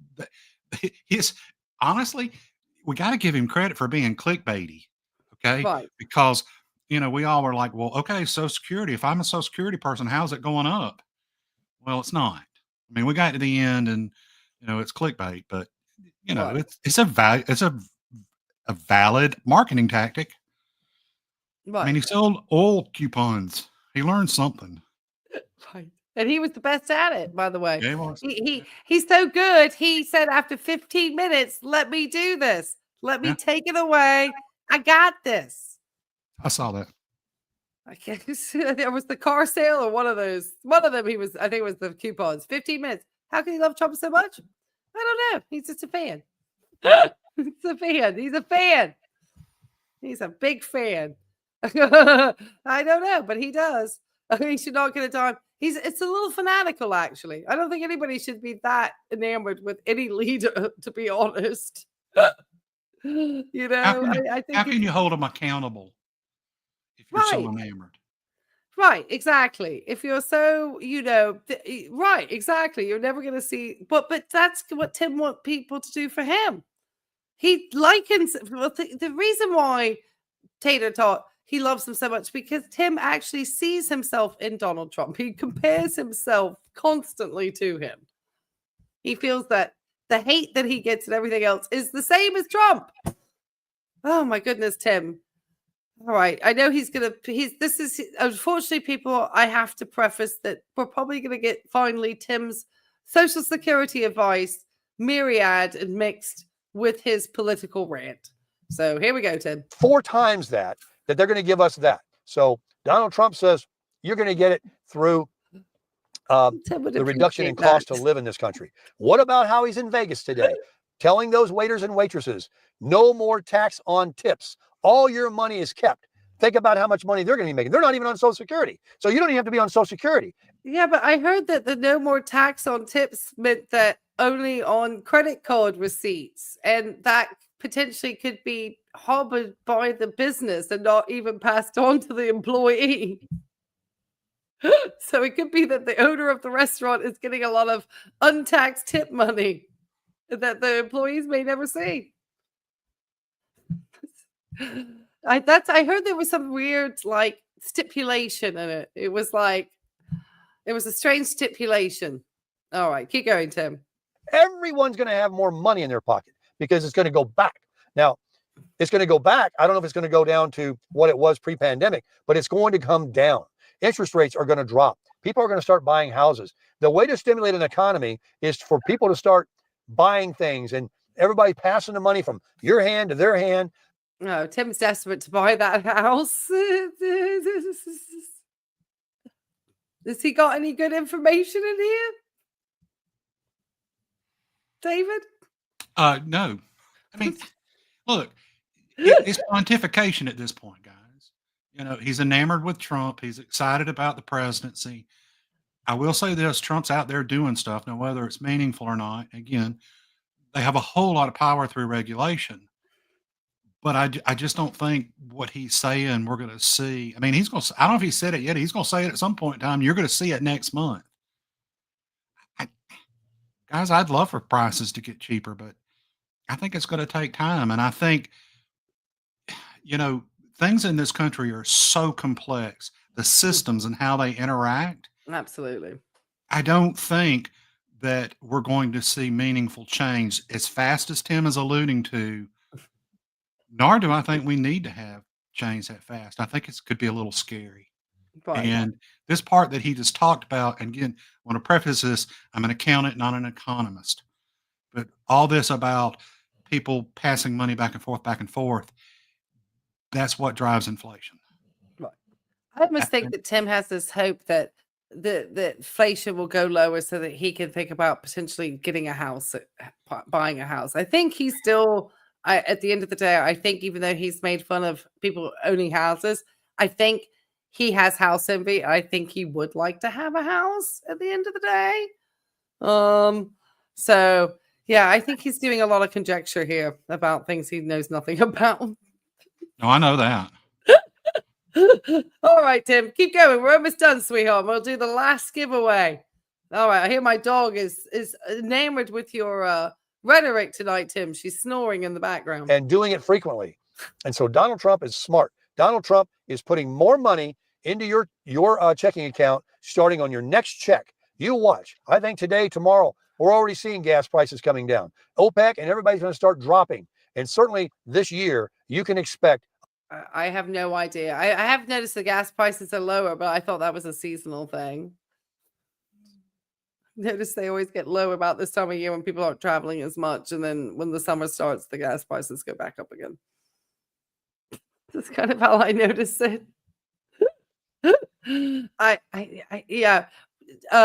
his. Honestly, we got to give him credit for being clickbaity. Okay. Right. Because, we all were like, well, okay, Social Security. If I'm a Social Security person, how's it going up? Well, it's not. I mean, we got to the end and, it's clickbait, but, it's a valid marketing tactic. Right. I mean, he sold oil coupons. He learned something. Right. And he was the best at it, by the way. Yeah, he was. He's so good. He said after 15 minutes, let me do this. Let me take it away. I got this. I saw that. I can't. There was the car sale or one of those. One of them, I think it was the coupons. 15 minutes. How can he love Trump so much? I don't know. He's just a fan. He's a fan. He's a fan. He's a big fan. I don't know, but he does. He should not get a dime. It's a little fanatical, actually. I don't think anybody should be that enamored with any leader, to be honest. I think how can you hold them accountable if you're so enamored? Right, exactly. If you're so, right, exactly. You're never going to see, but that's what Tim wants people to do for him. He likens, well, the reason why Tater Tot, he loves him so much because Tim actually sees himself in Donald Trump. He compares himself constantly to him. He feels that the hate that he gets and everything else is the same as Trump. Oh my goodness, Tim. All right. I know unfortunately, people, I have to preface that we're probably going to get finally Tim's Social Security advice, myriad and mixed with his political rant. So here we go, Tim. 4 times that they're going to give us that. So Donald Trump says you're going to get it through the reduction in cost to live in this country. What about how he's in Vegas today, telling those waiters and waitresses, no more tax on tips. All your money is kept. Think about how much money they're going to be making. They're not even on Social Security. So you don't even have to be on Social Security. Yeah, but I heard that the no more tax on tips meant that only on credit card receipts, and that potentially could be harbored by the business and not even passed on to the employee. So it could be that the owner of the restaurant is getting a lot of untaxed tip money that the employees may never see. I heard there was some weird stipulation in it. It was a strange stipulation. All right, keep going, Tim. Everyone's going to have more money in their pocket because it's going to go back. Now, it's going to go back. I don't know if it's going to go down to what it was pre-pandemic, but it's going to come down. Interest rates are going to drop. People are going to start buying houses. The way to stimulate an economy is for people to start buying things and everybody passing the money from your hand to their hand. No, Tim's desperate to buy that house. Has he got any good information in here? David? No. I mean, look, it's pontification at this point, guys. He's enamored with Trump. He's excited about the presidency. I will say this, Trump's out there doing stuff. Now, whether it's meaningful or not, again, they have a whole lot of power through regulation. But I just don't think what he's saying we're going to see. I mean, I don't know if he said it yet. He's going to say it at some point in time. You're going to see it next month. Guys, I'd love for prices to get cheaper, but I think it's going to take time. And I think, things in this country are so complex, the systems and how they interact. Absolutely. I don't think that we're going to see meaningful change as fast as Tim is alluding to, nor do I think we need to have change that fast. I think it could be a little scary. Right. And this part that he just talked about, and again, I want to preface this, I'm an accountant, not an economist. But all this about people passing money back and forth, that's what drives inflation. Right. I almost think that Tim has this hope that the inflation will go lower so that he can think about potentially getting a house, buying a house. I think he's still, at the end of the day, I think even though he's made fun of people owning houses, I think he has house envy. I think he would like to have a house at the end of the day. So yeah, I think he's doing a lot of conjecture here about things he knows nothing about. No, I know that. All right, Tim, keep going. We're almost done, sweetheart. We'll do the last giveaway. All right, I hear my dog is enamored with your rhetoric tonight, Tim. She's snoring in the background. And doing it frequently. And so Donald Trump is smart. Donald Trump is putting more money into your checking account starting on your next check. You watch. I think today, tomorrow, we're already seeing gas prices coming down. OPEC and everybody's going to start dropping. And certainly this year, you can expect. I have no idea. I have noticed the gas prices are lower, but I thought that was a seasonal thing. Notice they always get low about this time of year when people aren't traveling as much. And then when the summer starts, the gas prices go back up again. That's kind of how I notice it. Yeah.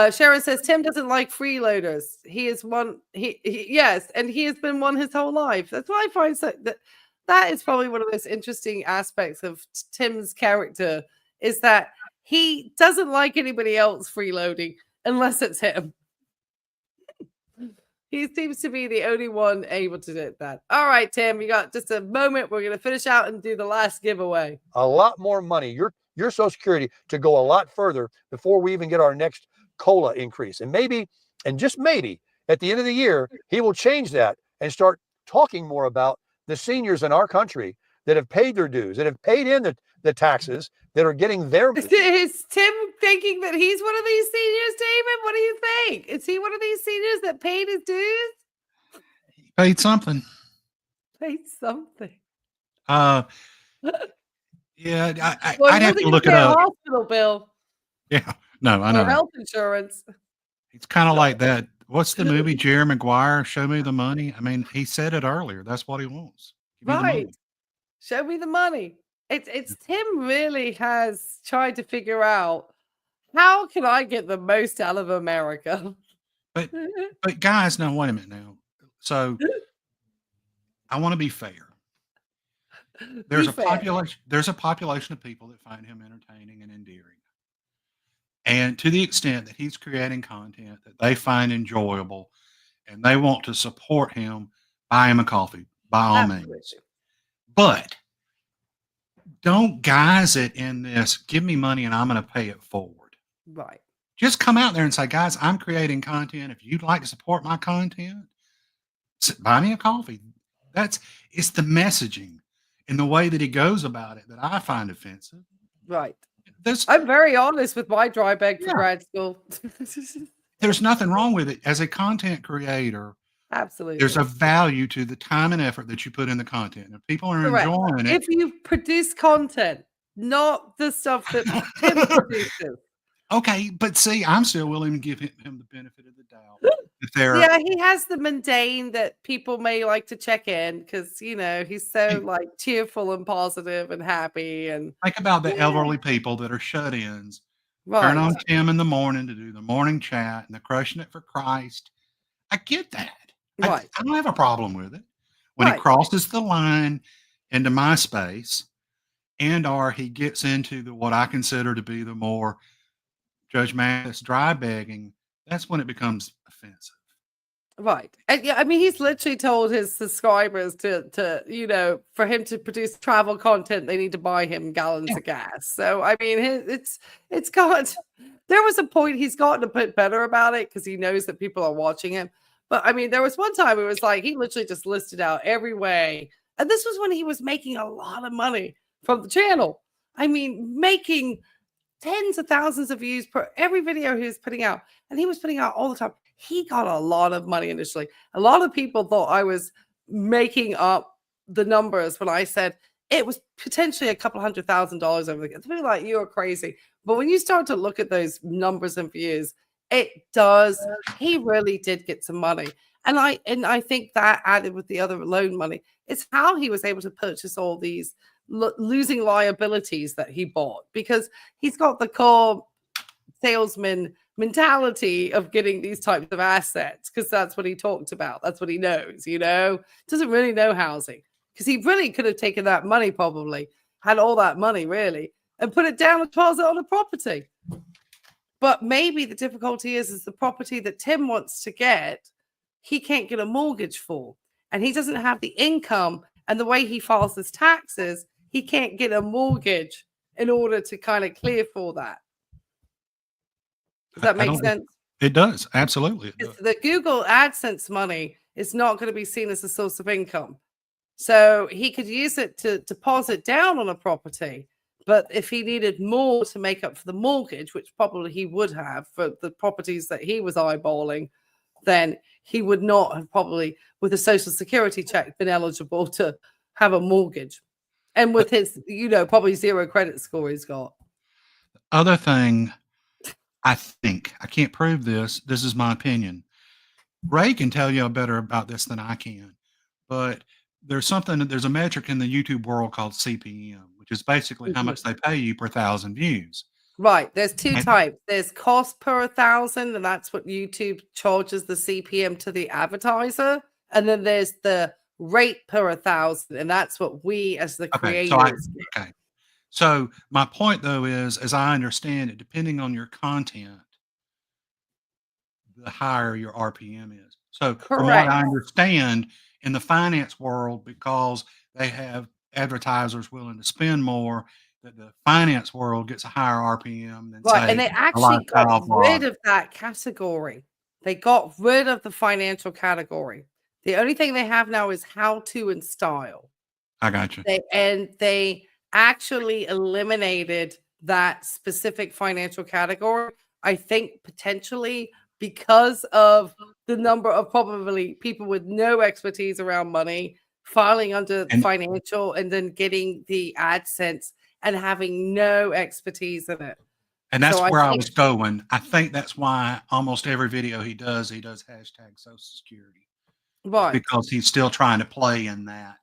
Sharon says Tim doesn't like freeloaders. He is one. Yes, and he has been one his whole life. That's why I find that is probably one of the most interesting aspects of Tim's character is that he doesn't like anybody else freeloading unless it's him. He seems to be the only one able to do that. All right, Tim, you got just a moment. We're going to finish out and do the last giveaway. A lot more money. your Social Security to go a lot further before we even get our next COLA increase. And maybe, and just maybe, at the end of the year, he will change that and start talking more about the seniors in our country that have paid their dues, that have paid in the taxes, that are getting their. Is Tim thinking that he's one of these seniors, David? What do you think? Is he one of these seniors that paid his dues? He paid something. Paid something. Yeah, Well, I'd have to look it pay a up. hospital bill Yeah, no, I or know. health insurance. It's kind of like that. What's the movie, Jerry Maguire? Show me the money. I mean, he said it earlier. That's what he wants. Give me the money. Right. Show me the money. It's Tim really has tried to figure out how can I get the most out of America. But guys, now wait a minute now. So I want to be fair. There's Be a fair. population. There's a population of people that find him entertaining and endearing, and to the extent that he's creating content that they find enjoyable, and they want to support him, buy him a coffee by all means. Absolutely. But don't guise it in this. Give me money, and I'm going to pay it forward. Right. Just come out there and say, guys, I'm creating content. If you'd like to support my content, buy me a coffee. It's the messaging and the way that he goes about it that I find offensive. Right. There's I'm very honest with my dry bag for Yeah. grad school. there's nothing wrong with it. As a content creator, Absolutely. there's a value to the time and effort that you put in the content. And if people are Correct. enjoying it, If you produce content, not the stuff that Tim produces. okay, but see, I'm still willing to give him the benefit of the doubt. If they're Yeah, he has the mundane that people may like to check in because he's so like cheerful and positive and happy and think about the elderly people that are shut-ins. right. Turn on Tim in the morning to do the morning chat and they're crushing it for Christ. I get that. Right. I don't have a problem with it. When he Right. crosses the line into my space or he gets into what I consider to be the more judgmental dry begging, that's when it becomes offensive. Right. And yeah, I mean, he's literally told his subscribers to for him to produce travel content, they need to buy him gallons of gas. So, I mean, it's got, there was a point he's gotten a bit better about it because he knows that people are watching him. But I mean, there was one time it was like, he literally just listed out every way. And this was when he was making a lot of money from the channel. I mean, making tens of thousands of views per every video he was putting out. And he was putting out all the time. He got a lot of money initially. A lot of people thought I was making up the numbers when I said it was potentially a couple $100,000 over the years. People like, you're crazy. But when you start to look at those numbers and views, it does. He really did get some money. And I think that added with the other loan money, it's how he was able to purchase all these losing liabilities that he bought because he's got the core salesman mentality of getting these types of assets because that's what he talked about. That's what he knows, doesn't really know housing because he really could have taken that money, probably had all that money really and put it down a deposit on a property. But maybe the difficulty is the property that Tim wants to get, he can't get a mortgage for, and he doesn't have the income and the way he files his taxes, he can't get a mortgage in order to kind of clear for that. Does that make sense? It does. Absolutely. It does. The Google AdSense money is not going to be seen as a source of income. So he could use it to deposit down on a property. But if he needed more to make up for the mortgage, which probably he would have for the properties that he was eyeballing, then he would not have probably, with a social security check, been eligible to have a mortgage. And with his, probably zero credit score he's got. Other thing, I think, I can't prove this. This is my opinion. Ray can tell you better about this than I can. But there's a metric in the YouTube world called CPM, which is basically how much they pay you per 1,000 views. Right. There's two types. There's cost per 1,000, and that's what YouTube charges the CPM to the advertiser. And then there's the rate per 1,000, and that's what we as the creators get. So my point, though, is, as I understand it, depending on your content, the higher your RPM is. So from what I understand, in the finance world, because they have advertisers willing to spend more, that the finance world gets a higher RPM than Right, say and they a actually got lifestyle rid blog. of that category. They got rid of the financial category. The only thing they have now is how to and style. I got you. They actually eliminated that specific financial category. I think potentially because of the number of probably people with no expertise around money filing under And financial and then getting the AdSense and having no expertise in it. and So that's I where I think was going. I think that's why almost every video he does hashtag Social Security. Is right. because he's still trying to play in that.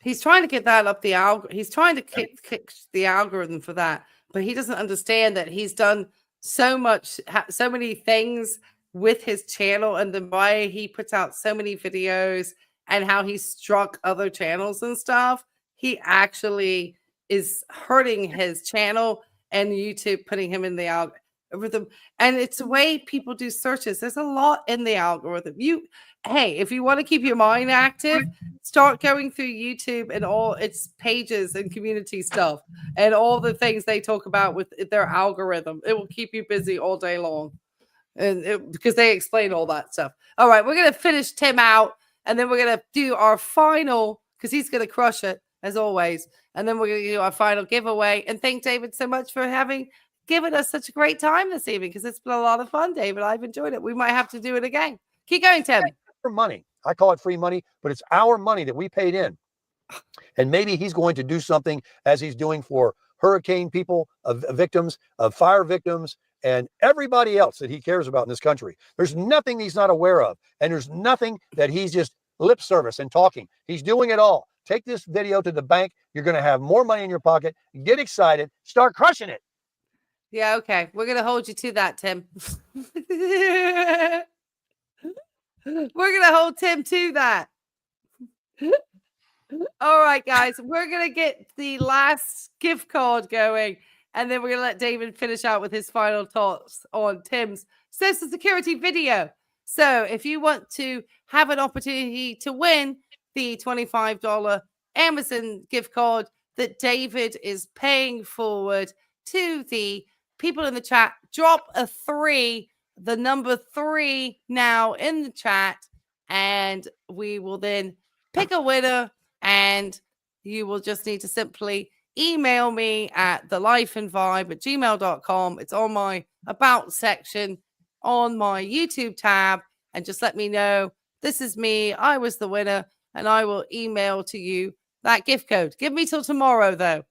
He's trying to get that up the algorithm. He's trying to kick the algorithm for that, but he doesn't understand that he's done so much, so many things with his channel, and the way he puts out so many videos and how he struck other channels and stuff. He actually is hurting his channel and YouTube, putting him in the algorithm. And it's the way people do searches. There's a lot in the algorithm. Hey, if you want to keep your mind active, start going through YouTube and all its pages and community stuff and all the things they talk about with their algorithm. It will keep you busy all day long. And because they explain all that stuff. All right, we're going to finish Tim out and then we're going to do our final, because he's going to crush it as always. And then we're going to do our final giveaway. And thank David so much for having given us such a great time this evening, because it's been a lot of fun, David. I've enjoyed it. We might have to do it again. Keep going, Tim. For money. I call it free money, but it's our money that we paid in. And maybe he's going to do something as he's doing for hurricane people, of victims, of fire victims, and everybody else that he cares about in this country. There's nothing he's not aware of. And there's nothing that he's just lip service and talking. He's doing it all. Take this video to the bank. You're going to have more money in your pocket. Get excited. Start crushing it. Yeah, okay. We're going to hold you to that, Tim. We're going to hold Tim to that. All right, guys. We're going to get the last gift card going, and then we're going to let David finish out with his final thoughts on Tim's Social Security video. So if you want to have an opportunity to win the $25 Amazon gift card that David is paying forward to the people in the chat, drop a 3, the number 3 now in the chat, and we will then pick a winner, and you will just need to simply email me at thelifeandvibe@gmail.com. It's on my about section on my YouTube tab, and just let me know this is me, I was the winner, and I will email to you that gift code. Give me till tomorrow though.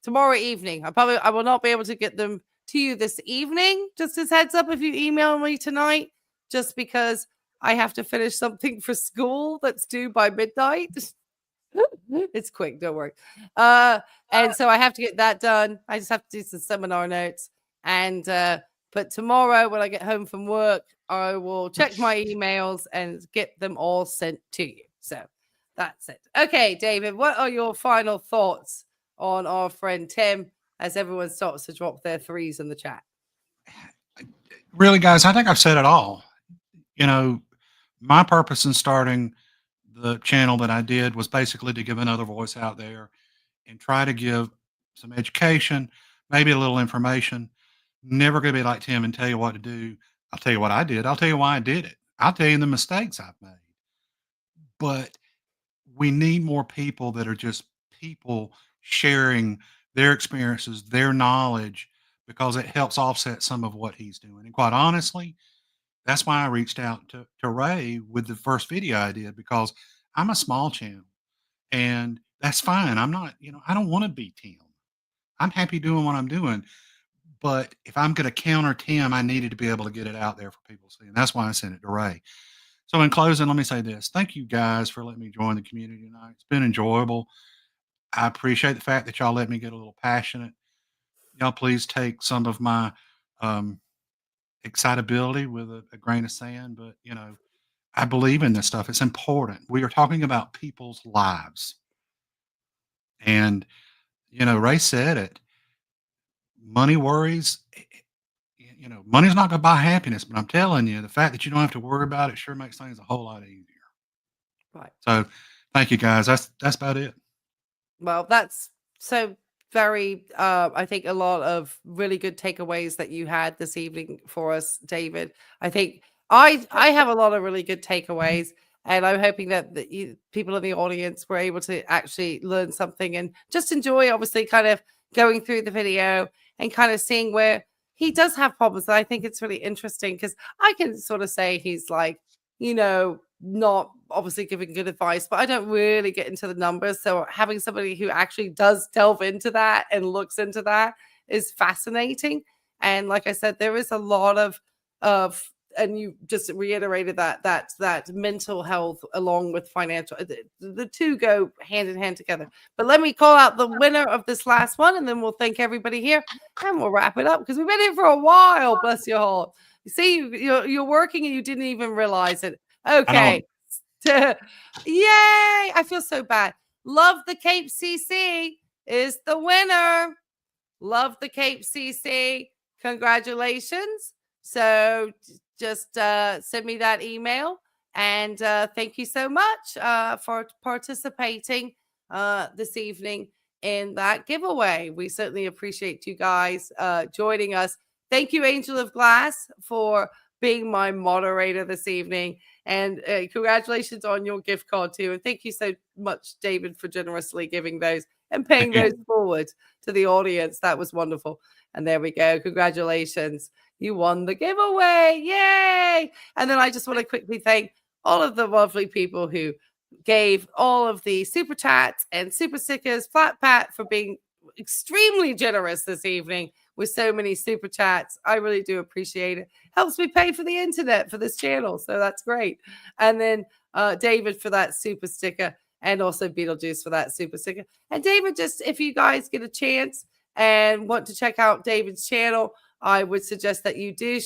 Tomorrow evening. I will not be able to get them to you this evening. Just as heads up, if you email me tonight, just because I have to finish something for school that's due by midnight. It's quick, don't worry. And so I have to get that done. I just have to do some seminar notes. And but tomorrow when I get home from work, I will check my emails and get them all sent to you. So that's it. Okay, David, what are your final thoughts on our friend Tim as everyone starts to drop their 3s in the chat? Really, guys, I think I've said it all. You know, my purpose in starting the channel that I did was basically to give another voice out there and try to give some education, maybe a little information. Never going to be like Tim and tell you what to do. I'll tell you what I did. I'll tell you why I did it. I'll tell you the mistakes I've made. But we need more people that are just people sharing their experiences, their knowledge, because it helps offset some of what he's doing. And quite honestly, that's why I reached out to Ray with the first video I did, because I'm a small channel and that's fine. I'm not, I don't want to be Tim. I'm happy doing what I'm doing. But if I'm going to counter Tim, I needed to be able to get it out there for people to see. And that's why I sent it to Ray. So in closing, let me say this. Thank you guys for letting me join the community tonight. It's been enjoyable. I appreciate the fact that y'all let me get a little passionate. Y'all please take some of my excitability with a grain of sand, but I believe in this stuff. It's important. We are talking about people's lives. And, Ray said it. Money worries. Money's not going to buy happiness, but I'm telling you, the fact that you don't have to worry about it sure makes things a whole lot easier. Right. So thank you guys. That's about it. Well, that's so very, I think a lot of really good takeaways that you had this evening for us, David. I think I have a lot of really good takeaways, and I'm hoping that people in the audience were able to actually learn something and just enjoy, obviously, kind of going through the video and kind of seeing where he does have problems. And I think it's really interesting because I can sort of say he's like, not obviously giving good advice, but I don't really get into the numbers. So having somebody who actually does delve into that and looks into that is fascinating. And like I said, there is a lot of and you just reiterated that mental health along with financial, the two go hand in hand together. But let me call out the winner of this last one, and then we'll thank everybody here, and we'll wrap it up because we've been here for a while. Bless your heart. You see, you're working and you didn't even realize it. Okay. Yay! I feel so bad. Love the Cape CC is the winner. Love the Cape CC. Congratulations. So just send me that email. And thank you so much for participating this evening in that giveaway. We certainly appreciate you guys joining us. Thank you, Angel of Glass, for being my moderator this evening. And congratulations on your gift card, too. And thank you so much, David, for generously giving those and paying those forward to the audience. That was wonderful. And there we go. Congratulations. You won the giveaway. Yay. And then I just want to quickly thank all of the lovely people who gave all of the super chats and super stickers. Flat Pat for being extremely generous this evening with so many super chats. I really do appreciate it. Helps me pay for the internet for this channel. So that's great. And then David for that super sticker, and also Beetlejuice for that super sticker. And David, just if you guys get a chance and want to check out David's channel, I would suggest that you do.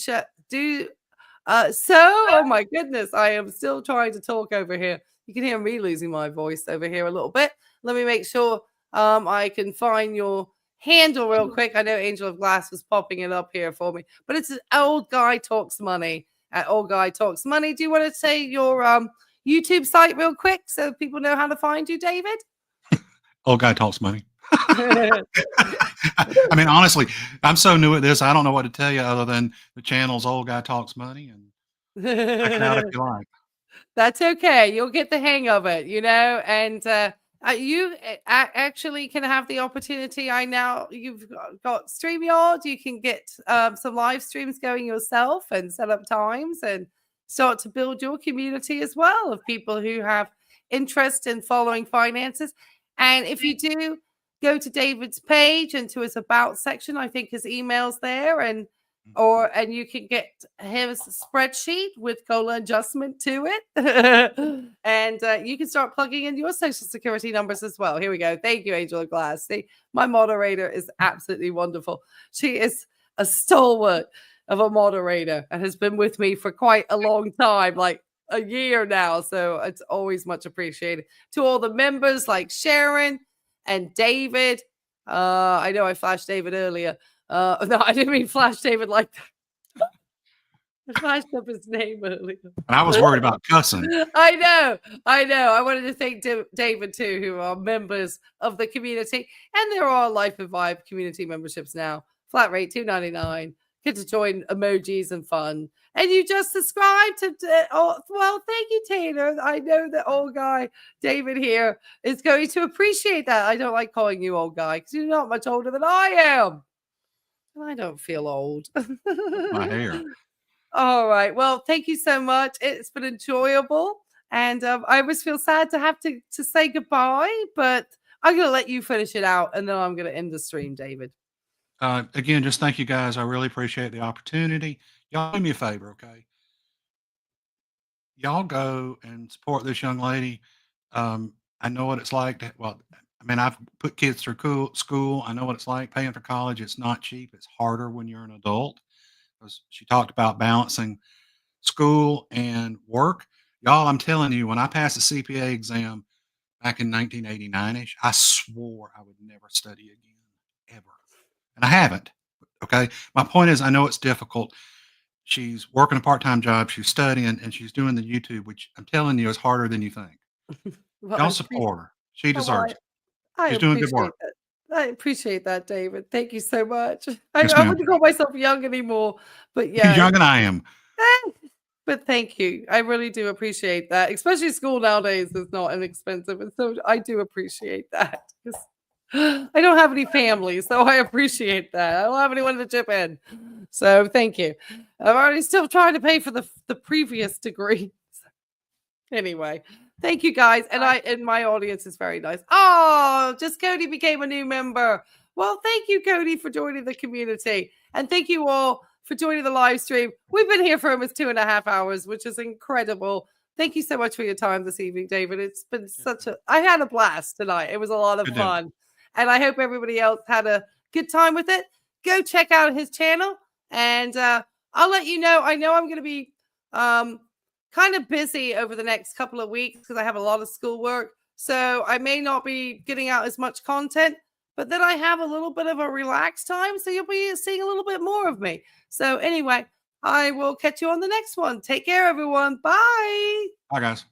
Oh my goodness, I am still trying to talk over here. You can hear me losing my voice over here a little bit. Let me make sure I can find your handle real quick. I know Angel of Glass was popping it up here for me, but it's Old Guy Talks Money at Old Guy Talks Money. Do you want to say your YouTube site real quick so people know how to find you, David? Old Guy Talks Money. I mean, honestly, I'm so new at this. I don't know what to tell you other than the channel's Old Guy Talks Money, and check it out if you like. That's okay. You'll get the hang of it, and you actually can have the opportunity. You've got StreamYard. You can get some live streams going yourself and set up times and start to build your community as well of people who have interest in following finances. And if you do go to David's page and to his about section, I think his email's there, and you can get his spreadsheet with COLA adjustment to it. And you can start plugging in your social security numbers as well. Here we go. Thank you, Angel of Glass. See, my moderator is absolutely wonderful. She is a stalwart of a moderator and has been with me for quite a long time, like a year now. So it's always much appreciated. To all the members like Sharon and David. I know I flashed David earlier. No, I didn't mean flash David like that. I flashed up his name earlier. I was worried about cussing. I know. I wanted to thank David too, who are members of the community. And there are Life and Vibe community memberships now. Flat rate $2.99. Get to join emojis and fun. And you just subscribed to, well, thank you, Taylor. I know that old guy, David here, is going to appreciate that. I don't like calling you old guy because you're not much older than I am. I don't feel old. My hair. All right. Well, thank you so much. It's been enjoyable. And I always feel sad to have to say goodbye, but I'm going to let you finish it out and then I'm going to end the stream, David. Again, just thank you guys. I really appreciate the opportunity. Y'all do me a favor, okay? Y'all go and support this young lady. I know what it's like I've put kids through school. I know what it's like paying for college. It's not cheap. It's harder when you're an adult. She talked about balancing school and work. Y'all, I'm telling you, when I passed the CPA exam back in 1989-ish, I swore I would never study again, ever. And I haven't. Okay. My point is, I know it's difficult. She's working a part-time job. She's studying and she's doing the YouTube, which I'm telling you is harder than you think. Well, Y'all support her. She deserves it. She's doing good work. I appreciate that, David. Thank you so much. I Yes, I ma'am. wouldn't call myself young anymore, but You're yeah. young and I am. But thank you. I really do appreciate that. Especially school nowadays is not inexpensive. And so I do appreciate that. 'Cause I don't have any family, so I appreciate that. I don't have anyone to chip in. So thank you. I'm already still trying to pay for the previous degree. Anyway, thank you guys. And my audience is very nice. Oh, just Cody became a new member. Well, thank you, Cody, for joining the community. And thank you all for joining the live stream. We've been here for almost 2.5 hours, which is incredible. Thank you so much for your time this evening, David. It's been I had a blast tonight. It was a lot of Good deal. fun. And I hope everybody else had a good time with it. Go check out his channel. And I'll let you know. I know I'm going to be kind of busy over the next couple of weeks because I have a lot of schoolwork. So I may not be getting out as much content, but then I have a little bit of a relaxed time. So you'll be seeing a little bit more of me. So anyway, I will catch you on the next one. Take care, everyone. Bye. Bye, guys.